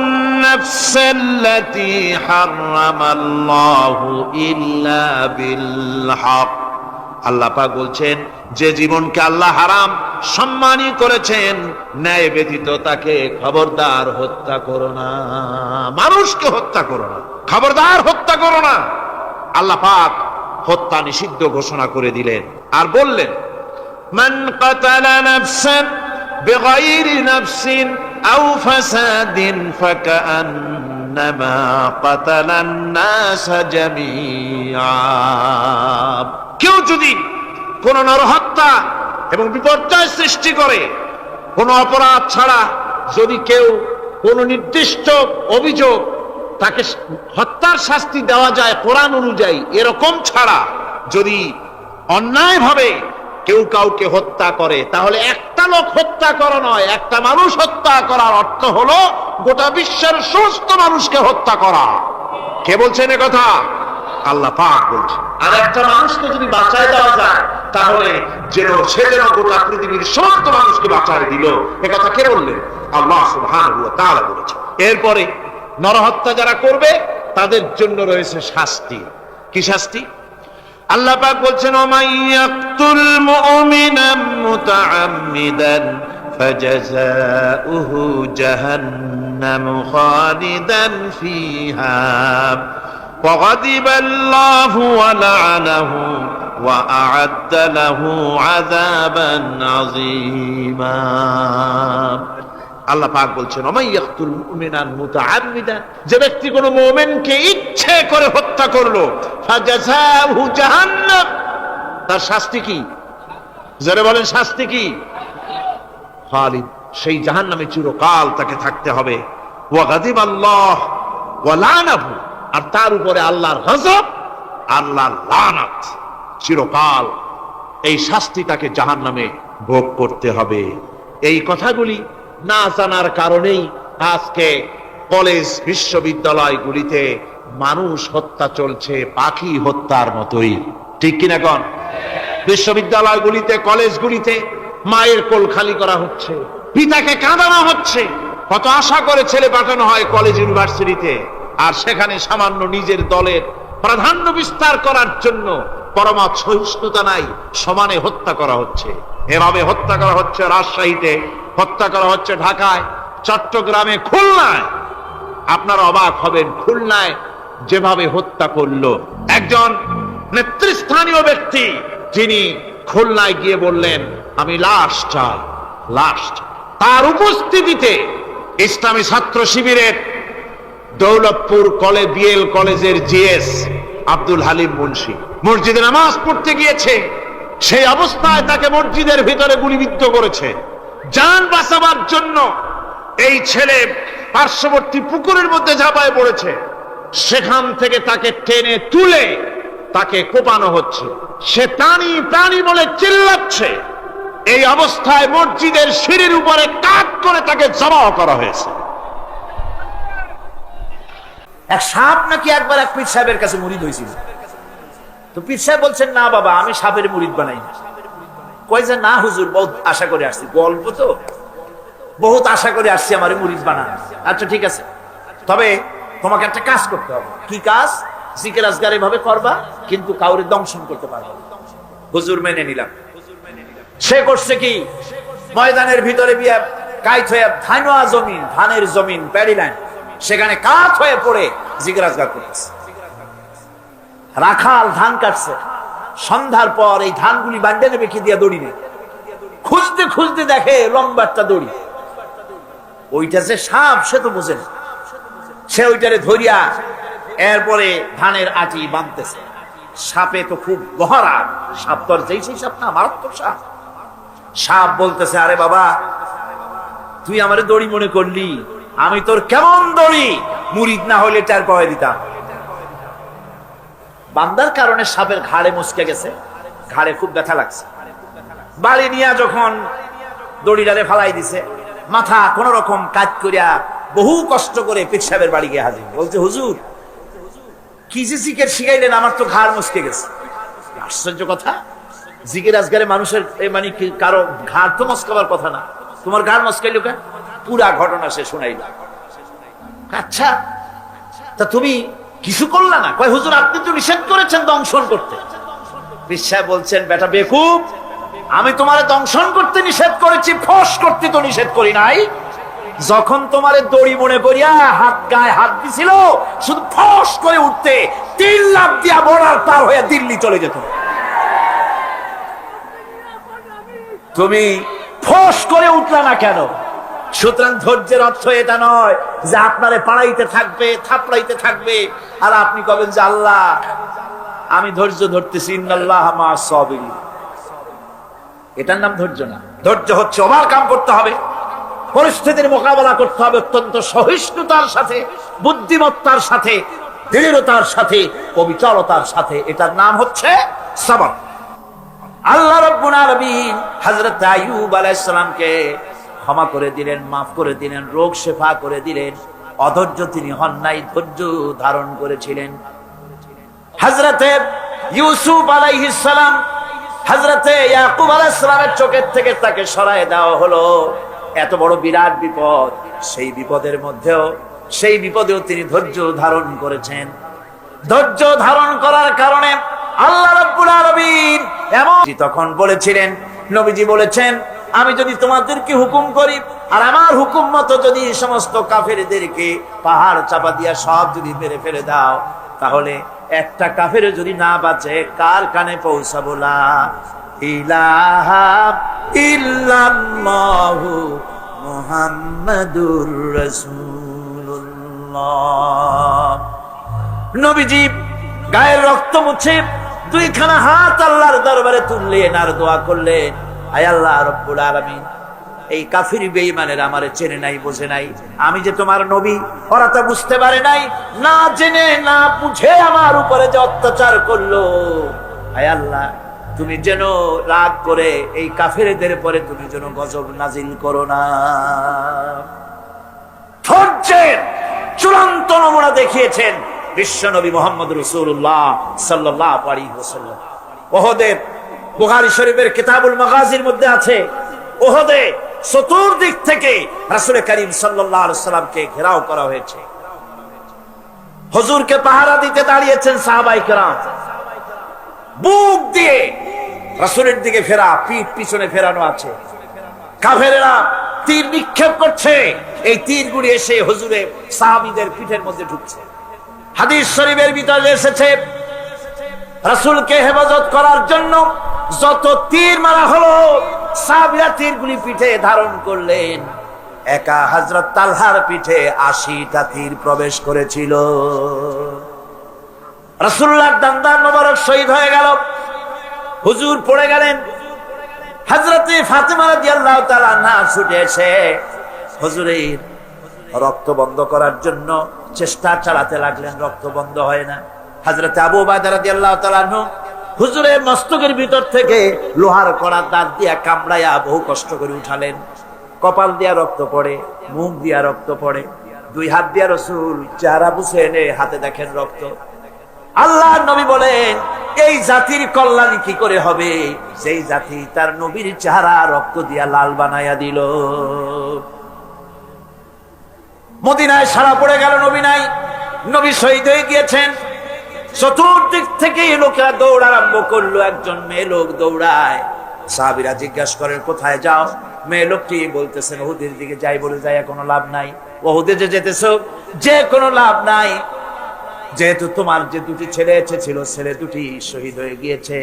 নাফসাল্লাতী হারামাল্লাহু ইল্লা বিল হক। আল্লাহ পাক বলছেন, যে জীবনকে আল্লাহ হারাম সম্মানী করেছেন, ন্যায় ব্যতীত তাকে খবরদার হত্যা করো না। মানুষকে হত্যা করো না, খবরদার হত্যা করো না। আল্লাহ পাক হত্যা নিষিদ্ধ ঘোষণা করে দিলেন, আর বললেন, মান কাতালা নাফসান বিগাইরি নাফসিন আও ফাসাদিন ফাকান্নামা কাতালান নাস জামিআ। কেউ যদি কোন নরহত্যা এবং বিপর্যয় সৃষ্টি করে, কোন অপরাধ ছাড়া যদি কেউ কোন নির্দিষ্ট অভিযোগ, তাকে হত্যার শাস্তি দেওয়া যায় কোরআন অনুযায়ী, এরকম ছাড়া যদি অন্যায়ভাবে কেউ কাউকে হত্যা করে, তাহলে একটা লোক হত্যা করা নয়, একটা মানুষ হত্যা করার অর্থ হলো গোটা বিশ্বের সমস্ত মানুষকে হত্যা করা। কে বলছেন এ কথা? আল্লাহ পাক বলছেন। আর একটা মানুষকে যদি বাঁচায় দেওয়া যায়, তাহলে সে যেন গোটা পৃথিবীর সমস্ত মানুষকে বাঁচায় দিল। এ কথা কে বললেন? আল্লাহ সুবহানাহু ওয়া তাআলা বলেছেন। এরপরে নরহত্যা যারা করবে তাদের জন্য রয়েছে শাস্তি। কি শাস্তি? আল্লাহ পাক বলছেন, ওমাইয়াকতুল মুমিনান মুতাআম্মিদান ফাজাযাউহু জাহান্নাম খালিদান ফিহা وغضب الله ولعنه وأعد له عذابا عظيما। আল্লাহ পাক বলছেন, ওমাইয়াকতুল মুমিনান মুতাআম্মিদান, যে ব্যক্তি কোন মুমিনকে ইচ্ছে করে হত্যা করলো, ফাজাযাউহু জাহান্নাম, তার শাস্তি কি? যারা বলেন শাস্তি কি? খালিদ, সেই জাহান্নামে চিরকাল তাকে থাকতে হবে। ওয়া গাদিবাল্লাহ ওয়া লানাহু, আর তার উপরে আল্লাহর গজব, আল্লাহর লানত, চিরকাল এই শাস্তি তাকে জাহান্নামে ভোগ করতে হবে। এই কথাগুলি না জানার কারণেই আজকে কলেজ, বিশ্ববিদ্যালয়গুলিতে মানুষ হত্যা চলছে পাখি হত্যার মতোই। ঠিক কিনা কোন? বিশ্ববিদ্যালয়গুলিতে, কলেজগুলিতে মায়ের কোল খালি করা হচ্ছে, পিতাকে কাঁদানো হচ্ছে। কত আশা করে ছেলে পাঠানো হয় কলেজ, ইউনিভার্সিটিতে, আর সেখানে সামান্য নিজের দলের প্রাধান্য বিস্তার করার জন্য পরমা সহিষ্ণুতা নাই, সমানে হত্যা করা হচ্ছে। এভাবে হত্যা করা হচ্ছে রাজশাহীতে, হত্যা করা হচ্ছে ঢাকায়, চট্টগ্রামে, খুলনায়। আপনারা অবাক হবেন, খুলনায় যেভাবে হত্যা করলো একজন নেতৃস্থানীয় ব্যক্তি, যিনি খুলনায় গিয়ে বললেন আমি লাশ চাই, লাশ চাই। তার উপস্থিতিতে ইসলামী ছাত্র শিবিরের দৌলতপুর বিএল কলেজের জিএস আব্দুল হালিম মুন্সি মসজিদে নামাজ পড়তে গিয়েছে, সেই অবস্থায় তাকে মসজিদের ভিতরে গুলিবিদ্ধ করেছে। জান বাঁচাবার জন্য এই ছেলে পার্শ্ববর্তী পুকুরের মধ্যে ঝাঁপায় পড়েছে, সেখান থেকে তাকে টেনে তুলে তাকে কোপানো হচ্ছে, সে প্রাণী প্রাণী বলে চিল্লাচ্ছে। এই অবস্থায় মসজিদের সিঁড়ির উপরে কাট করে তাকে জবাও করা হয়েছে। এক সাপ নাকি একবার এক পীর সাহেবের কাছে মুরিদ হয়েছিল, তো পীর সাহেব বলছেন না বাবা আমি সাপের মুরিদ বানাই না। কয় যে না হুজুর বহুত আশা করে আসছি, গল্প তো বহুত আশা করে আসছি আমার মুরিদ বানান। আচ্ছা ঠিক আছে, তবে তোমাকে একটা কাজ করতে হবে। কি কাজ? জিকির আজগার এভাবে করবা কিন্তু কাউরে দংশন করতে পারবে না। হুজুর মেনে নিলাম। সে করছে কি, ময়দানের ভিতরে বিয়া কাইত হয়ে ধানের জমিন প্যাডি লাইন, সেখানে কাঠ হয়ে পড়ে জিকির আজগার করতেছে। রাখাল ধান কাটছে, সন্ধ্যার পর এই ধানগুলি বান্ডে নেবে কি দিয়া দড়ি নেই, খুঁজতে খুঁজতে দেখে লম্বা একটা দড়ি, ওইটা যে সাপ সে তো বোঝে না, সে ওইটারে ধরিয়া এরপরে ধানের আটি বাঁধতেছে। সাপে তো খুব গহরা, সাপ তোর যেই সেই সাপ না, মারাত্মক সাপ। সাপ বলতেছে আরে বাবা তুই আমারে দড়ি মনে করলি, আমি তোর কেমন দড়ি, মুরিদ না হইলে টার পাওয়া দিতাম। বান্দার কারণে সাপের ঘাড়ে মুচকে গেছে, ঘাড়ে খুব ব্যথা লাগছে। বাড়ি নিয়ে যখন দড়িটারে ফালাই দিছে, মাথা কোন রকম কাজ করিয়া বহু কষ্ট করে পীর সাহেবের বাড়ি গিয়ে হাজির। বলছে হুজুর কি যে জিকির শিখাইলেন, আমার তো ঘাড় মুচকে গেছে। আশ্চর্য কথা, জিকির আজগারে মানুষের মানে কি কারো ঘাড় তো মস্কাবার কথা না, তোমার ঘাড় মস্কাইল কেন? পুরা ঘটনা সে শুনাইল। আচ্ছা তা তুমি কিছু করলা না? কয় হুজুর আপনি তো নিষেধ করেছেন দংশন করতে। পীর সাহেব বলছেন বেটা বেকুব, আমি তোমারে দংশন করতে নিষেধ করেছি, ফস করতে তো নিষেধ করি নাই। যখন তোমারে দড়ি মনে করিয়া হাত গায়ে হাত দিছিল, শুধু ফস করে উঠতে 3 লাখ দিয়া বর্ডার পার হয়ে দিল্লি চলে যেত। তুমি ফস করে উঠলা না কেন? সুতরাং ধৈর্যের অর্থ এটা নয় যে আপনারে পাড়াইতে থাকবে, থাপড়াইতে থাকবে, আর আপনি কবেন যে আল্লাহ আমি ধৈর্য ধরতেছি, ইন্নাল্লাহ মা'আস সাবিরিন। এটার নাম ধৈর্য না। ধৈর্য হচ্ছে ওভারকাম করতে হবে, পরিস্থিতির মোকাবেলা করতে হবে অত্যন্ত সহিষ্ণুতার সাথে, বুদ্ধিমত্তার সাথে, দৃঢ়তার সাথে, পবিত্রতার সাথে। এটার নাম হচ্ছে সবর। আল্লাহ রাব্বুল আলামিন হযরত আইয়ুব আলাইহিস সালামকে ক্ষমা করে দিলেন, মাফ করে দিলেন, রোগ শেফা করে দিলেন। অধৈর্য তিনি হন নাই, ধৈর্য ধারণ করেছিলেন। হযরতে ইউসুফ আলাইহিস সালাম, হযরতে ইয়াকুব আলাইহিস সালামের চোখের থেকে তাকে সরায় দেওয়া হলো। এত বড় বিরাট বিপদ, সেই বিপদের মধ্যেও, সেই বিপদেও তিনি ধৈর্য ধারণ করেছেন। ধৈর্য ধারণ করার কারণে আল্লাহ রাব্বুল আলামিন এমন তখন বলেছিলেন, নবীজি বলেছেন আমি যদি তোমাদেরকে হুকুম করি আর আমার হুকুম মতো যদি সমস্ত কাফেরদেরকে পাহাড় চাপা দিয়া সব যদি মেরে ফেলে দাও, তাহলে একটা কাফের যদি না বাঁচে কার কানে পৌঁছাবো? লা ইলাহা ইল্লাল্লাহু মুহাম্মাদুর রাসূলুল্লাহ। নবীজি গায়ের রক্ত মুছে 2খানা হাত আল্লাহর দরবারে তুললেন আর দোয়া করলেন, আয় আল্লাহ রাব্বুল আলামিন, এই কাফির বেঈমানের আমারে চেনে নাই, বোঝে নাই, আমি যে তোমার নবী ওরা তা বুঝতে পারে নাই, না জেনে না বুঝে আমার উপরে যে অত্যাচার করলো, আয় আল্লাহ তুমি যেন রাগ করে এই কাফেরদের পরে তুমি যেন গজব নাজিল করো না। ধৈর্যের চূড়ান্ত নমুনা দেখিয়েছেন বিশ্বনবী মুহাম্মদ রাসূলুল্লাহ সাল্লাল্লাহু আলাইহি ওয়াসাল্লাম। উহুদে, বুখারী শরীফের কিতাবুল মাগাজির মধ্যে আছে, উহুদে চতুর্দিক থেকে রাসূল করিম সাল্লাল্লাহু আলাইহি ওয়াসাল্লামকে ঘেরাও করা হয়েছে। হুজুরকে পাহারা দিতে দাঁড়িয়েছেন সাহাবায়ে কেরাম। বুক দিয়ে রাসূলের দিকে ফেরা, পিঠ পিছনে ফেরানো আছে। কাফেরেরা তীর নিক্ষেপ করছে, এই তীরগুলি এসে হুজুরের সাহাবীদের পিঠের মধ্যে ঢুকছে। হাদিস শরীফের ভিতরে এসেছে রাসূলকে হেফাজত করার জন্য যত তীর মারা হলো, সাহাবীরা তীরগুলি পিঠে ধারণ করলেন। একা হযরত তালহার পিঠে ৮০টা তীর প্রবেশ করেছিল। রাসূলুল্লাহর দান্দার মোবারক শহীদ হয়ে গেল, হুজুর পড়ে গেলেন। হযরতে ফাতেমা রাদিয়াল্লাহু তাআলা আনহা ছুটে এসে হুজুরের রক্ত বন্ধ করার জন্য চেষ্টা চালাতে লাগলেন, রক্ত বন্ধ হয় না। হযরতে আবু উবাইদা রাদিয়াল্লাহু তাআলা আনহু হুজুরের মস্তকের ভিতর থেকে লোহার কড়া দাঁত দিয়া কামড়াইয়া বহু কষ্ট করে উঠালেন। কপাল দিয়া রক্ত পড়ে, মুখ দিয়া রক্ত পড়ে, দুই হাত দিয়া রাসূল চেহারা বুঝে এনে হাতে দেখেন রক্ত। আল্লাহর নবী বলেন, এই জাতির কল্যাণ কি করে হবে যেই জাতি তার নবীর চেহারা রক্ত দিয়া লাল বানাইয়া দিল। মদিনায় সারা পড়ে গেল, নবী নাই, নবী শহীদ হয়ে গিয়েছেন। চতুর্দিক থেকে লোকেরা দৌড় আরম্ভ করলো, একজন মেয়ে লোক দৌড়ায়। সাহাবীরা জিজ্ঞাসা করেন, কোথায় যাও? মেয়ে লোকটি বলতেছেন, উহুদের দিকে যাই। বলে যায়, কোনো লাভ নাই, উহুদে যে যেতেছো যে কোনো লাভ নাই, যেহেতু তোমার যে দুটি ছেলে ছিল, ছেলে দুটি শহীদ হয়ে গিয়েছে।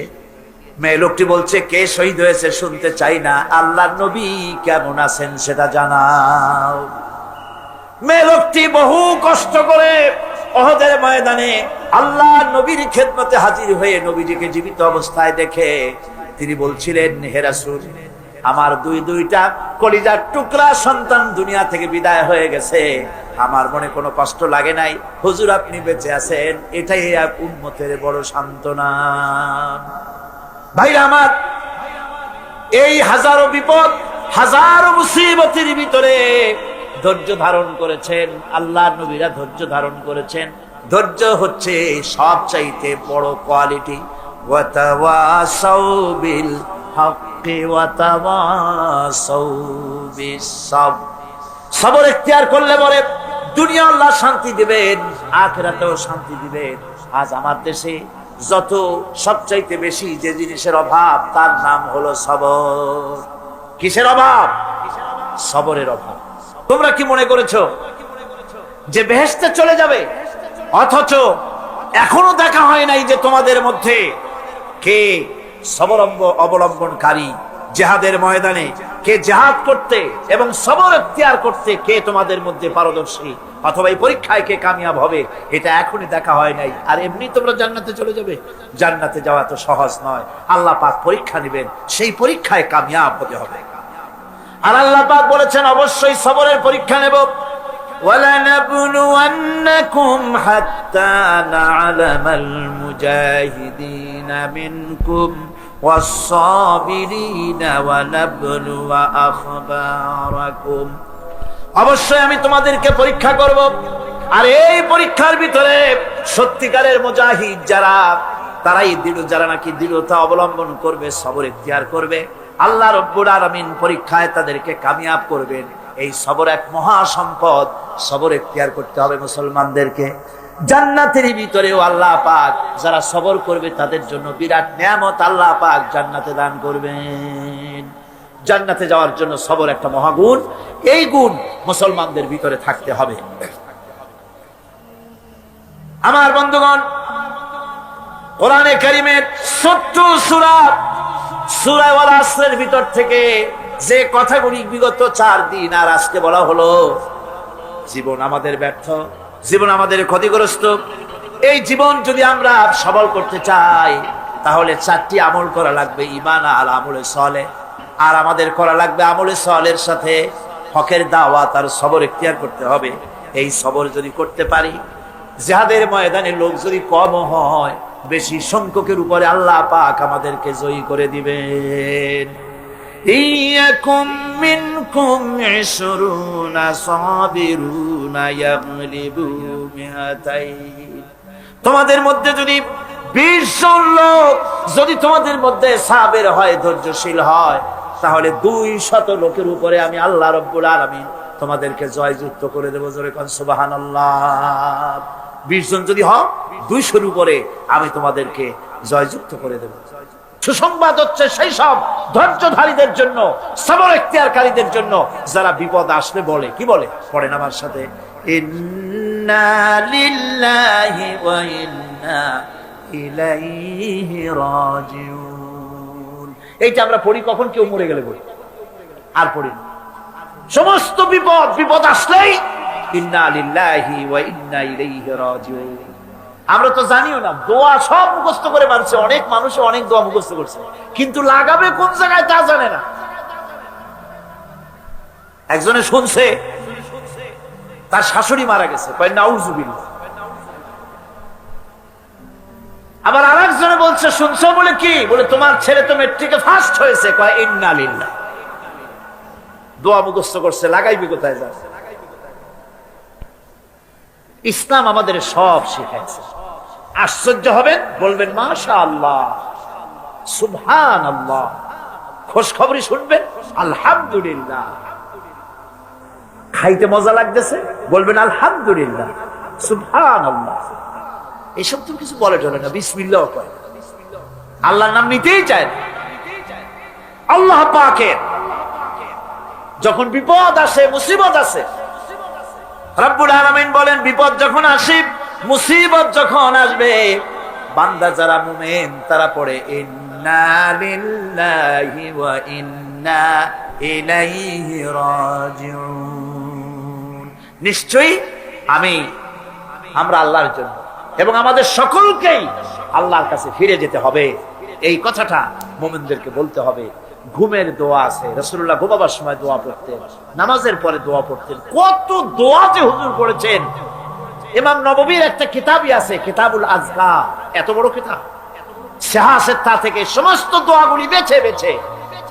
মেয়ে লোকটি বলছে, কে শহীদ হয়েছে শুনতে চাই না, আল্লাহর নবী কেমন আছেন সেটা জানাও। মেয়ে লোকটি বহু কষ্ট করে উহুদের ময়দানে আল্লাহর নবীর খেদমতে হাজির হয়ে নবীজিকে জীবিত অবস্থায় দেখে তিনি বলছিলেন, হে রাসূল, আমার দুইটা কলিজার টুকরা সন্তান দুনিয়া থেকে বিদায় হয়ে গেছে, আমার মনে কোনো কষ্ট লাগে নাই, হুজুর আপনি বেঁচে আছেন, এটাই উম্মতের বড় সান্ত্বনা। ভাইরা আমার, এই হাজারো বিপদ, হাজারো মুসিবতের ভিতরে ধৈর্য ধারণ করেছেন আল্লাহর নবীরা, ধৈর্য ধারণ করেছেন। ধৈর্য হচ্ছে সবচাইতে বড় কোয়ালিটি। ওয়াতাওয়াসাউ বিল হাক্কি ওয়াতাওয়াসাউ বিস-সাবর। সবর ইখতিয়ার করলে পরে দুনিয়া আল্লাহ শান্তি দিবেন, আখিরাতেও শান্তি দিবেন। আজ আমার দেশে যত সবচাইতে বেশি যে জিনিসের অভাব, তার নাম হলো সবর। কিসের অভাব? সবরের অভাব। তোমরা কি মনে করেছো যে বেহেশতে চলে যাবে? অথচ এখনো দেখা হয় নাই যে তোমাদের মধ্যে কে সবর অবলম্বনকারী, জিহাদের ময়দানে কে জিহাদ করতে এবং সবর ইখতিয়ার করতে কে তোমাদের মধ্যে পারদর্শী, অথবা এই পরীক্ষায় কে কামিয়াব হবে, এটা এখনই দেখা হয় নাই। আর এমনি তোমরা জান্নাতে চলে যাবে? জান্নাতে যাওয়া তো সহজ নয়, আল্লাহ পাক পরীক্ষা নেবেন, সেই পরীক্ষায় কামিয়াব হতে হবে। আর আল্লাহ পাক বলেছেন, অবশ্যই সবরের পরীক্ষা নেব। وَلَنَبْلُوَنَّكُمْ حَتَّى نَعْلَمَ الْمُجَاهِدِينَ مِنْكُمْ وَالصَّابِرِينَ وَنَبْلُوَ أَخْبَارَكُمْ। অবশ্যই আমি তোমাদেরকে পরীক্ষা করব, আর এই পরীক্ষার ভিতরে সত্যিকারের মুজাহিদ যারা, তারাই দৃঢ়, যারা নাকি দৃঢ়তা অবলম্বন করবে, সবর ইখতিয়ার করবে, আল্লাহ রব্বুল আলামিন পরীক্ষায় তাদেরকে কামিয়াব করবেন। এই সবর এক মহা সম্পদ, সবর ইখতিয়ার করতে হবে মুসলমানদেরকে। জান্নাতের ভিতরেও আল্লাহ পাক যারা সবর করবে তাদের জন্য বিরাট নিয়ামত আল্লাহ পাক জান্নাতে দান করবেন। জান্নাতে যাওয়ার জন্য সবর একটা মহাগুণ, এই গুণ মুসলমানদের ভিতরে থাকতে হবে। আমার বন্ধুগণ, কোরআনে কারীমের ছোট্ট সূরা ওয়াল আসরের ভিতর থেকে যে কথাগুলি বিগত 4 দিন আর আজকে বলা হলো, জীবন আমাদের ব্যর্থ, জীবন আমাদের ক্ষতিগ্রস্ত। এই জীবন যদি আমরা সবল করতে চাই, তাহলে 4টি আমল করা লাগবে, ঈমান আর আমলে সালেহ। আর আমাদের করা লাগবে আমলে সালেহের সাথে হকের দাওয়াত আর সবর ইখতিয়ার করতে হবে। এই সবর যদি করতে পারি, জিহাদের ময়দানে লোক যদি কম হয়, বেশি সংখ্যকের উপরে আল্লাহ পাক আমাদেরকে জয়ী করে দিবেন। ইয়াকুম মিনকুম 20 সাবিরুনা ইয়াগলিবু মিআতাইন। তোমাদের মধ্যে যদি 20 জন লোক যদি তোমাদের মধ্যে সাবের হয়, ধৈর্যশীল হয়, তাহলে 200 লোকের উপরে আমি আল্লাহ রব্বুল আলামিন তোমাদেরকে জয়যুক্ত করে দেব। জোরে কোন সুবহানাল্লাহ। 20 জন যদি হয়, 200-র উপরে আমি তোমাদেরকে জয়যুক্ত করে দেব। সুসংবাদ হচ্ছে সেই সব ধৈর্যধারীদের জন্য, সবর ইখতিয়ারকারীদের জন্য, যারা বিপদ আসলে বলে, কি বলে? পড়েন আমার সাথে, ইন্না লিল্লাহি ওয়া ইন্না ইলাইহি রাজিউন। এইটা আমরা পড়ি কখন? কেউ মরে গেলে পড়ি, আর পড়ি না। সমস্ত বিপদ আসলেই ইন্না লিল্লাহি ওয়া ইন্না ইলাইহি রাজিউন। আমরা তো জানিও না, দোয়া সব মুখস্থ করে মানছে, অনেক মানুষ অনেক দোয়া মুখস্থ করছে, কিন্তু লাগাবে কোন জায়গায় তা জানে না। একজনে শুনছে তার শাশুড়ি মারা গেছে, কয় নাউজুবিল্লাহ। আবার আরেকজনে বলছে, শুনছো বলে কি? বলে তোমার ছেলে তো মেট্রিকে ফার্স্ট হয়েছে, কয় ইন্না লিল্লাহ। দোয়া মুখস্থ করছে, লাগাইবি কোথায়? যা ইসলাম আমাদের সব শিখাইছে। আশ্চর্য হবেন, বলবেন মাশাআল্লাহ, সুবহানাল্লাহ। খোঁজ খবরই শুনবেন, আলহামদুলিল্লাহ। খাইতে মজা লাগতেছে, বলবেন আলহামদুলিল্লাহ, সুবহানাল্লাহ। এসব তো কিছু বলে চলে না, বিসমিল্লাহ কয়। আল্লাহর নাম নিতেই চায় না। আল্লাহ পাকের যখন বিপদ আসে, মুসিবত আসে, রব্বুল আলামিন বলেন, বিপদ যখন আসে, মুসিবত যখন আসবে, বান্দা যারা মুমিন তারা পড়ে ইন্না লিল্লাহি ওয়া ইন্না ইলাইহি রাজিউন। নিশ্চয়ই আমরা আল্লাহর জন্য এবং আমাদের সকলকেই আল্লাহর কাছে ফিরে যেতে হবে, এই কথাটা মুমিনদেরকে বলতে হবে। ঘুমের দোয়া আছে, রাসূলুল্লাহ ঘুমাবার সময় দোয়া পড়তেন, নামাজের পরে দোয়া পড়তেন। কত দোয়া যে হুজুর পড়েছেন। ইমাম নববীর একটা কিতাবই আছে, কিতাবুল আযকার, এত বড় কিতাব। সিহাসেত্তা থেকে সমস্ত দোয়াগুলি বেছে বেছে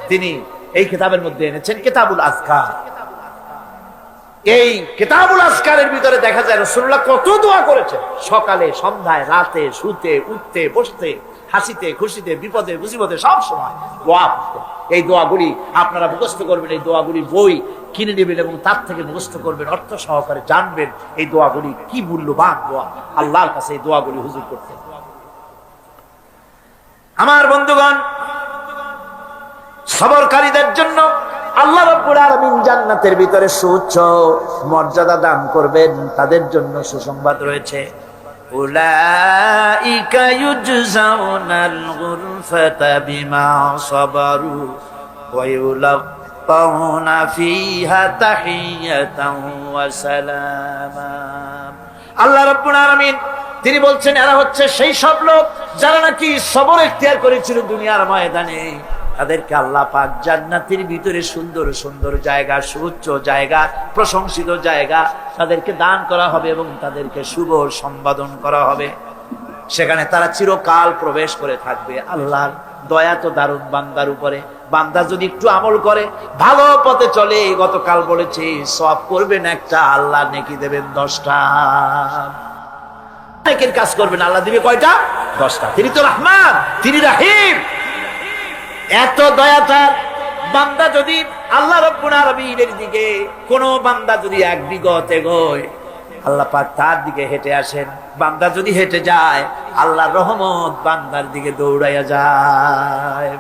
তিনি এই কিতাবের মধ্যে এনেছেন, কিতাবুল আযকার। এই কিতাবুল আযকারের ভিতরে দেখা যায় রাসূলুল্লাহ কত দোয়া করেছেন, সকালে, সন্ধ্যায়, রাতে, শুতে, উঠতে, বসতে, হাসিতে, খুশিতে, বিপদে, মুসিবতে, সব সময় দোয়া করতেন। এই দোয়াগুলি আপনারা মুখস্থ করবেন, এই দোয়াগুলি বই কিনে নেবেন এবং তার থেকে মুখস্থ করবেন, অর্থ সহকারে জানবেন এই দোয়াগুলি কি মূল্যবান দোয়া। আল্লাহর কাছে এই দোয়াগুলি হুজুর করতেন। আমার বন্ধুগণ, সবরকারীদের জন্য আল্লাহ রাব্বুল আলামিন জান্নাতের ভিতরে সুউচ্চ মর্যাদা দান করবেন, তাদের জন্য সুসংবাদ রয়েছে। উলাইকা ইউজজাউনাল গুরফাতা বিমা সাবারু ওয়া ইউলাক্কাউনা ফিহা তাহিয়াতাও ওয়া সালামা। আল্লাহ রাব্বুল আলামিন তিনি বলছেন, এরা হচ্ছে সেই সব লোক যারা নাকি সবর ইখতিয়ার করেছিল দুনিয়ার ময়দানে। তাদেরকে আল্লাহ পাক জান্নাতের ভিতরে সুন্দর সুন্দর জায়গা, সুউচ্চ জায়গা, প্রশংসিত জায়গা তাদেরকে দান করা হবে এবং তাদেরকে শুভ সম্বোধন করা হবে। সেখানে তারা চিরকাল প্রবেশ করে থাকবে। আল্লাহর দয়া তো দারুণ বান্দার উপরে। বান্দা যদি একটু আমল করে, ভালো পথে চলে, গতকাল বলেছি সওয়াব করবেন একটা, আল্লাহ নেকি দেবেন 10টা। নেকির কাজ করবেন, আল্লাহ দিবে কয়টা? 10টা। তিনি তো রহমান, তিনি রহিম। এত দয়া তার। বান্দা যদি আল্লাহ রাব্বুল আলামিনের দিকে, কোন বান্দা যদি এক বিগত এগোয়, আল্লাহ পাক তার দিকে হেঁটে আসেন। বান্দা যদি হেঁটে যায়, আল্লাহর রহমত বান্দার দিকে দৌড়াইয়া যায়।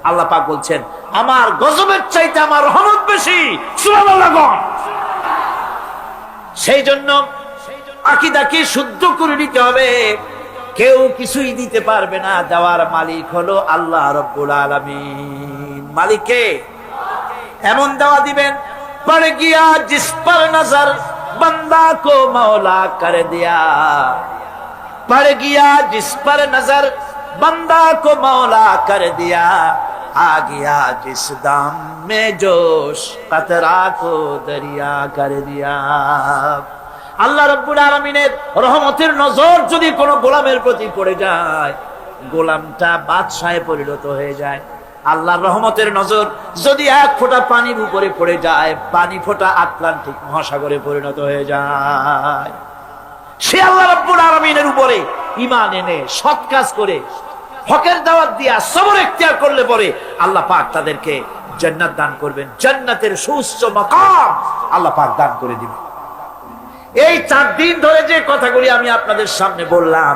আল্লাহ পাক বলছেন, আমার গজবের চাইতে আমার রহমত বেশি। সুবহানাল্লাহ। সেই জন্য আকীদাকে শুদ্ধ করে নিতে হবে। কেউ কিছুই দিতে পারবে না, দেওয়ার মালিক হলো আল্লাহ রাব্বুল আলামিন। মালিক কে? এমন দেওয়া দিবেন, পড় গিয়া জিস পর নজর बंदा को मौला कर दिया, पड़ गया जिस पर नजर बंदा को मौला कर दिया, आ गया जिस दाम में जोश कतरा को दरिया कर दिया। আল্লাহ রাব্বুল আলামিনের রহমতের নজর যদি কোন গোলামের প্রতি পড়ে যায়, গোলামটা বাদশাহে পরিণত হয়ে যায়। আল্লাহর রহমতের নজর যদি এক ফোঁটা পানির উপরে পড়ে যায়, পানি ফোঁটা আটলান্টিক মহাসাগরে পরিণত হয়ে যায়। সে আল্লাহ রাব্বুল আলামিনের উপরে ঈমান এনে সৎ কাজ করে হকের দাওয়াত দিয়া সবর ইখতিয়ার করলে পরে আল্লাহ পাক তাদেরকে জান্নাত দান করবেন। জান্নাতের সুউচ্চ মাকাম আল্লাহ পাক দান করে দিবেন। এই 4 দিন ধরে যে কথাগুলি আমি আপনাদের সামনে বললাম,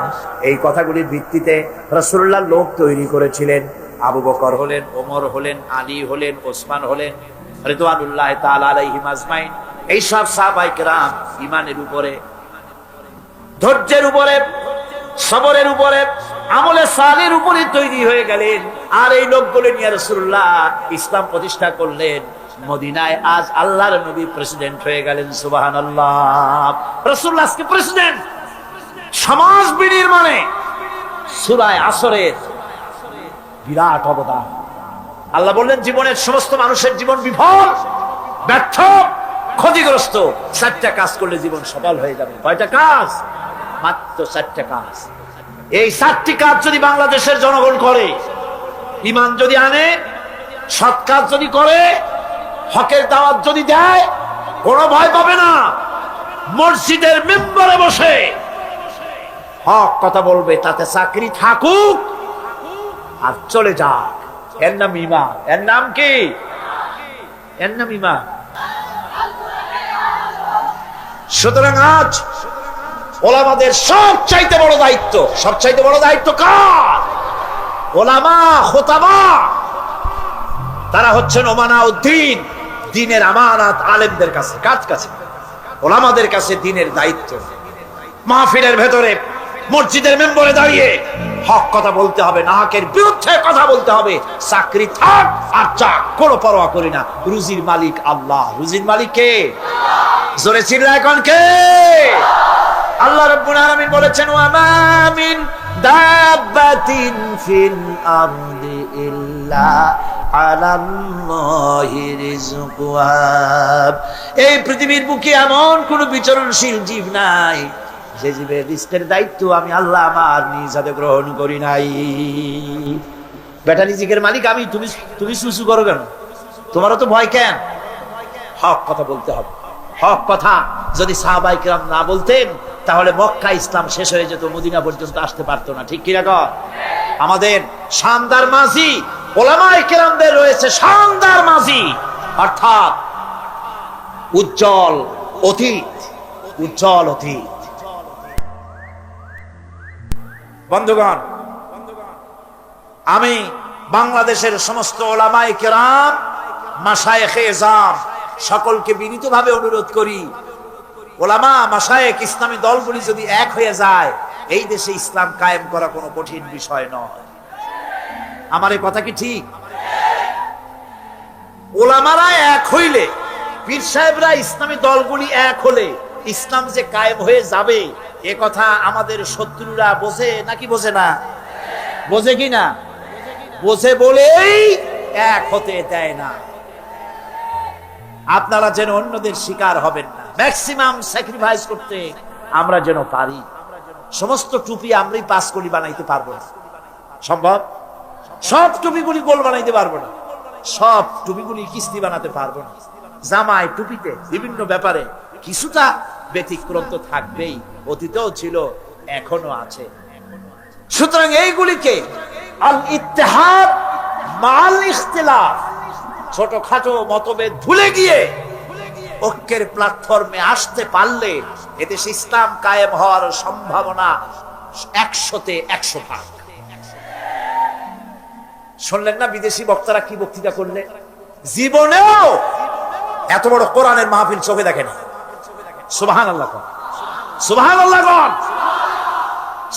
এই কথাগুলির ভিত্তিতে রাসূলুল্লাহ লোক তৈরি করেছিলেন। আবু বকর হলেন, ওমর হলেন, আলী হলেন, ওসমান হলেন, রিদওয়ানুল্লাহ তাআলা আলাইহিম আজমাইন। এই সব সাহাবায়ে কেরাম ঈমানের উপরে, ধৈর্যের উপরে, সবরের উপরে, আমলে সালের উপরে তৈরি হয়ে গেলেন। আর এই লোকগুলো নিয়ে রাসূলুল্লাহ ইসলাম প্রতিষ্ঠা করলেন। মদিনায় আজ আল্লাহর নবী প্রেসিডেন্ট হয়ে গেলেন। সুবহানাল্লাহ। রাসূলুল্লাহ আজকে প্রেসিডেন্ট। সমাজ বিনির্মাণে সূরা আসরের বিরাট অবদান। আল্লাহ বললেন জীবনের সমস্ত মানুষের জীবন বিফল, ব্যর্থ, ক্ষতিগ্রস্ত। 4টা কাজ করলে জীবন সফল হয়ে যাবে। কয়টা কাজ? মাত্র 4টা কাজ। এই 4টি কাজ যদি বাংলাদেশের জনগণ করে, ঈমান যদি আনে, সৎ কাজ যদি করে, হকের দাওয়াত যদি দেয়, কোনো ভয় পাবে না। মসজিদের মেম্বারে বসে হক কথা বলবে, তাতে চাকরি থাকুক আর চলে যাক। এর নাম ঈমান। এর নাম কি? এর নাম ঈমান। সুতরাং আজ ওলামাদের সবচাইতে বড় দায়িত্ব, সবচাইতে বড় দায়িত্ব কার? ওলামা, খোতাবা। তারা হচ্ছেন ওমানাউদ্দিন, দ্বীনের আমানত আলেমদের কাছে। কার কাছে? ওলামাদের কাছে দ্বীনের দায়িত্ব। মাহফিলের ভেতরে, মসজিদের মেম্বরে দাঁড়িয়ে হক কথা বলতে হবে, নাহকের বিরুদ্ধে কথা বলতে হবে। চাকরি থাক আর যাক, কোনো পরোয়া করি না। রুজির মালিক আল্লাহ। রুজির মালিক কে? জোরে চিল্লায় এখন কে? আল্লাহ রাব্বুল আলামিন বলেছেন, ওয়া মা মিন দাব্বাতিন ফিল আরদি ইল্লা আলাল্লাহি রিজকুহা। এই পৃথিবীর বুকে এমন কোন বিচরণশীল জীব নাই যে জীবের রিজকের দায়িত্ব আমি আল্লাহ আমার নিজ হাতে গ্রহণ করি নাই। বেটা রিজিকের মালিক আমি, তুমি সুসু করো কেন? তোমারও তো ভয় কেন? হক কথা বলতে হবে। হক কথা যদি সাহাবায়ে কেরাম না বলতেন, তাহলে মক্কা ইসলাম শেষ হয়ে যেত, মদিনা পর্যন্ত আসতে পারতো না। ঠিক কি না? আমাদের শানদার মাঝি ওলামায়ে কেরামদের রয়েছে শানদার মাঝি, অর্থাৎ উজ্জ্বল অতীত। উজ্জ্বল অতীত। বন্ধুগণ, আমি বাংলাদেশের সমস্ত ওলামায়ে কেরাম, মাশায়েখে এজাম সকলকে বিনীতভাবে অনুরোধ করি, ওলামা, মাশায়েখ, ইসলামী দলগুলি যদি এক হয়ে যায়, এই দেশে ইসলাম কায়েম করা কোনো কঠিন বিষয় নয়। আমার এই কথা কি ঠিক? ওলামারা এক হইলে, পীর সাহেবরা, ইসলামী দলগুলি এক হলে ইসলাম যে কায়েম হয়ে যাবে, এ কথা আমাদের শত্রুরা বোঝে নাকি বোঝে না? বোঝে কি না? বোঝে বলেই এক হতে দেয় না। আপনারা যেন অন্যদের শিকার হবেন না, ম্যাক্সিমাম স্যাক্রিফাইস করতে আমরা যেন পারি। সমস্ত টুপি আমরাই 5 কোটি বানাইতে পারবো না, সম্ভব? সব টুপিগুলি গোল বানাইতে পারবো না, সব টুপিগুলি কিস্তি বানাতে পারবো না। জামায়, টুপিতে, বিভিন্ন ব্যাপারে কিছুটা ব্যতিক্রম তো থাকবেই। অতীতেও ছিল, এখনো আছে। সুতরাং এইগুলিকে আল ইত্তেহাদ মাল ইখতিলাফ, ছোটখাটো মতভেদ ভুলে গিয়ে ঐক্যের প্ল্যাটফর্মে আসতে পারলে এদেশে ইসলাম কায়েম হওয়ার সম্ভাবনা 100-তে 100 ভাগ। শুনলেন না বিদেশি বক্তারা কি বক্তৃতা করলে? জীবনেও এত বড় কোরআনের মাহফিল চোখে দেখেনি। সুবহানাল্লাহ, সুবহানাল্লাহ।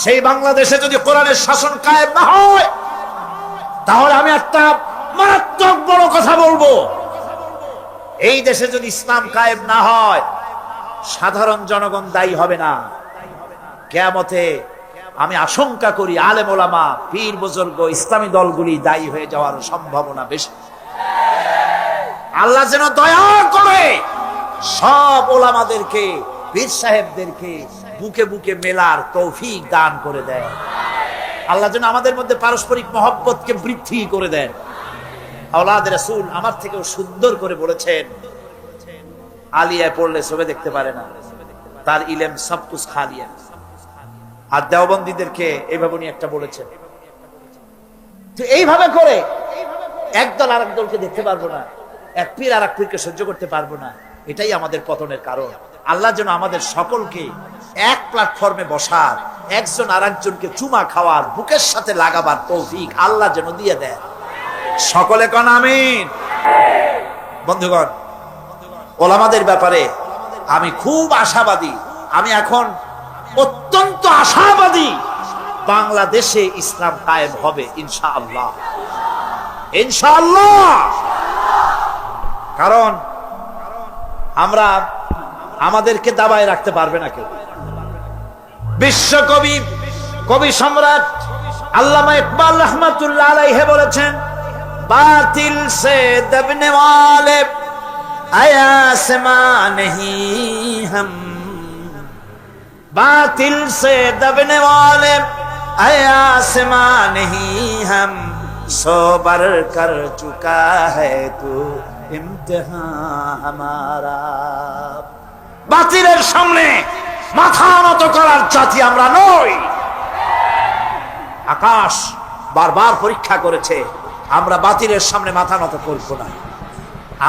সেই বাংলাদেশে যদি কোরআনের শাসন কায়েম না হয়, তাহলে আমি একটা মারাত্মক বড় কথা বলবো। এই দেশে যদি ইসলাম কায়েম না হয়, সাধারণ জনগণ দায়ী হবে না। কিয়ামতে আমি আশঙ্কা করি আলেম ওলামা, পীর বুজুর্গ, ইসলামী দলগুলি দায়ী হয়ে যাওয়ার সম্ভাবনা বেশি। আল্লাহ যেন দয়া করে সব ওলামাদেরকে, পীর সাহেবদেরকে বুকে বুকে মেলার তৌফিক দান করে দেয়। আল্লাহ যেন আমাদের মধ্যে পারস্পরিক মহব্বতকে বৃদ্ধি করে দেন। আওলাদ রাসূল আমার থেকেও সুন্দর করে বলেছেন, আলিয়ায় পড়লে চোখে দেখতে পারে না, তার ইলম সব কুছ খা লিয়া। আর দেওবন্দীদেরকে এইভাবে উনি একটা বলেছেন। তো এইভাবে করে একদল আর এক দলকে দেখতে পারবো না, এক পীর আর এক পীরকে সহ্য করতে পারবো না। এটাই আমাদের পতনের কারণ। আল্লাহ যেন আমাদের সকলকে এক প্ল্যাটফর্মে বসার, একজন আর একজনকে চুমা খাওয়ার, বুকের সাথে লাগাবার তৌফিক আল্লাহ যেন দিয়ে দেয়। সকলে কোন আমিন। বন্ধুগণ, ওলামাদের ব্যাপারে আমি খুব আশাবাদী। আমি এখন অত্যন্ত আশাবাদী বাংলাদেশে ইসলাম কায়েম হবে ইনশাআল্লাহ, ইনশাআল্লাহ। কারণ আমরা আমাদেরকে দাবায় রাখতে পারবে না কেউ। বিশ্বকবি, কবি সম্রাট আল্লামা ইকবাল রহমাতুল্লাহ আলাইহি বলেছেন, বাতিল সে দবনে ওয়ালে আয়া সমা নেহি হাম, बातिल से दबने वाले आसमा नहीं हम, सोबर कर चुका है तू इम्तिहान हमारा। বাতিলের সামনে মাথা নত করার জাতি আমরা নই। আকাশ বারবার পরীক্ষা করেছে, আমরা বাতিলের সামনে মাথা নত করব না।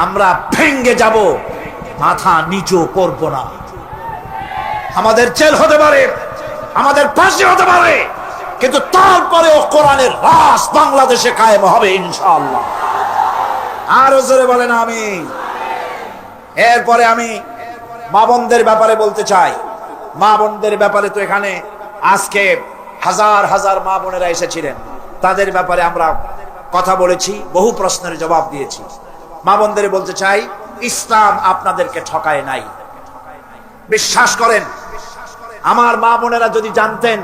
আমরা ভেঙ্গে যাব, মাথা নিচু করব না। আমাদের জেল হতে পারে, আমাদের ফাঁসি হতে পারে, কিন্তু তারপরেও কোরআনের রাজ বাংলাদেশে কায়েম হবে ইনশাআল্লাহ। আরো জোরে বলেন আমিন। এরপরে আমি মা বোনদের ব্যাপারে বলতে চাই। মা বোনদের ব্যাপারে তো এখানে আজকে হাজার হাজার মা বোনেরা এসেছিলেন, তাদের ব্যাপারে আমরা কথা বলেছি, বহু প্রশ্নের জবাব দিয়েছি। মা বোনদের বলতে চাই, ইসলাম আপনাদেরকে ঠকায় নাই। বিশ্বাস করেন, আমার মা বোনেরা যদি জানতেন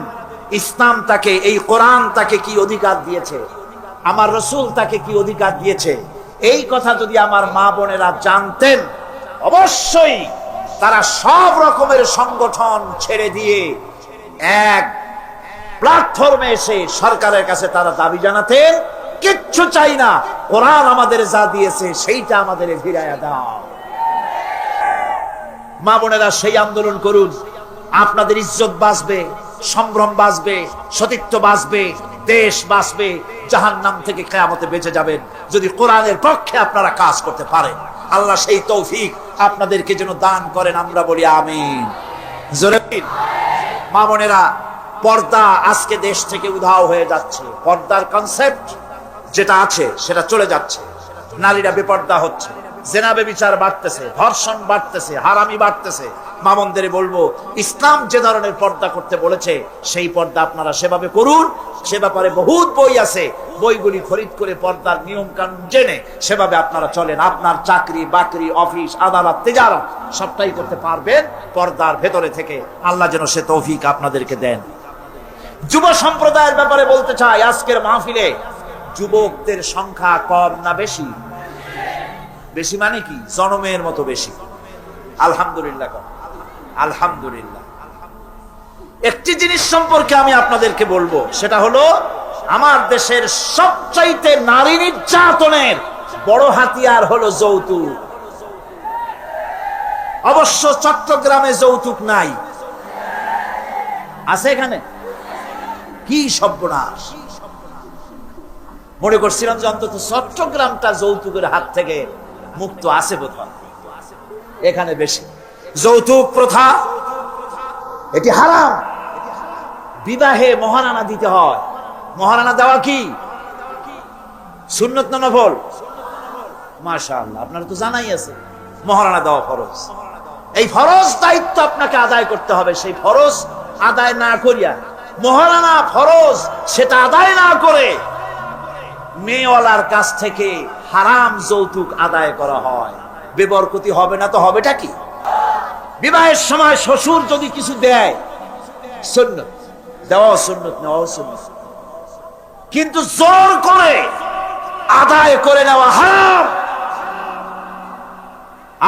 ইসলাম তাকে, এই কোরআন তাকে কি অধিকার দিয়েছে, আমার রসুল তাকে কি অধিকার দিয়েছে, এই কথা যদি আমার মা বোনেরা জানতেন, অবশ্যই তারা সব রকমের সংগঠন ছেড়ে দিয়ে এক প্ল্যাটফর্মে এসে সরকারের কাছে তারা দাবি জানাতেন, কিচ্ছু চাই না, কোরআন আমাদের যা দিয়েছে সেইটা আমাদের ফিরাইয়া দাও। মা বোনেরা সেই আন্দোলন করুন, আপনাদের ইজ্জত বাঁচবে, সম্ভ্রম বাঁচবে, সতীত্ব বাঁচবে, দেশ বাঁচবে, জাহান্নাম থেকে কিয়ামতে বেঁচে যাবেন যদি কোরআনের পক্ষে আপনারা কাজ করতে পারেন। আল্লাহ সেই তৌফিক আপনাদেরকে যেন দান করেন, আমরা বলি আমিন। জোরে মা বোনেরা, পর্দা আজকে দেশ থেকে উধাও হয়ে যাচ্ছে। পর্দার কনসেপ্ট যেটা আছে সেটা চলে যাচ্ছে। নারীরা বেপর্দা হচ্ছে, জেনাবে বিচার বাড়তেছে, ধর্ষণ বাড়তেছে, হারামি বাড়তেছে। মা বোনদের বলবো, ইসলাম যে ধরনের পর্দা করতে বলেছে সেই পর্দা আপনারা সেভাবে করুন। সে ব্যাপারে বহুত বই আছে, বইগুলি খরিদ করে পর্দার নিয়ম কানুন জেনে সেভাবে আপনারা চলেন। আপনার চাকরি বাকরি, অফিস, আদালত, তিজারত সবটাই করতে পারবেন পর্দার ভেতরে থেকে। আল্লাহ যেন সে তৌফিক আপনাদেরকে দেন। যুব সম্প্রদায়ের ব্যাপারে বলতে চাই, আজকের মাহফিলে যুবকদের সংখ্যা কম না বেশি? বেশি মানে কি? জনমের মতো বেশি। আলহামদুলিল্লাহ, আলহামদুলিল্লাহ। একটি জিনিস সম্পর্কে আমি আপনাদেরকে বলবো, সেটা হলো আমার দেশের সবচাইতে নারী নির্যাতনের বড় হাতিয়ার হলো যৌতুক। অবশ্য চট্টগ্রামে যৌতুক নাই, আছে এখানে? কি সর্বনাশ! মনে করছিলাম যে অন্তত চট্টগ্রামটা যৌতুকের হাত থেকে মুক্ত আছে বোধহয়। এখানে বেশি যৌতুক প্রথা, এটি হারাম। বিবাহে মহারানা দিতে হয়। মহারানা দেওয়া কি সুন্নত না নফল? মাশাআল্লাহ, আপনারা তো জানাই আছে মহারানা দেওয়া ফরজ। এই ফরজ দায়িত্ব আপনাকে আদায় করতে হবে। সেই ফরজ আদায় না করিয়া, মহারানা ফরজ সেটা আদায় না করে মেয়েওয়ালার কাছ থেকে হারাম যৌতুক আদায় করা হয়, বেবরকতি হবে না তো হবেটা কি? বিবাহের সময় শ্বশুর যদি কিছু দেয়, সুন্নত, দেওয়া সুন্নত, নেওয়া সুন্নত, কিন্তু জোর করে আদায় করে নেওয়া হারাম।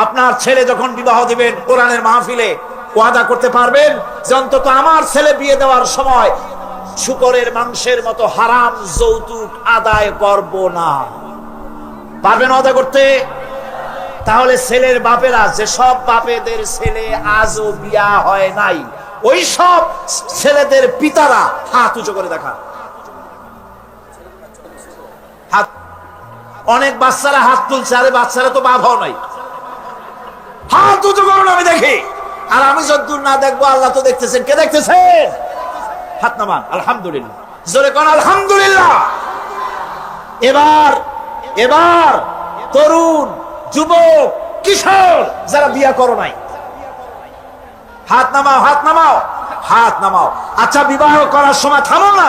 আপনার ছেলে যখন বিবাহ দিবেন, কোরআনের মাহফিলে ওয়াদা করতে পারবেন যে অন্তত আমার ছেলে বিয়ে দেওয়ার সময় শুকরের মাংসের মতো হারাম যৌতুক আদায় করব না। পারবেন ওয়াদা করতে? তাহলে ছেলের বাপেরা, যে সব বাপেদের ছেলে আজও বিয়া হয় নাই, ওই সব ছেলেদের পিতারা হাত উঁচু করে দেখা। হাত, অনেক বাচ্চারা হাত তুলছে, আরে বাচ্চারা তো বাপ হও নাই, হাত উঁচু করুন আমি দেখি। আর আমি যতদূর না দেখবো আল্লাহ তো দেখতেছেন। কে দেখতেছেন? হাত নামান। আলহামদুলিল্লাহ, জোরে কোন আলহামদুলিল্লাহ। এবার এবার তরুণ, যুবক, কিশোর যারা বিয়া করো নাই, হাত নামাও, হাত নামাও, হাত নামাও। আচ্ছা, বিবাহ করার সময় থামো না।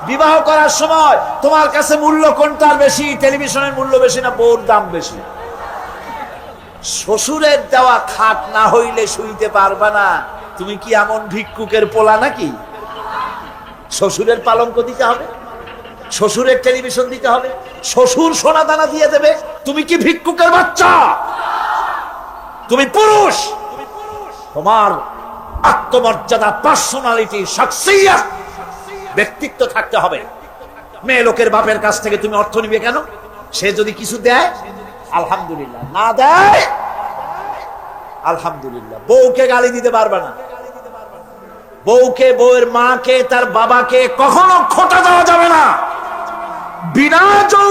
বিবাহ করার সময় তোমার কাছে মূল্য কোনটার বেশি? টেলিভিশনের মূল্য বেশি না বউর দাম বেশি? শ্বশুরের দেওয়া খাট না হইলে শুইতে পারবা না। তুমি কি এমন ভিক্ষুকের পোলা নাকি? শ্বশুরের পালঙ্ক দিতে হবে, শ্বশুরের টেলিভিশন দিতে হবে, শ্বশুর সোনা দানা দিয়ে দেবে। তুমি কি ভিক্ষুকের বাচ্চা? তুমি পুরুষ। তোমার আত্মমর্যাদা, পার্সোনালিটি, শখসিয়ত, ব্যক্তিত্ব থাকতে হবে। মেয়ে লোকের বাপের কাছ থেকে তুমি অর্থ নিবে কেন? সে যদি কিছু দেয় আলহামদুলিল্লাহ, না দেয় আলহামদুলিল্লাহ। বউকে গালি দিতে পারবে না। বউকে, বউয়ের মাকে, তার বাবাকে কখনো খোঁটা দেওয়া যাবে না। বিনা যৌতুকে